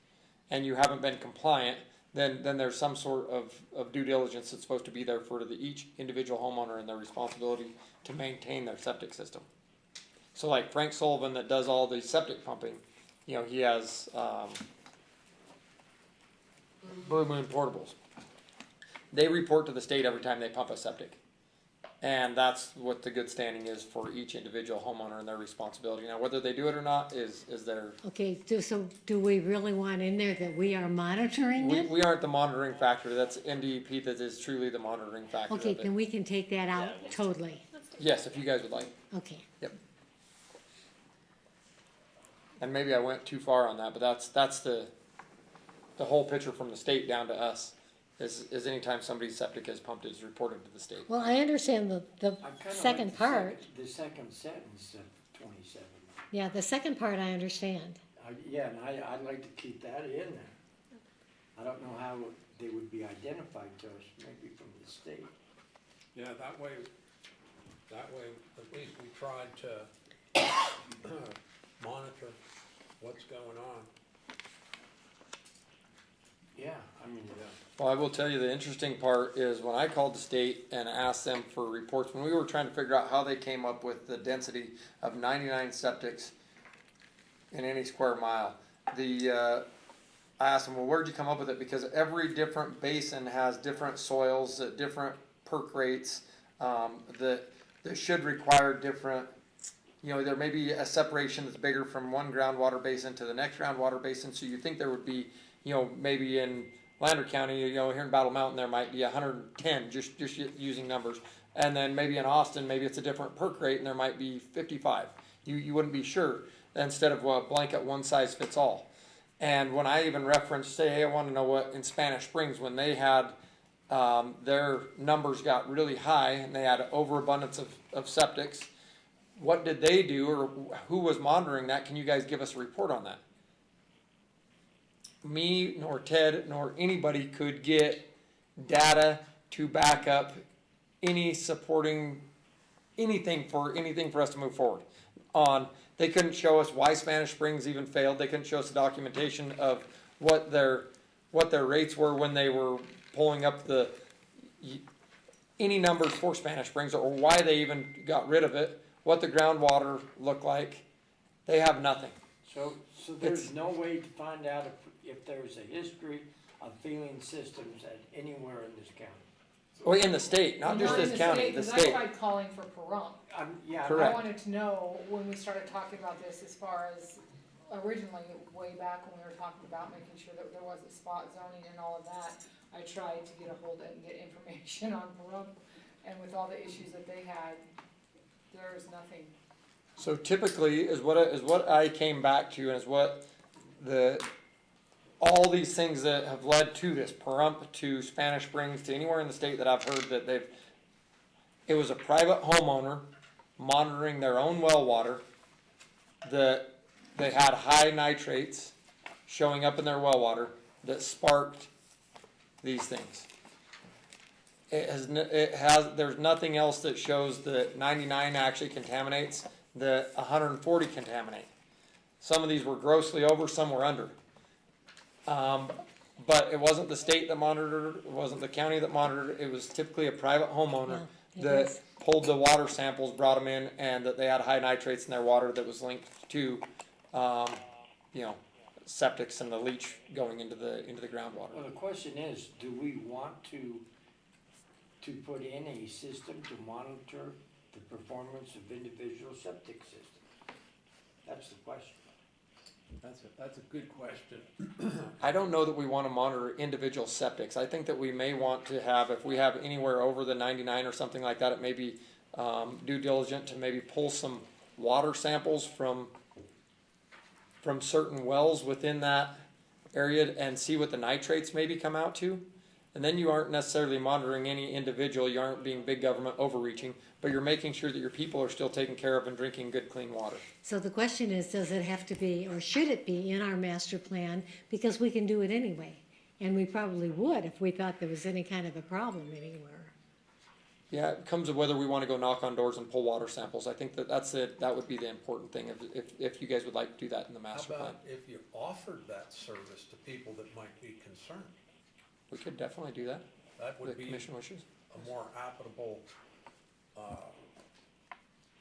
and you haven't been compliant, then there's some sort of due diligence that's supposed to be there for each individual homeowner and their responsibility to maintain their septic system. So like Frank Sullivan that does all the septic pumping, he has Blue Moon Portables. They report to the state every time they pump a septic. And that's what the good standing is for each individual homeowner and their responsibility. Now, whether they do it or not is their... okay, so do we really want in there that we are monitoring it? We aren't the monitoring factor. That's NDEP that is truly the monitoring factor Okay, of it. then we can take that out totally. Yes, if you guys would like. Okay. Yep. And maybe I went too far on that, but that's the whole picture from the state down to us. Is anytime somebody's septic is pumped is reported to the state. Well, I understand the I kinda like second part. The second sentence of 27. Yeah, the second part I understand. Yeah, and I'd like to keep that in there. I don't know how they would be identified to us, maybe from the state. Yeah, that way, at least we tried to monitor what's going on. Yeah, I mean, Well, I will tell you the interesting part is when I called the state and asked them for reports, when we were trying to figure out how they came up with the density of 99 septics in any square mile, I asked them, well, where'd you come up with it? Because every different basin has different soils, different perk rates, that should require different, there may be a separation that's bigger from one groundwater basin to the next groundwater basin, so you think there would be, maybe in Lander County, here in Battle Mountain, there might be 110, just using numbers. And then maybe in Austin, maybe it's a different perk rate and there might be 55. You wouldn't be sure, instead of a blanket one size fits all. And when I even referenced, say, hey, I want to know what in Spanish Springs, when they had, their numbers got really high and they had overabundance of septics, what did they do or who was monitoring that? Can you guys give us a report on that? Me, nor Ted, nor anybody could get data to back up any supporting anything for us to move forward on. They couldn't show us why Spanish Springs even failed. They couldn't show us the documentation of what their rates were when they were pulling up the any numbers for Spanish Springs or why they even got rid of it, what the groundwater looked like. They have nothing. So there's no way to find out if there's a history of fueling systems at anywhere in this county. Well, in the state, not just in this county, the 'cause state. I tried calling for Pahrump. Yeah. Correct. I wanted to know when we started talking about this, as far as originally, way back when we were talking about making sure that there wasn't spot zoning and all of that, I tried to get a hold of it and get information on Pahrump, and with all the issues that they had, there was nothing. So typically is what I came back to and is what all these things that have led to this, Pahrump to Spanish Springs to anywhere in the state that I've heard that it was a private homeowner monitoring their own well water, that they had high nitrates showing up in their well water that sparked these things. There's nothing else that shows that 99 actually contaminates, that 140 contaminate. Some of these were grossly over, some were under. But it wasn't the state that monitored it, it wasn't the county that monitored it, it was typically a private homeowner that pulled the water samples, brought them in, and that they had high nitrates in their water that was linked to, septics and the leach going into the groundwater. Well, the question is, do we want to put in a system to monitor the performance of individual septic systems? That's the question. That's a good question. I don't know that we want to monitor individual septics. I think that we may want to have, if we have anywhere over the 99 or something like that, it may be due diligent to maybe pull some water samples from certain wells within that area and see what the nitrates maybe come out to. And then you aren't necessarily monitoring any individual, you aren't being big government overreaching, but you're making sure that your people are still taken care of and drinking good, clean water. So the question is, does it have to be, or should it be in our master plan? Because we can do it anyway. And we probably would if we thought there was any kind of a problem anywhere. Yeah, it comes to whether we want to go knock on doors and pull water samples. I think that would be the important thing if you guys would like to do that in the master How plan. about if you offered that service to people that might be concerned? We could definitely do that. That The would be commission wishes. a more applicable,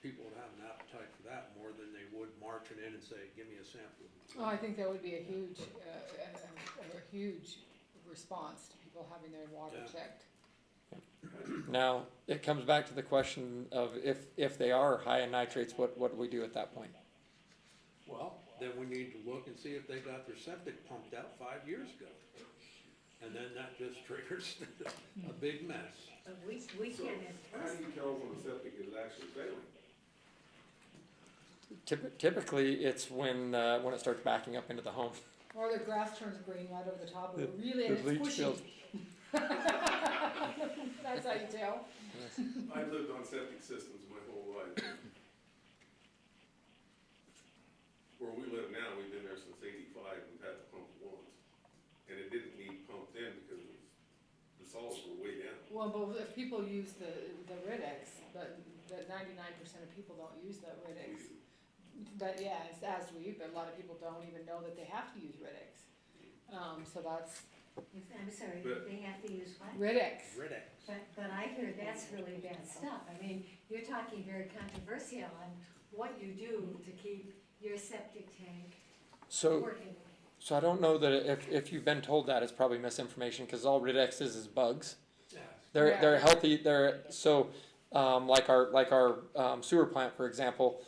people would have an appetite for that more than they would marching in and say, give me a sample. Oh, I think that would be a huge response to people having their water Yeah. checked. Now, it comes back to the question of if they are high in nitrates, what do we do at that point? Well, then we need to look and see if they got their septic pumped out 5 years ago. And then that just triggers a big mess. But we So how do you tell when a septic is actually failing? Typically, it's when it starts backing up into the home. Or the grass turns green right over the top of it, The- really, the and leach it's field. squishy. That's how you tell. I've lived on septic systems my whole life. Where we live now, we've been there since '85, we've had to pump once. And it didn't need pumped in because the solids were way down. Well, but if people use the Riddex, but 99% of people don't use the Riddex. But yeah, it's as but a lot of people don't even know that they have to use Riddex. So that's I'm sorry, But- they have to use what? Riddex. But I hear that's really bad stuff. I mean, you're talking very controversial on what you do to keep your septic tank So, working. so I don't know that if you've been told that, it's probably misinformation because all Riddex is bugs. Yes. They're Yeah. healthy. Like our sewer plant, for example.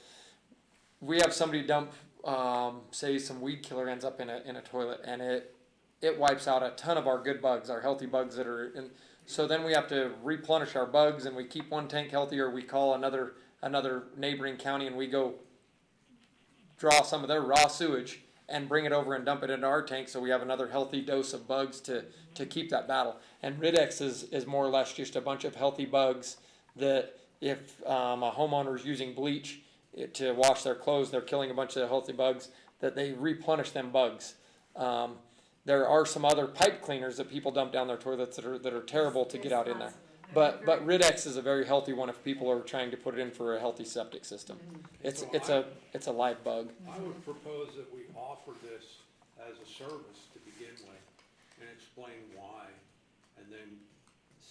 We have somebody dump, say some weed killer ends up in a toilet, and it wipes out a ton of our good bugs, our healthy bugs that are in. So then we have to replenish our bugs, and we keep one tank healthy, or we call another neighboring county, and we go draw some of their raw sewage and bring it over and dump it into our tank, so we have another healthy dose of bugs to keep that battle. And Riddex is more or less just a bunch of healthy bugs that if a homeowner is using bleach to wash their clothes, they're killing a bunch of healthy bugs, that they replenish them bugs. There are some other pipe cleaners that people dump down their toilets that are terrible to get out in there. But Riddex is a very healthy one if people are trying to put it in for a healthy septic system. It's a live bug. I would propose that we offer this as a service to begin with and explain why, and then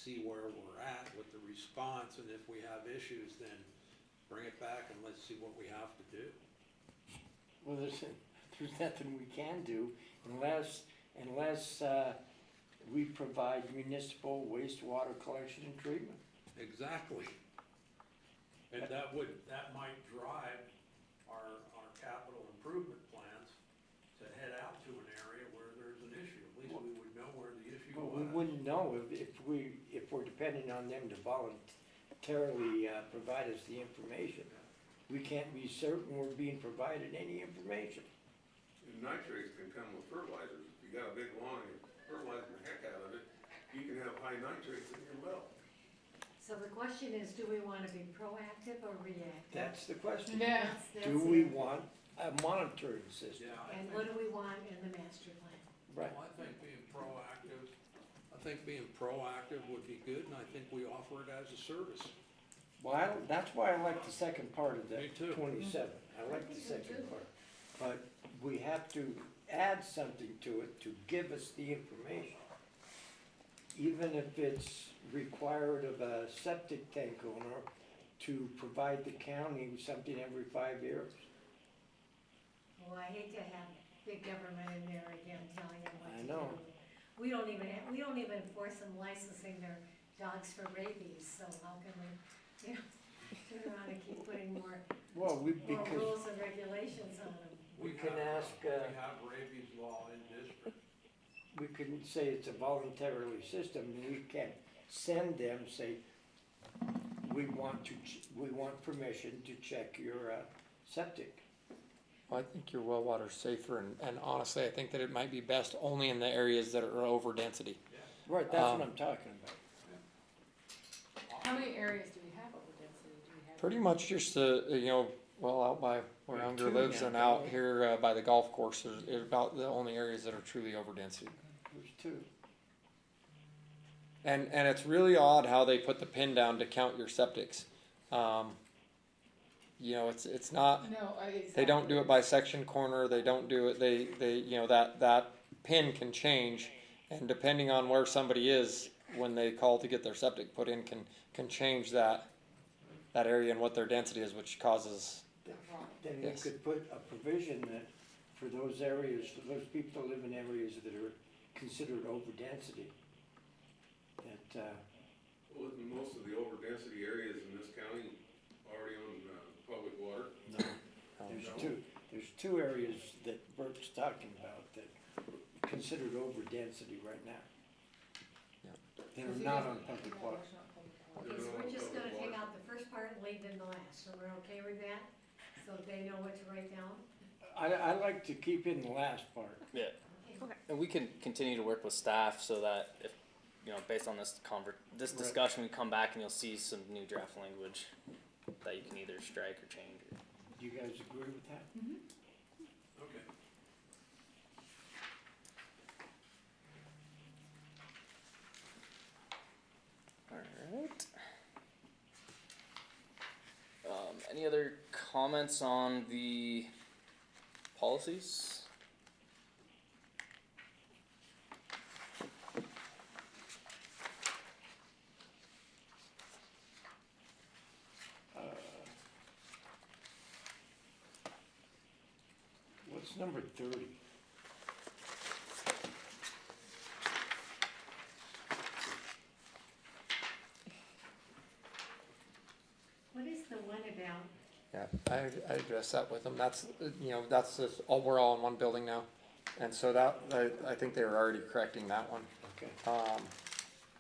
see where we're at with the response, and if we have issues, then bring it back and let's see what we have to do. Well, there's nothing we can do unless we provide municipal wastewater collection and treatment. Exactly. And that might drive our capital improvement plans to head out to an area where there's an issue. At least we would know where the issue But was. we wouldn't know if we're depending on them to voluntarily provide us the information. We can't be certain we're being provided any information. And nitrates can come with fertilizers. If you got a big lawn and you're fertilizing the heck out of it, you can have high nitrates in your well. So the question is, do we want to be proactive or reactive? That's the question. Yeah. That's Do we it. want a monitoring system? Yeah, And what do we want in the master plan? Right. Well, I think being proactive would be good, and I think we offer it as a service. Well, that's why I like the second part of that Me too. 27. I like the second part. But we have to add something to it to give us the information. Even if it's required of a septic tank owner to provide the county with something every 5 years. Well, I hate to have big government in there again telling them what I to know. do. We don't even enforce them licensing their dogs for rabies, so how can we, turn around and keep putting more Well, because rules and regulations on them? we can ask, We have rabies law in district. we can say it's a voluntarily system, and we can send them, say, we want permission to check your septic. Well, I think your well water's safer, and honestly, I think that it might be best only in the areas that are over density. Right, that's what I'm talking about. How many areas do we have over density? Do we have? Pretty much just well, out by where Right, Unger two lives now, and out don't we? here by the golf course is about the only areas that are truly over density. There's two. And it's really odd how they put the pin down to count your septics. It's not. No, They don't do it by section corner. They don't do it. They that pin can change, and depending on where somebody is when they call to get their septic put in, can change that area and what their density is, which causes. Then we Yes. could put a provision that for those areas, for those people that live in areas that are considered over density, that, Well, isn't most of the over density areas in this county already on, public water? there's two areas that Bert's talking about that are considered over density right now. That are not on public water. Okay, so we're just gonna take out the first part and leave in the last, so we're okay with that? So they know what to write down? I like to keep in the last part. Yeah. Okay. And we can continue to work with staff so that if, based on this discussion, we come back and you'll see some new draft language that you can either strike or change. Do you guys agree with that? Okay. Alright. Any other comments on the policies? What's number 30? What is the one about? Yeah, I addressed that with them. That's just we're all in one building now, and so that I think they were already correcting that one, Okay.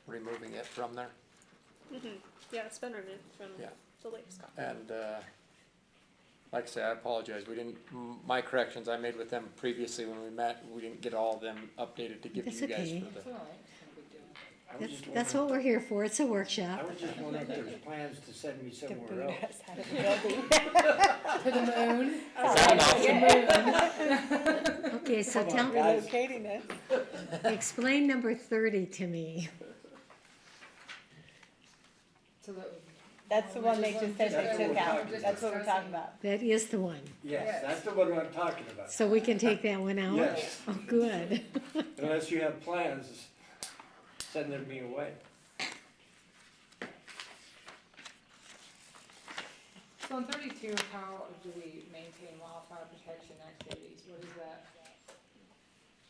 removing it from there. Yeah, it's been removed from Yeah. the latest copy. And like I say, I apologize. We didn't. My corrections I made with them previously when we met, we didn't get all of them updated to give That's you guys okay. for the. That's all right. It's no big deal. I was just That's wondering- what we're here for, it's a workshop. I was just wondering if there's plans to send me somewhere else. To the moon. Is that an option? Okay, so Come tell on, me, guys. Relocating us. explain number 30 to me. So that. That's the one they just said That's they what took we're out. talking That's what we're talking about. That is the one. Yes, that's the one I'm talking about. So we can take that one out? Yes. Oh, good. Unless you have plans, send them me away. So on 32, how do we maintain wildfire protection activities? What does that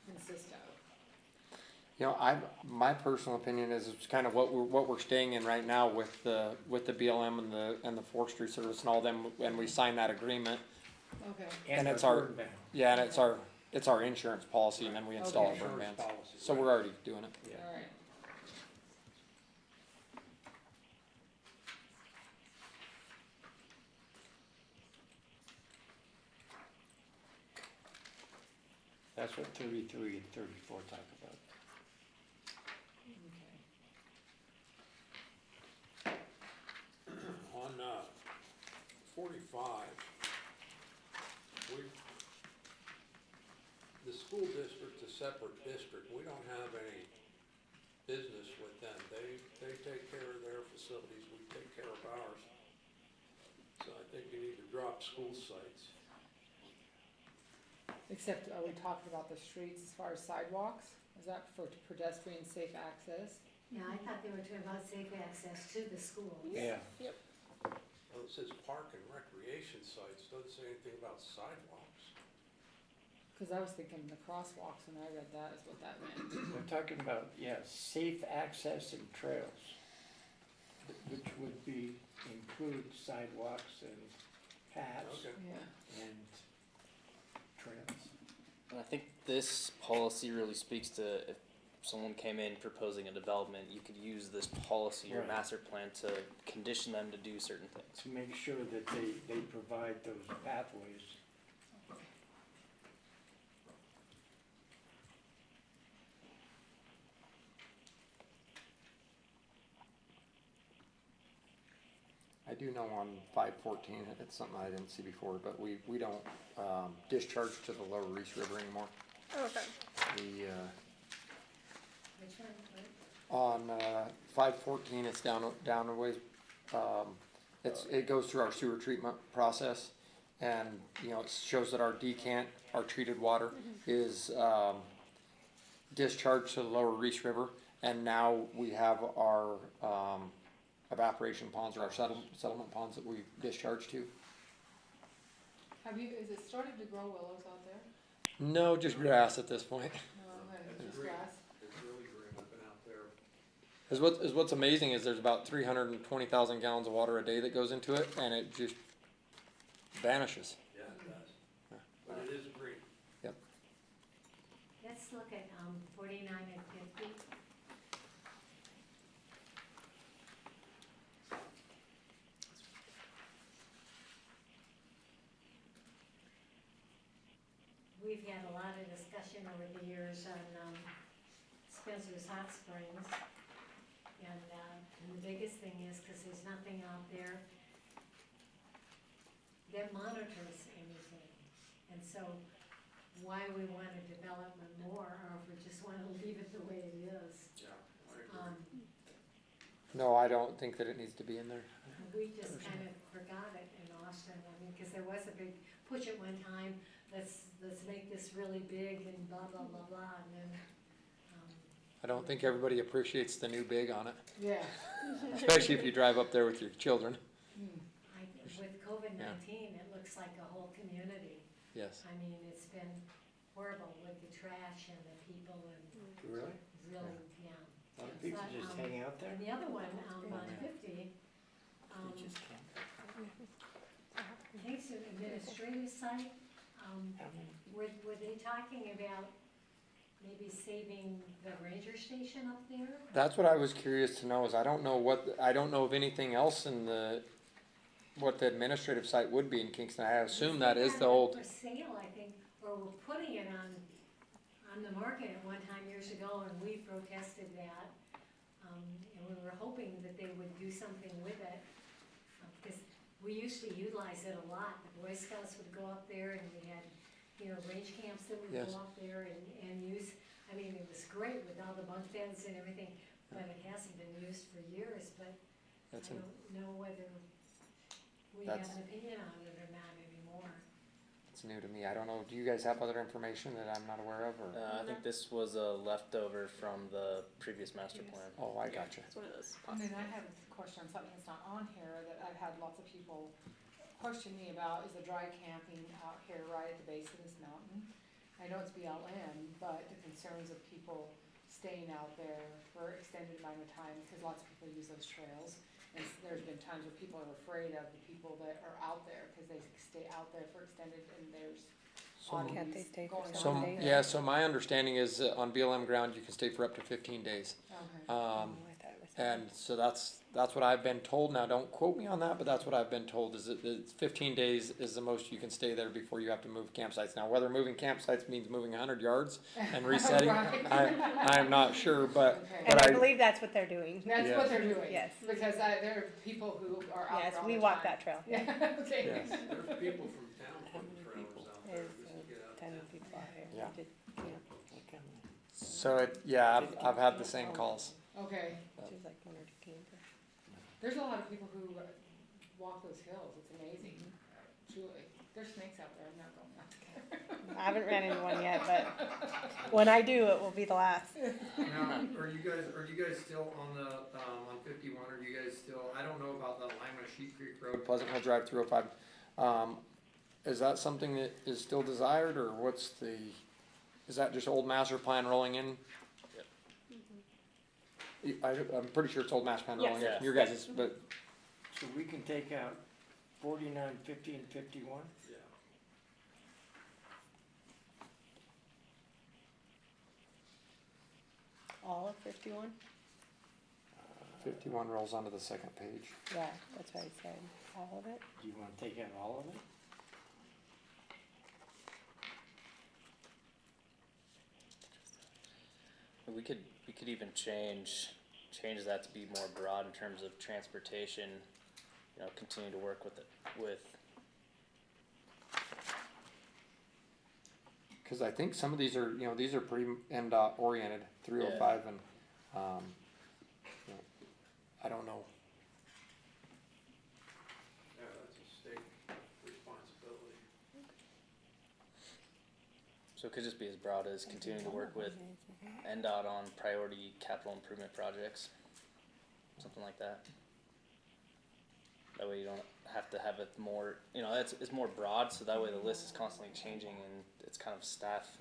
consist of? You know, my personal opinion is it's kind of what we're staying in right now with the BLM and the Forestry Service and all them, and we signed that agreement. Okay. And it's our our, burn ban. yeah, and it's our insurance policy, and then we install our Okay. burn Insurance bans. policy, So right. we're already doing it. Yeah. All right. That's what 33 and 34 talk about. Okay. On, 45, the school district's a separate district, we don't have any business with them, they take care of their facilities, we take care of ours. So I think you need to drop school sites. Except, are we talking about the streets as far as sidewalks? Is that for pedestrian safe access? Yeah, I thought they were talking about safe access to the schools. Yeah. Well, it says park and recreation sites, doesn't say anything about sidewalks. Cause I was thinking the crosswalks when I read that is what that meant. We're talking about, yeah, safe access and trails, which would include sidewalks and paths Okay. Yeah. and trails. And I think this policy really speaks to if someone came in proposing a development, you could use this policy or Right. master plan to condition them to do certain things. To make sure that they provide those pathways. I do know on 514, it's something I didn't see before, but we don't discharge to the Lower Reese River anymore. Oh, okay. We, Which one? on 514, it's down a ways. It goes through our sewer treatment process, and you know it shows that our decant, our treated water, is discharged to the Lower Reese River, and now we have our evaporation ponds or our settlement ponds that we discharge to. Is it started to grow willows out there? No, just grass at this point. No, okay, just grass. It's really green, I've been out there. What's amazing is there's about 320,000 gallons of water a day that goes into it, and it just vanishes. Yeah, it does. But it is green. Let's look at, 49 and 50. We've had a lot of discussion over the years on, Spencer's Hot Springs. And the biggest thing is, cause there's nothing out there that monitors anything. And so why we wanna develop it more, or if we just wanna leave it the way it is. Yeah, I agree. No, I don't think that it needs to be in there. We just kind of forgot it in Austin, I mean, cause there was a big push at one time, let's make this really big and blah, blah, blah, blah, and then, I don't think everybody appreciates the new big on it, Yeah. especially if you drive up there with your children. with COVID-19, it looks like a whole community. Yes. I mean, it's been horrible with the trash and the people and Really? really, yeah. A lot of people But, just hang out there? And the other one, Oh, on man. 50, They just can't. I think it's an administrative site, were they talking about maybe saving the ranger station up there? That's what I was curious to know. Is I don't know of anything else in what the administrative site would be in Kingston. I assume that is the old. For sale, I think, or we're putting it on the market at one time years ago, and we protested that. And we were hoping that they would do something with it, because we used to utilize it a lot. The Boy Scouts would go up there, and we had, range camps that would Yes. go up there and use, I mean, it was great with all the bunk beds and everything, but it hasn't been used for years, but I That's don't know whether we have That's- an opinion on it or not anymore. It's new to me. I don't know. Do you guys have other information that I'm not aware of? Or? I think this was a leftover from the previous master plan. Oh, I gotcha. It's one of those. And then I have a question on something that's not on here, that I've had lots of people questioned me about is the dry camping out here right at the base of this mountain. I know it's BLM, but the concerns of people staying out there for extended amount of time, because lots of people use those trails. And there's been times where people are afraid of the people that are out there, because they stay out there for extended, and there's oddities Can't they stay for going some on days? there. Yeah, so my understanding is on BLM ground, you can stay for up to 15 days. Okay. And so that's what I've been told. Now, don't quote me on that, but that's what I've been told, is that it's 15 days is the most you can stay there before you have to move campsites. Now, whether moving campsites means moving 100 yards and resetting, Right. I'm not sure, but, Okay. And but I believe that's what they're doing. That's Yes. what they're doing. Yes. Because there are people who are out Yes, there all we the walk time. that trail. Yeah, okay. Yes. There's people from town putting trailers out there There's just to get out. 10 people out here. Yeah. We just camp, like, so yeah, I've had the same calls. Okay. which is like 1 or 2 campers. There's a lot of people who walk those hills. It's amazing. Truly. There's snakes out there. I'm not going out there. I haven't ran into one yet, but when I do, it will be the last. Now, are you guys still on the, on 51, are you guys still, I don't know about the Lima Sheep Creek Road. Pleasant Hill Drive 305. Is that something that is still desired, or is that just old master plan rolling in? I'm pretty sure it's old master plan rolling in Yes. from your guys', but So we can take out 49, 50, and 51? Yeah. All of 51? 51 rolls onto the second page. Yeah, that's what I said. All of it? Do you wanna take out all of it? We could even change that to be more broad in terms of transportation, you know, continue to work with Because I think some of these are, these are pretty NDOT oriented, 305, and, I don't know. Yeah, that's a state responsibility. so it could just be as broad as continuing to work with NDOT on priority capital improvement projects, something like that. That way you don't have to have it more, it's more broad, so that way the list is constantly changing and it's kind of staff.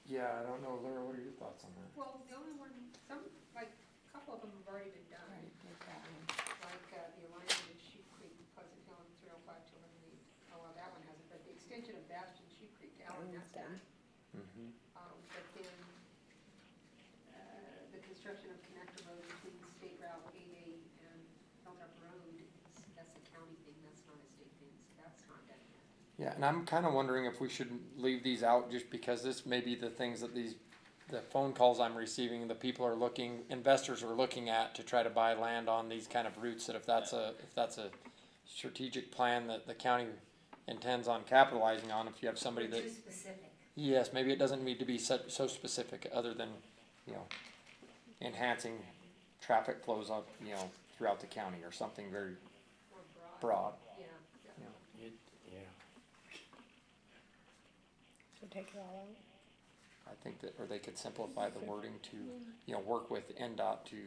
Yeah, I don't know, Laura, what are your thoughts on that? Well, the only one, a couple of them have already been done. Like, the alignment of Sheep Creek, Pleasant Hill, and 305 to eliminate, well, that one hasn't, but the extension of Bastion, Sheep Creek to Allen, that's done. Mm-hmm. But then, the construction of connector road between State Route 88 and Hilltop Road, that's a county thing, that's not a state thing, so that's not done yet. Yeah, and I'm kind of wondering if we should leave these out just because this may be the things that the phone calls I'm receiving, the people are investors are looking at to try to buy land on these kind of routes, that if that's a strategic plan that the county intends on capitalizing on, if you have somebody that. Too specific. Yes, maybe it doesn't need to be so specific, other than, enhancing traffic flows up, throughout the county or something very More broad. Yeah. Yeah. So take it all out? I think that, or they could simplify the wording to, work with NDOT to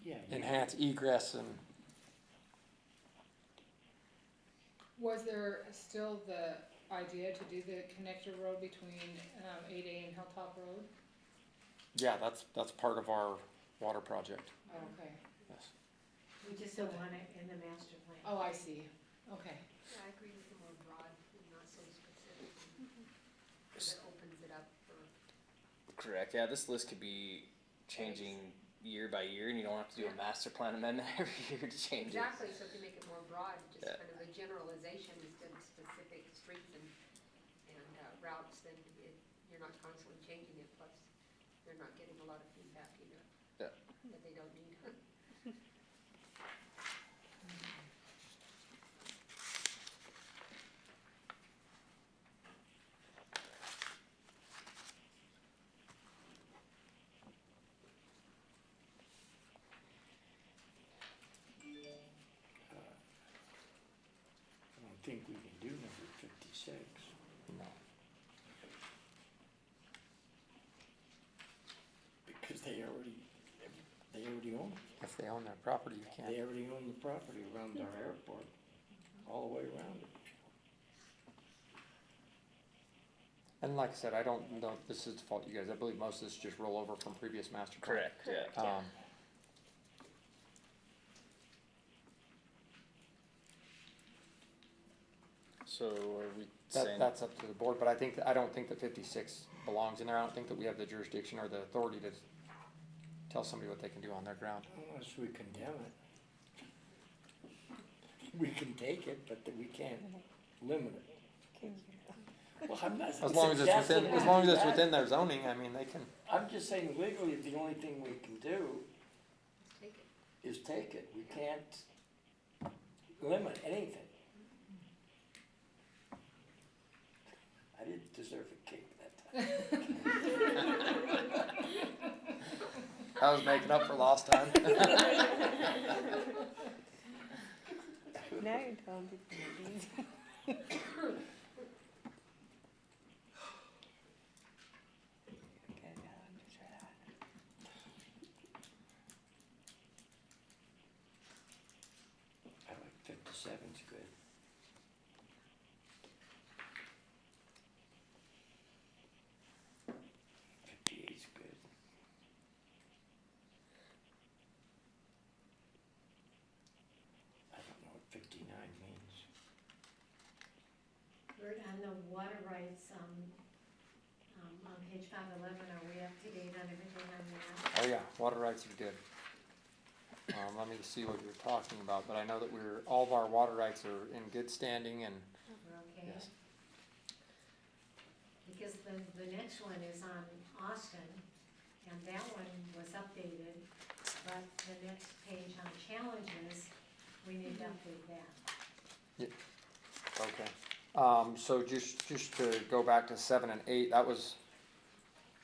Yeah. enhance egress and, Was there still the idea to do the connector road between 8A and Hilltop Road? yeah, that's part of our water project, Oh, okay. yes. We just don't want it in the master plan. Oh, I see. Okay. Yeah, I agree with the more broad and not so specific. Because it opens it up for. Correct, yeah, this list could be changing year by year, and you don't have to do a master plan amendment every year to change it. Exactly, so if you make it more broad, just Yeah. kind of a generalization instead of specific streets and routes, then you're not constantly changing it, plus you're not getting a lot of feedback either. Yeah. That they don't need. I don't think we can do number 56. No. Because they already own it. If they own their property, you can't. They already own the property around our airport. all the way around it. And like I said, I don't know, this is the fault you guys, I believe most of this is just rollover from previous master plan. Correct, yeah. So are we saying? That's up to the board, but I don't think that 56 belongs in there. I don't think that we have the jurisdiction or the authority to tell somebody what they can do on their ground. Unless we condemn it. We can take it, but we can't limit it. Well, I'm not As long as it's suggesting within, we as long as do it's that. within their zoning, I mean, they can. I'm just saying legally, the only thing we can do Take it. is take it. We can't limit anything. I didn't deserve a cake that time. I was making up for lost time. Now you're telling people these. I like 57's good. Good. I don't know what 59 means. Bert, on the water rights, on page 511, are we up to date on everything on that? Oh yeah, water rights are good. Let me see what you're talking about, but I know that all of our water rights are in good standing and, We're okay? yes. Because the next one is on Austin, and that one was updated, but the next page on challenges, we need to update that. Okay. So just to go back to 7 and 8,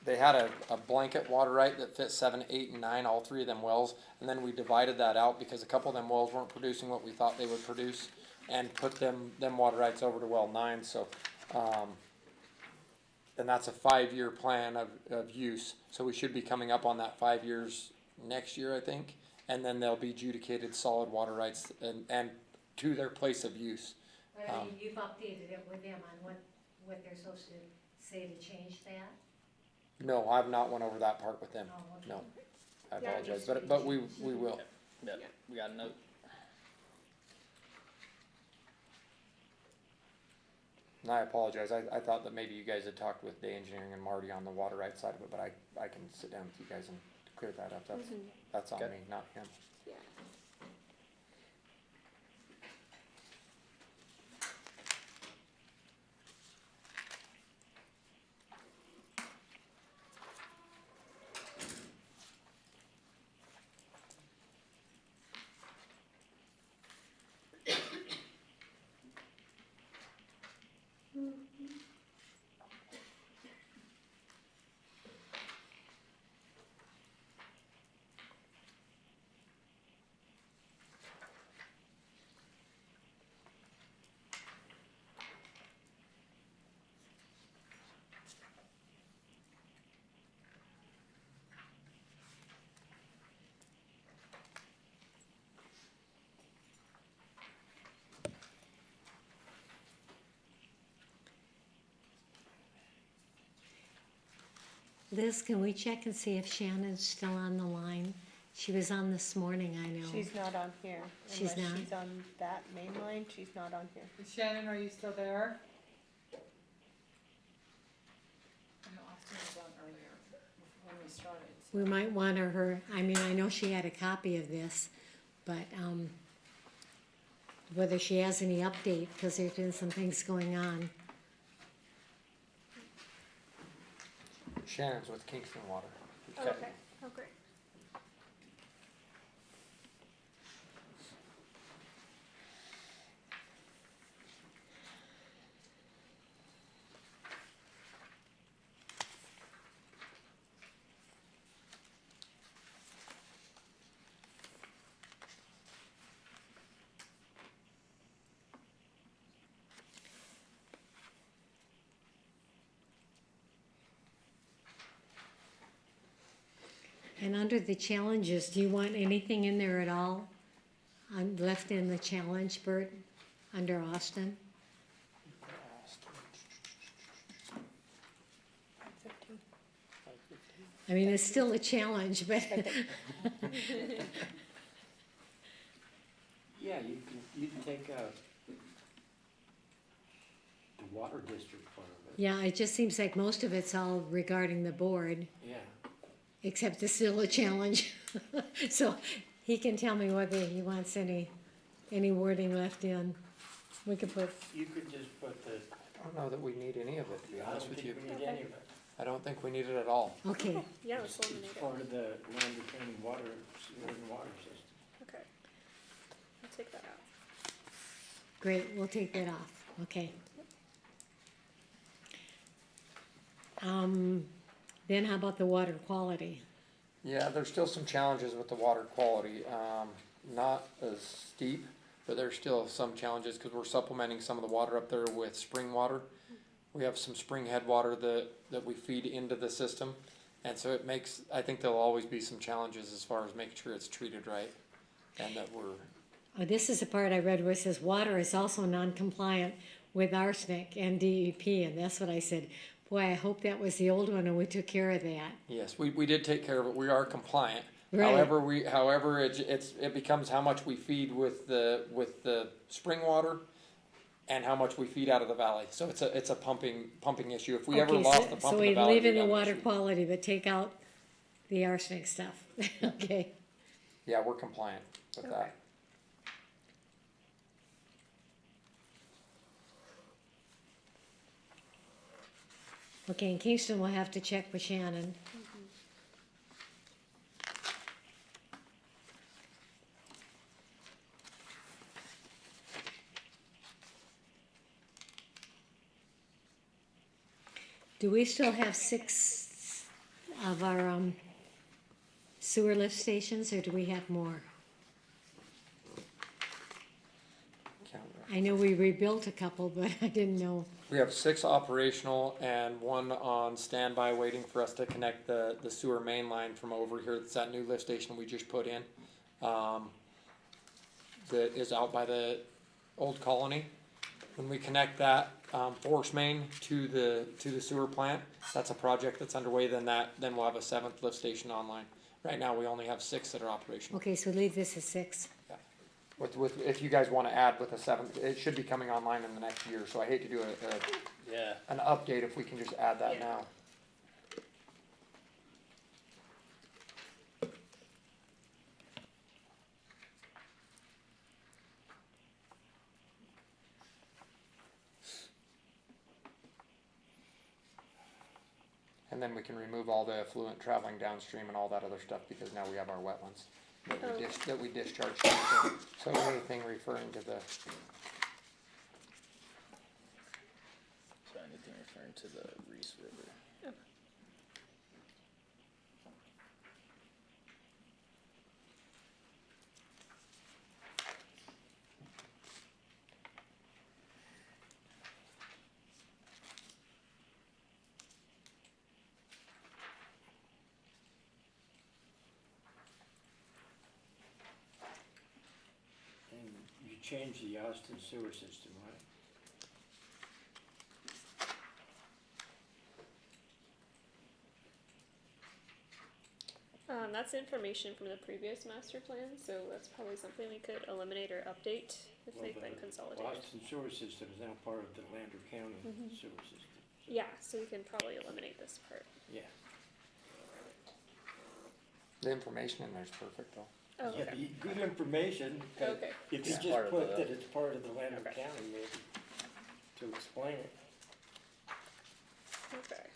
they had a blanket water right that fit 7, 8, and 9, all three of them wells, and then we divided that out because a couple of them wells weren't producing what we thought they would produce, and put them water rights over to well 9, so, and that's a 5-year plan of use, so we should be coming up on that 5 years next year, I think, and then they'll be adjudicated solid water rights and to their place of use. But I mean, you've updated it with them on what they're supposed to say to change that? No, I've not went over that part with them, Oh, okay. no, I Yeah, it apologize, needs to be but we changed. will. Yeah, we got a note. And I apologize, I thought that maybe you guys had talked with Day Engineering and Marty on the water rights side of it, but I can sit down with you guys and clear that up, that's on Okay. me, not him. Liz, can we check and see if Shannon's still on the line? She was on this morning, I know. She's not on here. She's Unless not? she's on that main line, she's not on here. Shannon, are you still there? I know Austin was on earlier, when we started. We might want her, I mean, I know she had a copy of this, but, whether she has any update, because there's been some things going on. Shannon's with Kingston Water. Okay, oh great. And under the challenges, do you want anything in there at all? Left in the challenge, Bert, under Austin? I mean, it's still a challenge, but Yeah, you can take the water district part of it. yeah, it just seems like most of it's all regarding the board, Yeah. except it's still a challenge. So he can tell me whether he wants any wording left in. We could put, You could just put the, I don't know that we need any of it, to be I don't honest with think you. we need any of it. I don't think we need it at all. okay, Yeah, let's eliminate It's it. part of the Lander County water, sewer and water system. Okay. I'll take that out. great, we'll take that off, okay. Then how about the water quality? Yeah, there's still some challenges with the water quality, not as steep, but there's still some challenges, cause we're supplementing some of the water up there with spring water. We have some spring head water that we feed into the system, and so it makes, I think there'll always be some challenges as far as making sure it's treated right, and that we're, Oh, this is the part I read where it says water is also non-compliant with arsenic and DEP, and that's what I said. Boy, I hope that was the old one and we took care of that. yes, we did take care of it, we are compliant. Right. However, it becomes how much we feed with the spring water and how much we feed out of the valley, so it's a pumping issue. If we ever Okay, lost the pump so in the we valley, leave in we'd the have an water issue. quality, but take out the arsenic stuff, okay? Yeah, we're compliant with Okay. that. Okay, in Kingston, we'll have to check with Shannon. Do we still have 6 of our sewer lift stations, or do we have more? Count it. I know we rebuilt a couple, but I didn't know. We have 6 operational and 1 on standby waiting for us to connect the sewer main line from over here. It's that new lift station we just put in. That is out by the old colony. When we connect that, force main to the sewer plant, that's a project that's underway, then we'll have a 7th lift station online. Right now, we only have 6 that are operational. Okay, so leave this at 6. With, if you guys wanna add with a 7th, it should be coming online in the next year, so I hate to do Yeah. an update if we can just add that Yeah. now. And then we can remove all the effluent traveling downstream and all that other stuff, because now we have our wetlands that we discharge. So anything referring to the, So anything referring to the Reese River. And you change the Austin sewer system, right? That's information from the previous master plan, so that's probably something we could eliminate or update if Well, they've the been consolidated. Austin sewer system is now part of the Lander County Mhm. sewer system. Yeah, so we can probably eliminate this part. Yeah. the information in there is perfect though. Oh, Yeah, okay. good information, but Okay. if you Yeah. just Part of put the- that it's part of the Lander Okay. County, maybe, to explain it. Okay.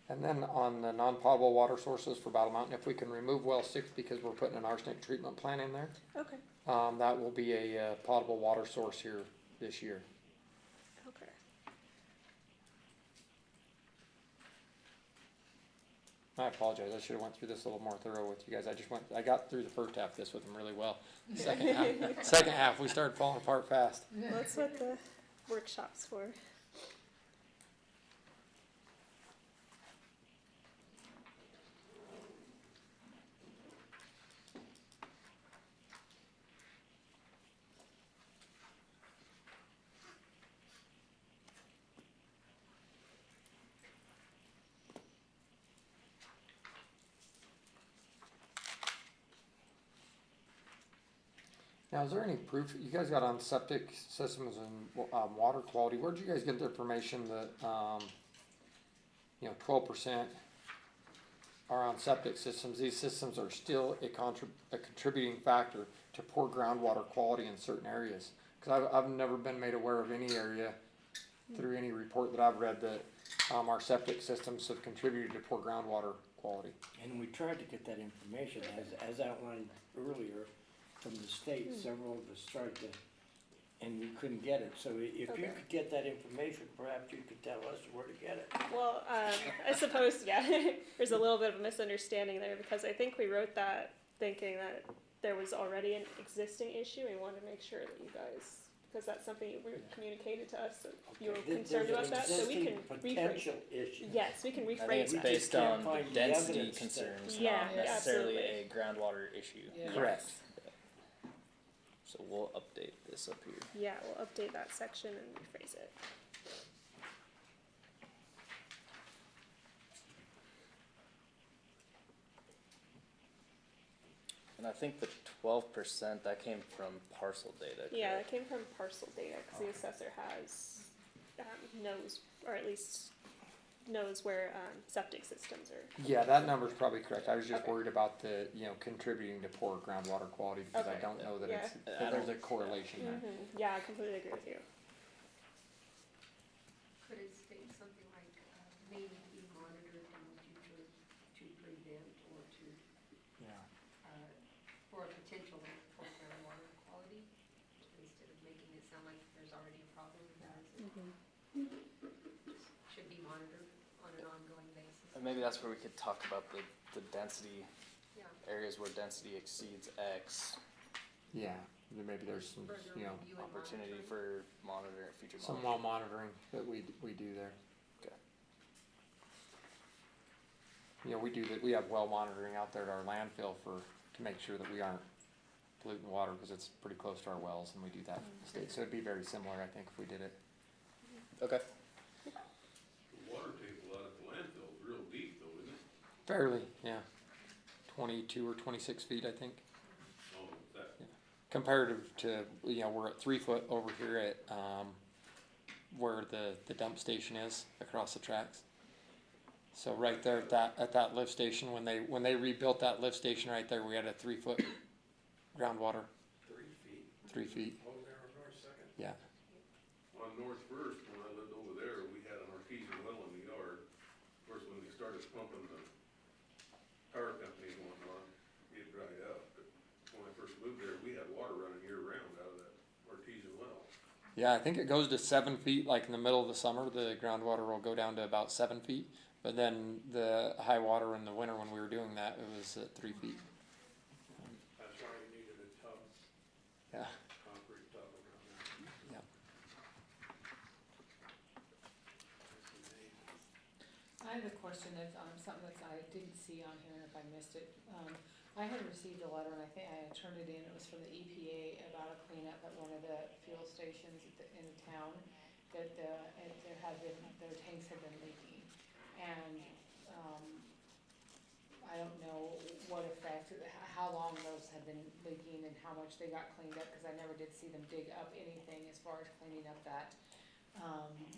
And then on the non-potable water sources for Battle Mountain, if we can remove well 6 because we're putting an arsenic treatment plant in there, Okay. that will be a potable water source here this year. Okay. I apologize, I should have went through this a little more thorough with you guys. I got through the first half of this with them really well. Second half, we started falling apart fast. That's what the workshop's for. Now, is there any proof, you guys got on septic systems and, water quality, where'd you guys get the information that, 12% are on septic systems? These systems are still a contributing factor to poor groundwater quality in certain areas. Cause I've never been made aware of any area through any report that I've read that, our septic systems have contributed to poor groundwater quality. And we tried to get that information, as outlined earlier from the state, several of us tried to, and we couldn't get it. So if you Okay. could get that information, perhaps you could tell us where to get it. Well, I suppose, yeah, there's a little bit of a misunderstanding there because I think we wrote that thinking that there was already an existing issue. We wanted to make sure that you guys, because that's something you communicated to us, that you were There's concerned an about that, so we can existing rephrase potential it. issue. Yes, we can I think rephrase it's that. based can't on find the density evidence that- concerns, Yeah, not necessarily absolutely. a groundwater issue. Yeah. Correct. So we'll update this up here. Yeah, we'll update that section and rephrase it. And I think the 12% that came from parcel data. Yeah, correct? it came from parcel data because the assessor has, knows, or at least knows where septic systems are. Yeah, that number's probably correct. I was just Okay. worried about the, contributing to poor groundwater quality because I Okay. don't know that Yeah. it's, that there's a correlation there. Yeah, I completely agree with you. Could it state something like, may be monitored in the future to prevent or to, Yeah. for a potential for groundwater quality? Instead of making it sound like there's already a problem with that, should be monitored on an ongoing basis. And maybe that's where we could talk about the density, Yeah. areas where density exceeds X, Yeah, then maybe there's some, Further review and opportunity monitoring. for future some monitoring. well monitoring that we do there. Okay. We do that, we have well monitoring out there at our landfill to make sure that we aren't polluting water because it's pretty close to our wells and we do that for the state. So it'd be very similar, I think, if we did it. Okay. The water table out at the landfill is real deep though, isn't it? Fairly, yeah. 22 or 26 feet, I think. Oh, that, Comparative to, we're at 3 foot over here at, where the dump station is across the tracks. So right there at that lift station, when they rebuilt that lift station right there, we had a 3 foot groundwater, 3 feet. 3 feet, Oh, there on North Second. yeah. On North First, when I lived over there, we had an artesian well in the yard. Of course, when they started pumping the power companies and whatnot, it dried up. But when I first moved there, we had water running year round out of that artesian well. Yeah, I think it goes to 7 feet, like in the middle of the summer, the groundwater will go down to about 7 feet. But then the high water in the winter when we were doing that, it was at 3 feet. That's why you needed a tub, Yeah, concrete tub around there. yeah. I have a question that's, something that I didn't see on here, if I missed it. I had received a letter, and I think I had turned it in, it was from the EPA about a cleanup at one of the fuel stations in the town, that their tanks had been leaking. And, I don't know what effect, how long those have been leaking and how much they got cleaned up, cause I never did see them dig up anything as far as cleaning up that,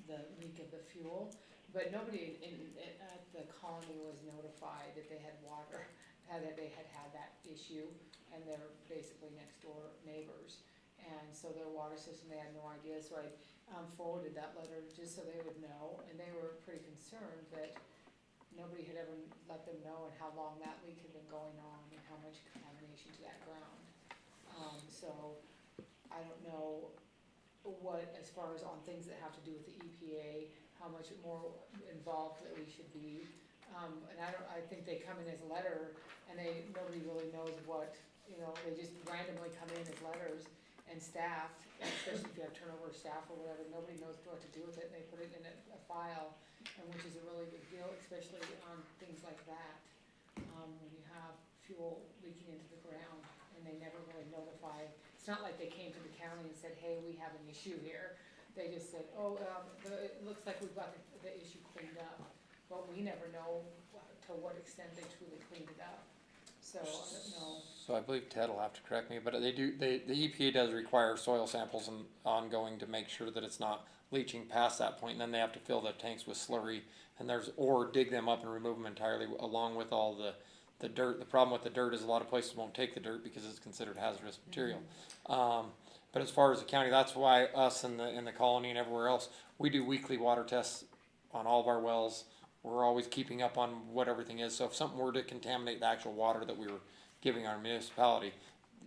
the leak of the fuel. But nobody at the colony was notified that they had water, that they had that issue, and they're basically next door neighbors. And so their water system, they had no idea, so I forwarded that letter just so they would know, and they were pretty concerned that nobody had ever let them know and how long that leak had been going on and how much contamination to that ground. So I don't know what, as far as on things that have to do with the EPA, how much more involved that we should be. And I think they come in as a letter and nobody really knows what, they just randomly come in as letters, and staff, especially if you have turnover of staff or whatever, nobody knows what to do with it, and they put it in a file, and which is a really big deal, especially on things like that. When you have fuel leaking into the ground and they never really notify, it's not like they came to the county and said, hey, we have an issue here. They just said, it looks like we've got the issue cleaned up, but we never know to what extent they truly cleaned it up. so I don't know. So I believe Ted will have to correct me, but the EPA does require soil samples and ongoing to make sure that it's not leaching past that point, and then they have to fill the tanks with slurry, or dig them up and remove them entirely, along with all the dirt. The problem with the dirt is a lot of places won't take the dirt because it's considered hazardous material. But as far as the county, that's why us in the colony and everywhere else, we do weekly water tests on all of our wells. We're always keeping up on what everything is, so if something were to contaminate the actual water that we were giving our municipality,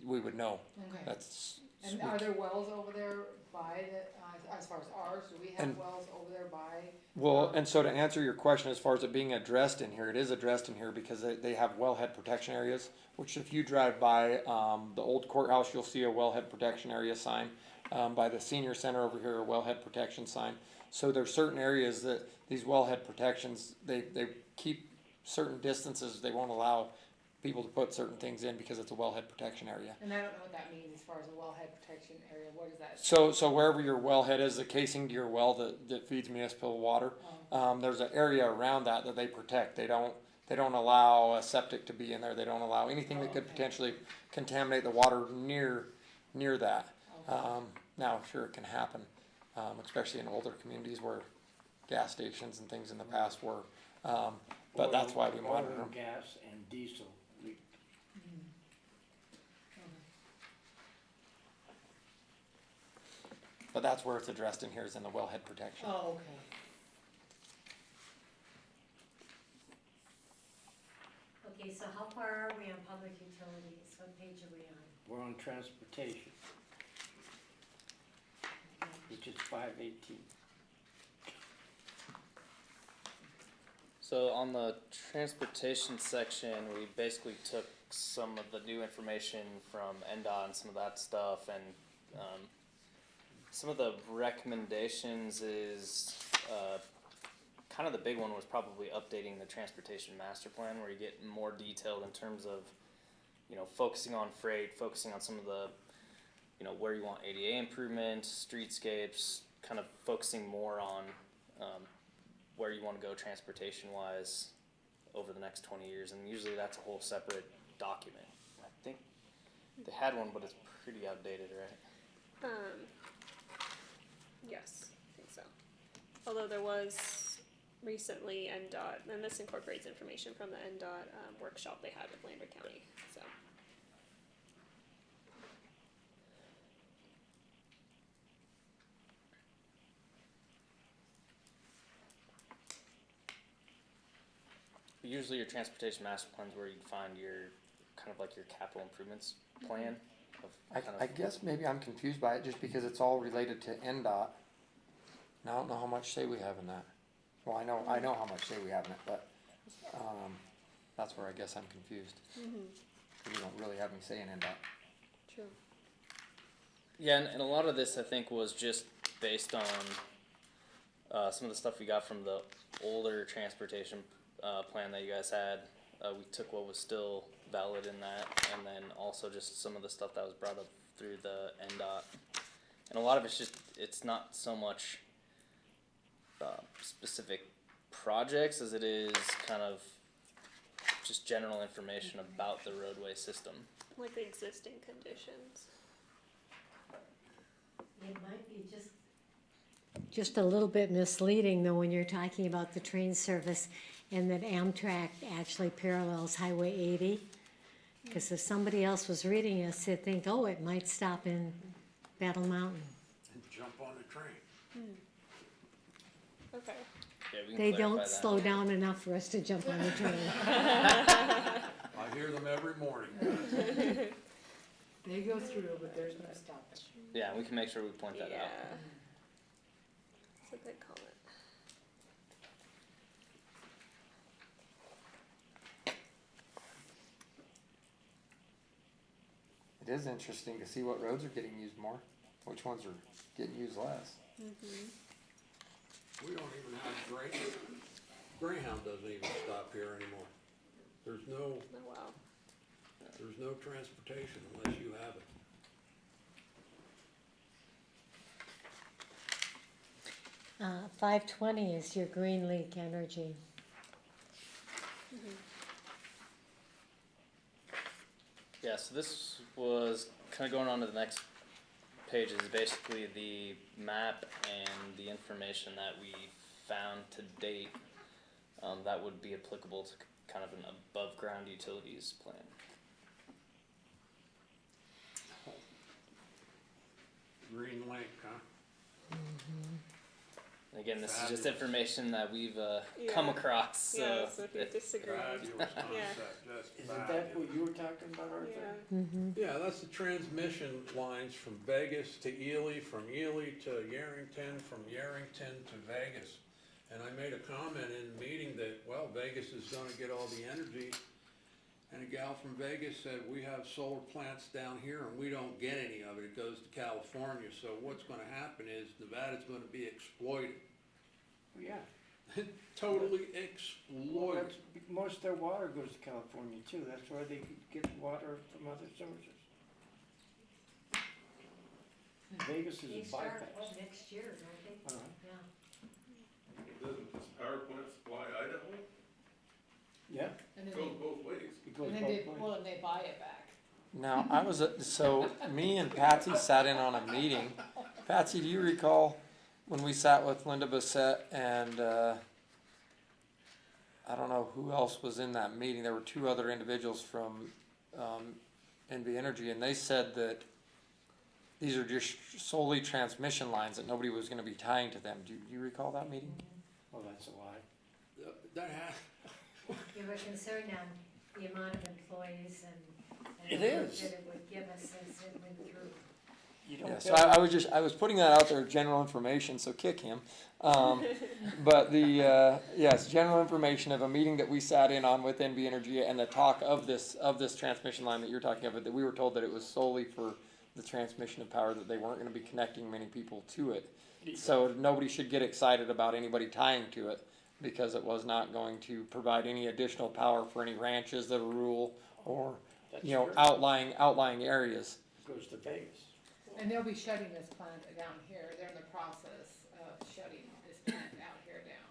we would know. Okay. That's. And are there wells over there by as far as ours, do we have And- wells over there by? Well, and so to answer your question, as far as it being addressed in here, it is addressed in here because they have wellhead protection areas, which if you drive by, the old courthouse, you'll see a wellhead protection area sign. By the senior center over here, a wellhead protection sign. So there's certain areas that these wellhead protections, they keep certain distances, they won't allow people to put certain things in because it's a wellhead protection area. And I don't know what that means as far as a wellhead protection area, what is that? So wherever your wellhead is, the casing to your well that feeds municipal water, there's an area around that they protect. They don't allow a septic to be in there. They don't allow anything that could potentially contaminate the water near that. Now, sure, it can happen, especially in older communities where gas stations and things in the past were. But that's why we monitor them. Gas and diesel leak. But that's where it's addressed in here, is in the wellhead protection. Oh, okay. Okay, so how far are we on public utilities? What page are we on? We're on transportation, which is 518. So on the transportation section, we basically took some of the new information from NDOT and some of that stuff, and some of the recommendations is kind of the big one was probably updating the transportation master plan, where you get more detailed in terms of, focusing on freight, focusing on some of the, where you want ADA improvements, streetscapes, kind of focusing more on where you want to go transportation-wise over the next 20 years, and usually that's a whole separate document. I think they had one, but it's pretty outdated, right? Yes, I think so. Although there was recently NDOT, and this incorporates information from the NDOT workshop they had with Lander County, so. Usually your transportation master plan is where you'd find your, kind of like your capital improvements plan of kind of. I guess maybe I'm confused by it just because it's all related to NDOT. And I don't know how much say we have in that. Well, I know how much say we have in it, but, that's where I guess I'm confused. We don't really have any say in NDOT. True. Yeah, and a lot of this I think was just based on some of the stuff we got from the older transportation plan that you guys had. We took what was still valid in that, and then also just some of the stuff that was brought up through the NDOT. And a lot of it's not so much specific projects as it is kind of just general information about the roadway system. Like the existing conditions. It might be just a little bit misleading though when you're talking about the train service and that Amtrak actually parallels Highway 80. Because if somebody else was reading this, they'd think, oh, it might stop in Battle Mountain. And jump on the train. Okay. Yeah, we can They clarify don't that. slow down enough for us to jump on the train. I hear them every morning. They go through, but there's no stopping. Yeah, we can make sure we point that out. It's a good comment. It is interesting to see what roads are getting used more, which ones are getting used less. We don't even have Greyhound doesn't even stop here anymore. There's Oh, wow. no transportation unless you have it. 520 is your Green Leak Energy. Yeah, so this was kind of going on to the next page is basically the map and the information that we found to date that would be applicable to kind of an above ground utilities plan. Green Lake, huh? And again, this is Fabulous. just information that we've come across. So Yeah, so if you disagree. Fabulous concept, just Isn't that fabulous. what you were talking about, Arthur? Yeah. Yeah, that's the transmission lines from Vegas to Ely, from Ely to Yarrington, from Yarrington to Vegas. And I made a comment in the meeting that, well, Vegas is gonna get all the energy. And a gal from Vegas said, we have solar plants down here and we don't get any of it, it goes to California. So what's gonna happen is Nevada's gonna be exploited, Yeah. totally Well, exploited. most of their water goes to California too, that's where they get water from other sources. Vegas They is a start bypass. next year, don't they? Uh-huh. Yeah. Doesn't this power plant supply Idaho? Yeah, And It then goes both ways. it goes and then both they, ways. well, and they buy it back. Now, I was, so me and Patsy sat in on a meeting. Patsy, do you recall when we sat with Linda Bissett and, I don't know who else was in that meeting, there were two other individuals from, NV Energy, and they said that these are just solely transmission lines, that nobody was gonna be tying to them. Do you recall that meeting? Oh, that's a lie. That ha- You were concerned on the amount of employees and It the work is. that it would give us as it went through. You Yeah, don't so get, I was putting that out there, general information, so kick him. But the, yes, general information of a meeting that we sat in on with NV Energy and the talk of this transmission line that you're talking about, that we were told that it was solely for the transmission of power, that they weren't gonna be connecting many people to it. So nobody should get excited about anybody tying to it, because it was not going to provide any additional power for any ranches that are rural or, that's you know, true. outlying areas. Goes to Vegas. And they'll be shutting this plant down here, they're in the process of shutting this plant out here down.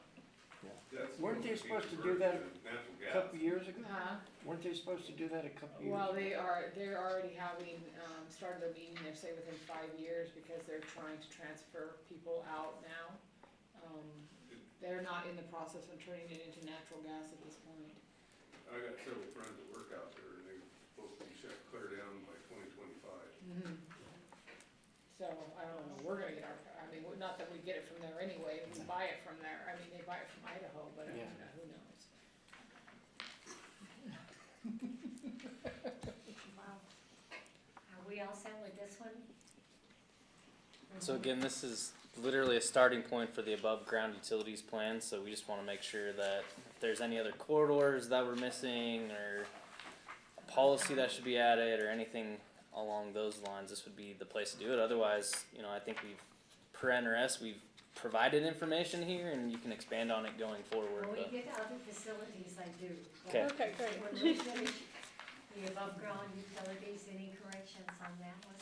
That's Weren't they what supposed to people do that refer to as natural A gas. couple years ago? Huh? Weren't they supposed to do that a couple years Well, ago? they're already having, started a meeting, they say within 5 years, because they're trying to transfer people out now. They're not in the process of turning it into natural gas at this point. I got several friends that work out there and they supposed to be shut clear down by 2025. So, I don't know, we're gonna get our, I mean, not that we get it from there anyway, we buy it from there, I mean, they buy it from Idaho, but Yeah. who knows? Wow. Are we all set with this one? So again, this is literally a starting point for the above ground utilities plan, so we just wanna make sure that if there's any other corridors that we're missing, or a policy that should be added, or anything along those lines, this would be the place to do it. Otherwise, you know, I think per NRS, we've provided information here, and you can expand on it going forward, When we but, get to other facilities, I do. Okay. Okay, great. When we finish the above ground utilities, any corrections on that one?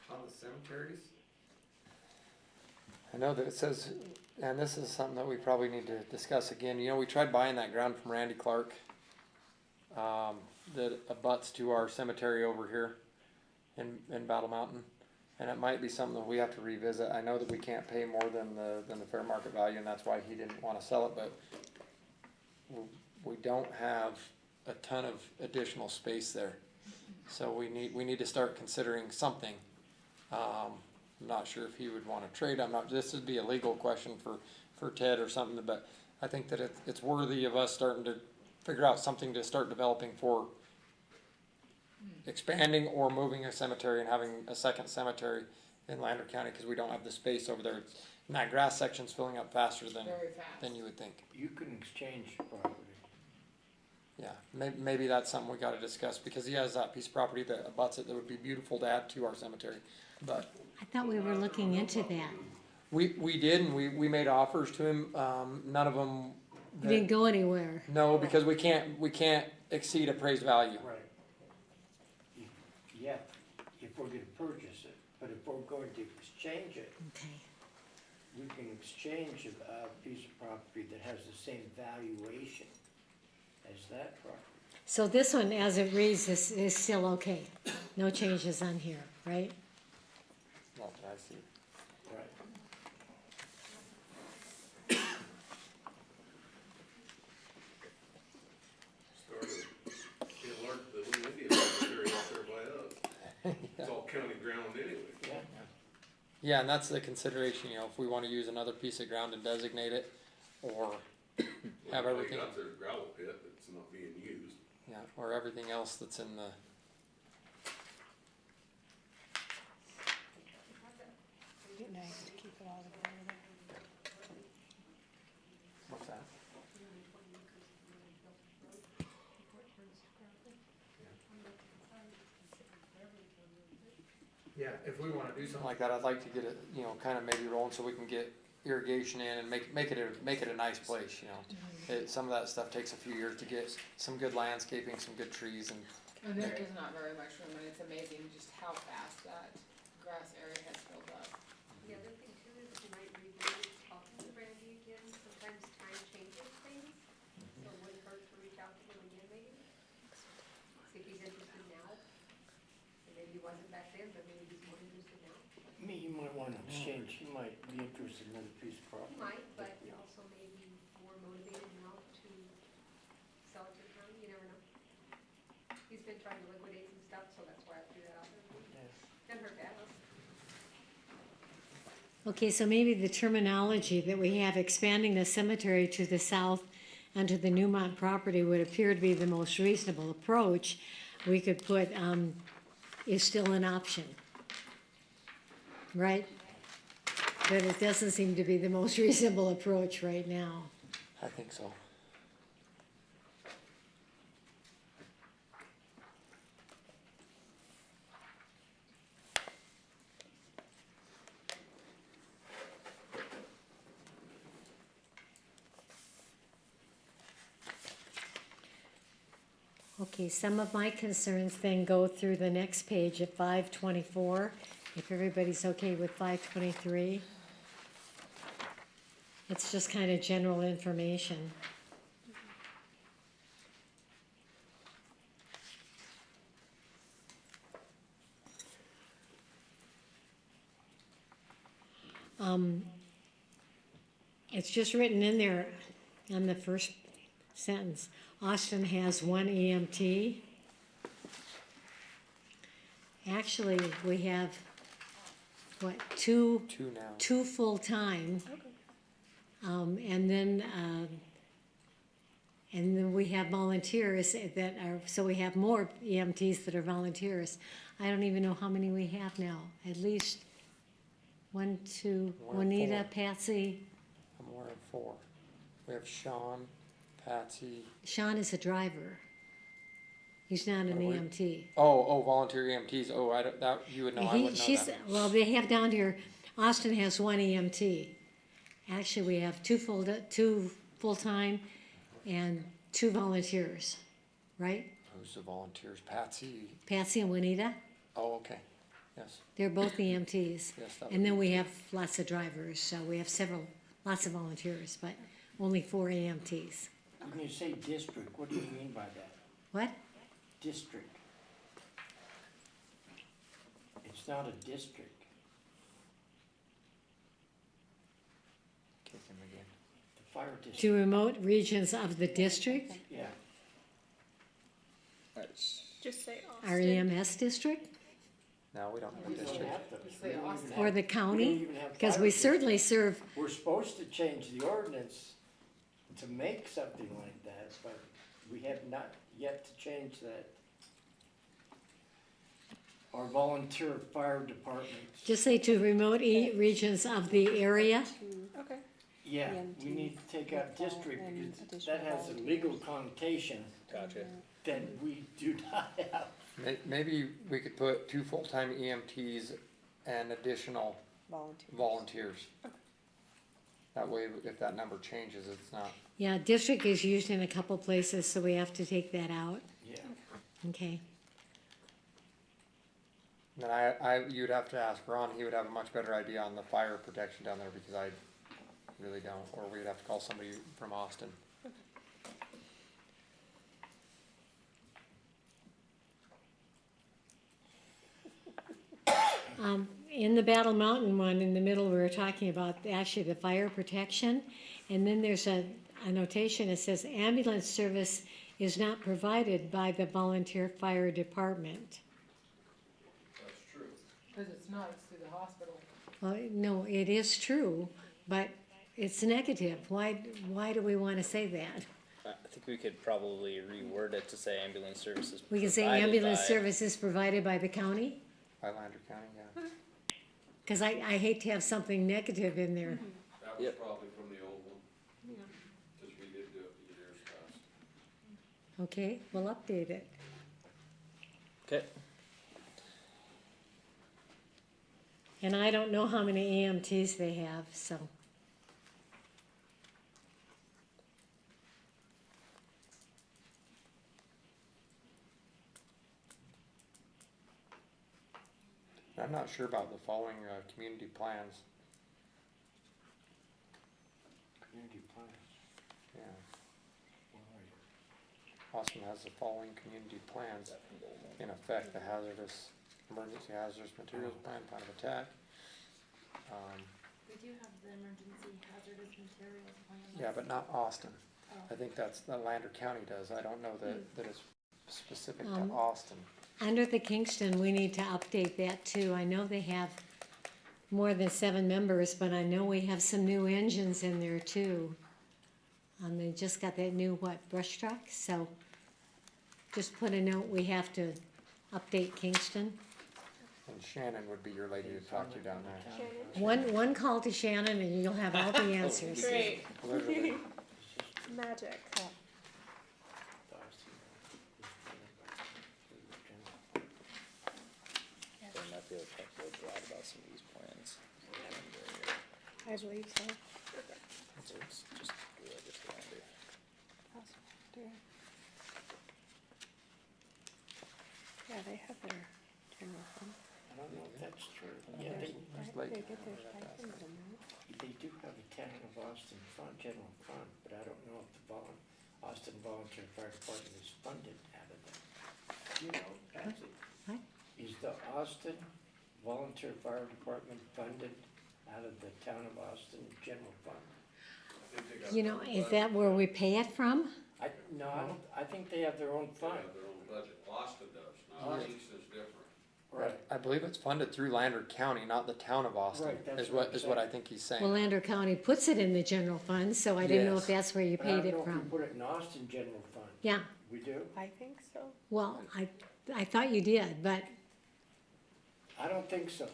On the cemeteries, I know that it says, and this is something that we probably need to discuss again, you know, we tried buying that ground from Randy Clark, that abuts to our cemetery over here in Battle Mountain, and it might be something that we have to revisit. I know that we can't pay more than the fair market value, and that's why he didn't wanna sell it, but we don't have a ton of additional space there. So we need to start considering something. I'm not sure if he would wanna trade, this would be a legal question for Ted or something, but I think that it's worthy of us starting to figure out something to start developing for expanding or moving a cemetery and having a second cemetery in Lander County, cause we don't have the space over there. And that grass section's filling up faster Very fast. than you would think. You can exchange property. Yeah, maybe that's something we gotta discuss, because he has that piece of property that abuts it that would be beautiful to add to our cemetery. But I thought we were looking into that. we did, and we made offers to him, none of them. It didn't go anywhere. No, because we can't exceed appraised value. Right. Yeah, if we're gonna purchase it, but if we're going to exchange it, Okay. we can exchange a piece of property that has the same valuation as that property. So this one, as it reads, is still okay? No changes on here, right? Not that I see. Right. Started in Lark, the little Indian cemetery out there by us. It's all county ground anyway. Yeah. Yeah, and that's the consideration, you know, if we wanna use another piece of ground and designate it, or have All you everything, got there's a gravel pit that's not being used. yeah, or everything else that's in the, Nice to keep it all together. what's that? Yeah, if we wanna do something Like that, I'd like to get it, you know, kinda maybe rolling so we can get irrigation in and make it a nice place, you know. Some of that stuff takes a few years to get, some good landscaping, some good trees and, And there is not very much room, and it's amazing just how fast that grass area has filled up. The other thing too is you might review talking to Randy again, sometimes time changes things, so it wouldn't hurt to reach out to him again maybe. See if he's interested now, and maybe he wasn't back then, but maybe he's more interested now. You might wanna exchange, you might be interested in another piece of He property. might, but also maybe more motivated now to sell it to the county, you never know. He's been trying to liquidate some stuff, so that's why I threw that out there. Doesn't hurt to ask. Okay, so maybe the terminology that we have, expanding the cemetery to the south and to the Newmont property would appear to be the most reasonable approach. We could put, is still an option. Right? But it doesn't seem to be the most reasonable approach right now. I think so. Okay, some of my concerns then go through the next page at 524, if everybody's okay with 523. It's just kind of general information. It's just written in there on the first sentence. Austin has one EMT. Actually, we have, what, two Two now. full-time. And then we have volunteers that are, so we have more EMTs that are volunteers. I don't even know how many we have now, at least one, two, One, Juanita, four. Patsy. I'm aware of four. We have Sean, Patsy. Sean is a driver. He's not an What do we- EMT. Oh, volunteer EMTs. Oh, I don't, that, you would know, I wouldn't know She's, that. well, they have down here, Austin has one EMT. Actually, we have two full-time and two volunteers, right? Who's the volunteers? Patsy? Patsy and Juanita, Oh, okay. Yes, they're both EMTs. yes, that would And then be- we have lots of drivers, so we have lots of volunteers, but only 4 EMTs. When you say district, what do you mean by that? What? District. It's not a district. Kick him again. The fire district, To remote regions of the district, yeah. Just say our Austin. EMS district, No, we don't have a We don't district. have those. say We don't Austin. even or have- the we county, don't even have because fire we districts. certainly serve, We're supposed to change the ordinance to make something like that, but we have not yet to change that. Our volunteer fire departments, just say to remote regions of the area. Okay. yeah, we need to take out district because that has a legal connotation Gotcha. that we do not have. Maybe we could put 2 full-time EMTs and additional volunteers. That way, if that number changes, it's not, Yeah, district is used in a couple places, so we have to take that out. Yeah. Okay. Then you'd have to ask Ron, he would have a much better idea on the fire protection down there, because I really don't, or we'd have to call somebody from Austin. In the Battle Mountain one, in the middle, we were talking about actually the fire protection. And then there's a notation that says ambulance service is not provided by the volunteer fire department. That's true. Cause it's not, it's through the hospital. Well, no, it is true, but it's negative. Why do we wanna say that? I think we could probably reword it to say ambulance services. We can say provided ambulance by- service is provided by the county? By Lander County, yeah. Cause I hate to have something negative in there. That was Yep. probably from the old one, cause we did do it the years past. Okay, we'll update it. Okay. And I don't know how many EMTs they have, so. I'm not sure about the following, community plans, Community plans. yeah. Where are you? Austin has the following community plans in effect: the emergency hazardous materials plan, plan of attack. We do have the emergency hazardous materials plan. Yeah, but not Austin. Oh. I think that's, the Lander County does. I don't know that it's specific to Um, Austin. Under the Kingston, we need to update that too. I know they have more than 7 members, but I know we have some new engines in there too. They just got that new, brush truck, so just put a note, we have to update Kingston. And Shannon would be your lady to talk to down there. One call to Shannon and you'll have all the answers. Great. Literally. Magic. They might be able to talk a little bit about some of these plans. I believe so. So it's just do it just Lander. Yeah, they have their general fund. I don't know if that's true. Yeah, Yeah, Lake. They get their stipends in there. they do have a town of Austin fund, general fund, but I don't know if the Austin Volunteer Fire Department is funded out of that. Do you know, Patsy? What? Is the Austin Volunteer Fire Department funded out of the town of Austin general fund? You know, is that where we pay it from? I don't, I think they have their own They fund. have their own budget, Austin does, not Kingston's different. Right. I believe it's funded through Lander County, not the town of Austin, Right, that's is what I'm is what I saying. think he's saying. Well, Lander County puts it in the general fund, so I didn't know if Yes. that's where you But I paid don't it know if we from. put it in Austin general fund. Yeah, We do? I think so. well, I thought you did, but I don't think so.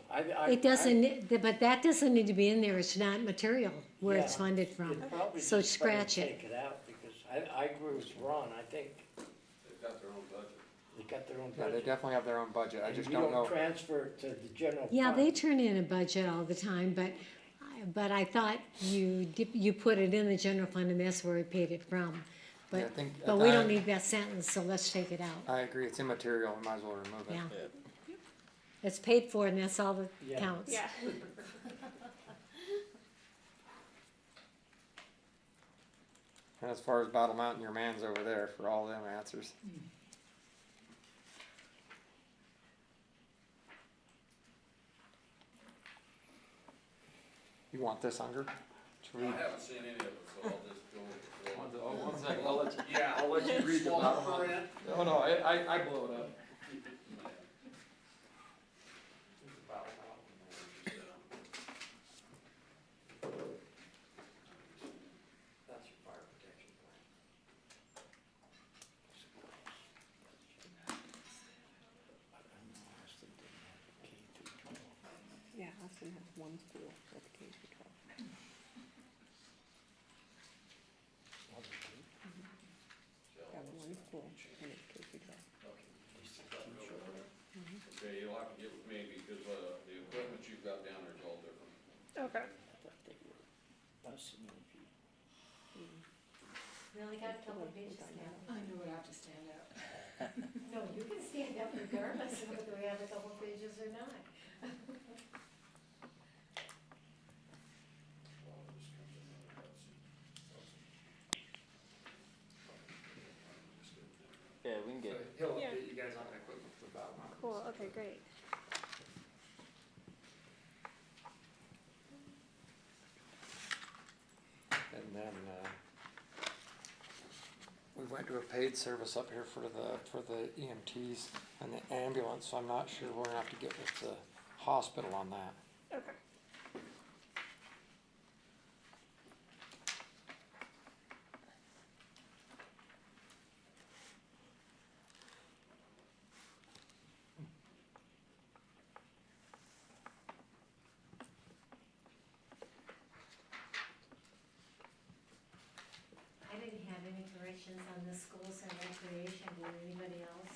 it doesn't, but that doesn't need to be in there, it's not material where it's Yeah. funded from. It'd probably So just better scratch it. Take it out, because I agree with Ron, I think They've got their own budget. they got their own Yeah, they budget. definitely have their own budget, I And just we don't know. transfer it to the general fund. Yeah, they turn in a budget all the time, but I thought you put it in the general fund and that's where we paid it from. Yeah, I But, think at but we don't that- need that sentence, so let's take it out. I agree, it's immaterial, we might as well remove it. Yeah. Yeah. It's paid for and that's all that Yeah. counts. Yeah. And as far as Battle Mountain, your man's over there for all them answers. You want this, Unger? I haven't seen any of it, so I'll just go with it. One second, I'll let you, Yeah. I'll let you read the Swallow Battle for Mountain. rent. Oh, no, I blow it up. That's your fire protection plan. Yeah, Austin has one school with K through 12. Yeah, one school and it's K through 12. Okay, you'll have to get with me because, the equipment you've got down there is all different. Okay. I thought they were busing you. We only got a couple of pages now. I knew it had to stand out. No, No, you can stand up regardless of whether we have a couple pages or not. Yeah, we can So get. he'll Yeah. update you guys on that quickly for about. Cool, okay, great. And then, we went to a paid service up here for the EMTs and the ambulance, so I'm not sure we're gonna have to get with the hospital on that. Okay. I didn't have any corrections on the schools and recreation, did anybody else?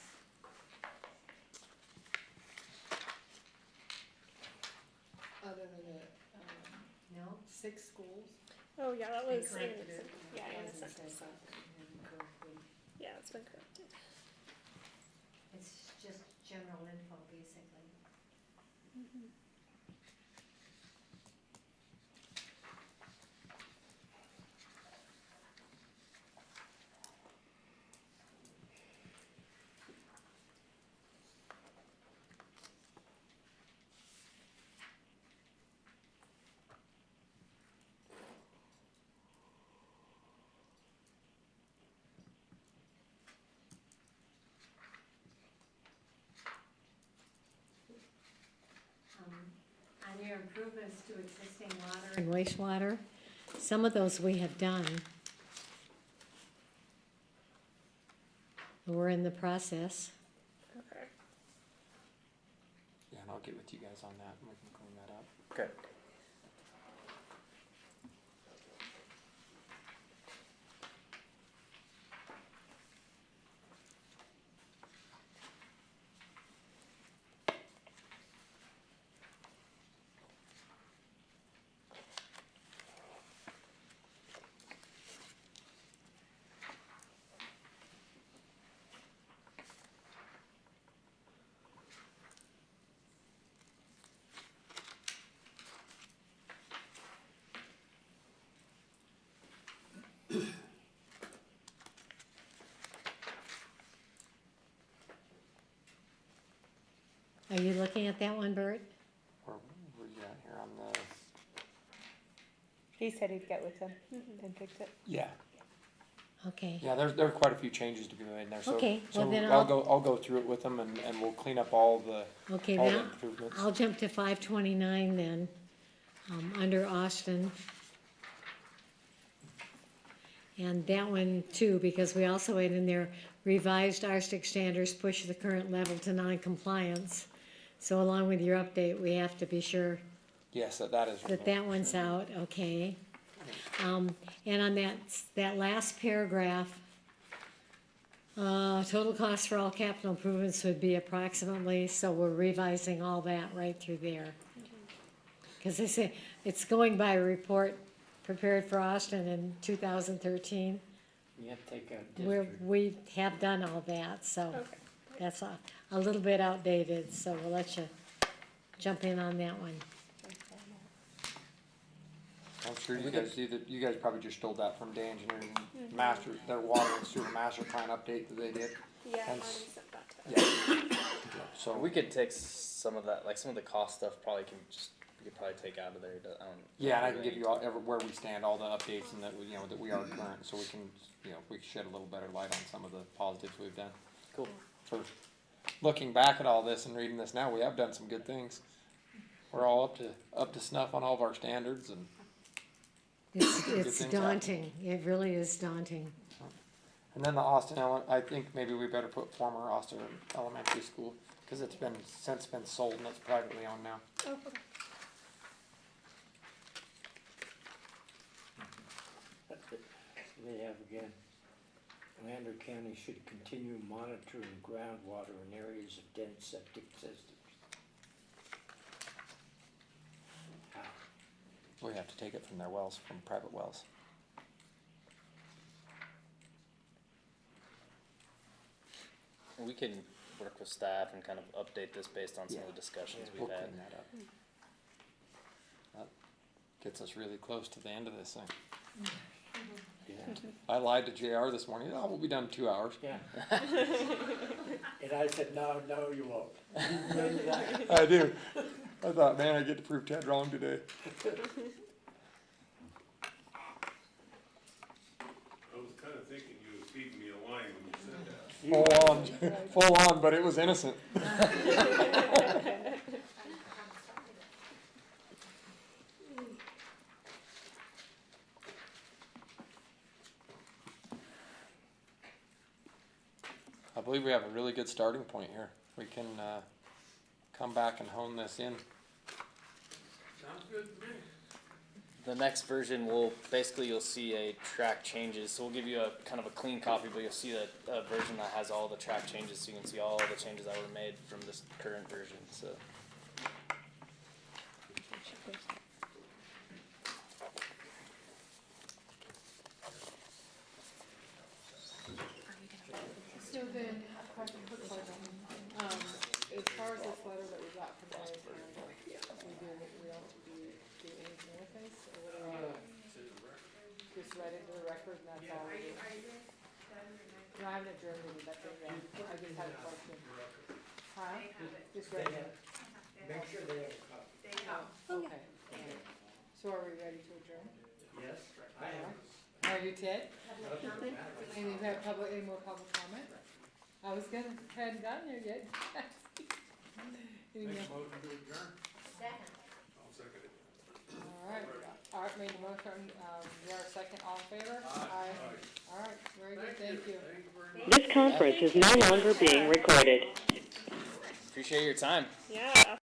Other than the, No? 6 schools. Oh, yeah, that They was corrected innocent. it. Yeah, It wasn't innocent. said something incorrectly. Yeah, it's been corrected. It's just general info, basically. On your improvements to existing water and wastewater, some of those we have done. We're in the process. Okay. Yeah, and I'll get with you guys on that and we can clean that up. Okay. Are you looking at that one, Bert? Where were you at here on the, He said he'd get with them and fix it. yeah, Okay. yeah, there are quite a few changes to be made in there, so. Okay, well So then I'll go through it with them and we'll clean up all the Okay, all the now, improvements. I'll jump to 529 then, under Austin. And that one too, because we also had in there revised Arstic standards push the current level to non-compliance. So along with your update, we have to be sure Yes, that is. that one's out, okay? And on that last paragraph, total cost for all capital improvements would be approximately, so we're revising all that right through there. Cause they say, it's going by a report prepared for Austin in 2013, You have to take out where district. we have done all that, so Okay. that's a little bit outdated, so we'll let you jump in on that one. I'm sure you guys probably just stole that from the engineering master, their water and sewer master plan update that they did. Yeah, I And already s- sent that to them. Yeah. So We could take some of that, like some of the cost stuff. Probably we could probably take out of there. yeah, and I can give you all, where we stand, all the updates and that, that we are current, so we can, we can shed a little better light on some of the positives we've done. Cool. For looking back at all this and reading this now, we have done some good things. We're all up to snuff on all of our standards and. It's things happen. daunting, it really is daunting. And then the Austin, I think maybe we better put former Austin Elementary School, cause it's since been sold and it's privately owned now. Oh, okay. They have again. Lander County should continue monitoring groundwater in areas of dense septic systems. How? We have to take it from their wells, from private wells. We can work with staff and kind of update this based on some of the discussions We'll we've had. clean that up. That gets us really close to the end of this thing. Yeah. I lied to JR this morning, oh, we'll be done in 2 hours. Yeah. And I said, no, you won't. No, you're not. I do. I thought, man, I get to prove Ted wrong today. I was kinda thinking you was feeding me a line when you said that. Full on, but it was innocent. I believe we have a really good starting point here. We can, come back and hone this in. Sounds good to me. The next version will, basically you'll see a track changes, so we'll give you a kind of a clean copy, but you'll see a version that has all the track changes, so you can see all the changes that were made from this current version, so. So then, quick question, as far as this letter that we got from Larry County, we don't do anything with this, or what do we do? Just read it to the record and that's all we do? No, I haven't adjourned any, but I just had a question. Huh? Just read it. Make sure they have a copy. Oh, okay. So are we ready to adjourn? Yes, I am. Are you Ted? Any more public comment? I was hadn't gotten there yet. Any Make a more- motion to adjourn? I'll second it. Alright, Art made a motion, you're a second, all in favor? Aye. Alright, very good, thank you. Thank you very much. This conference is no longer being recorded. Appreciate your time. Yeah.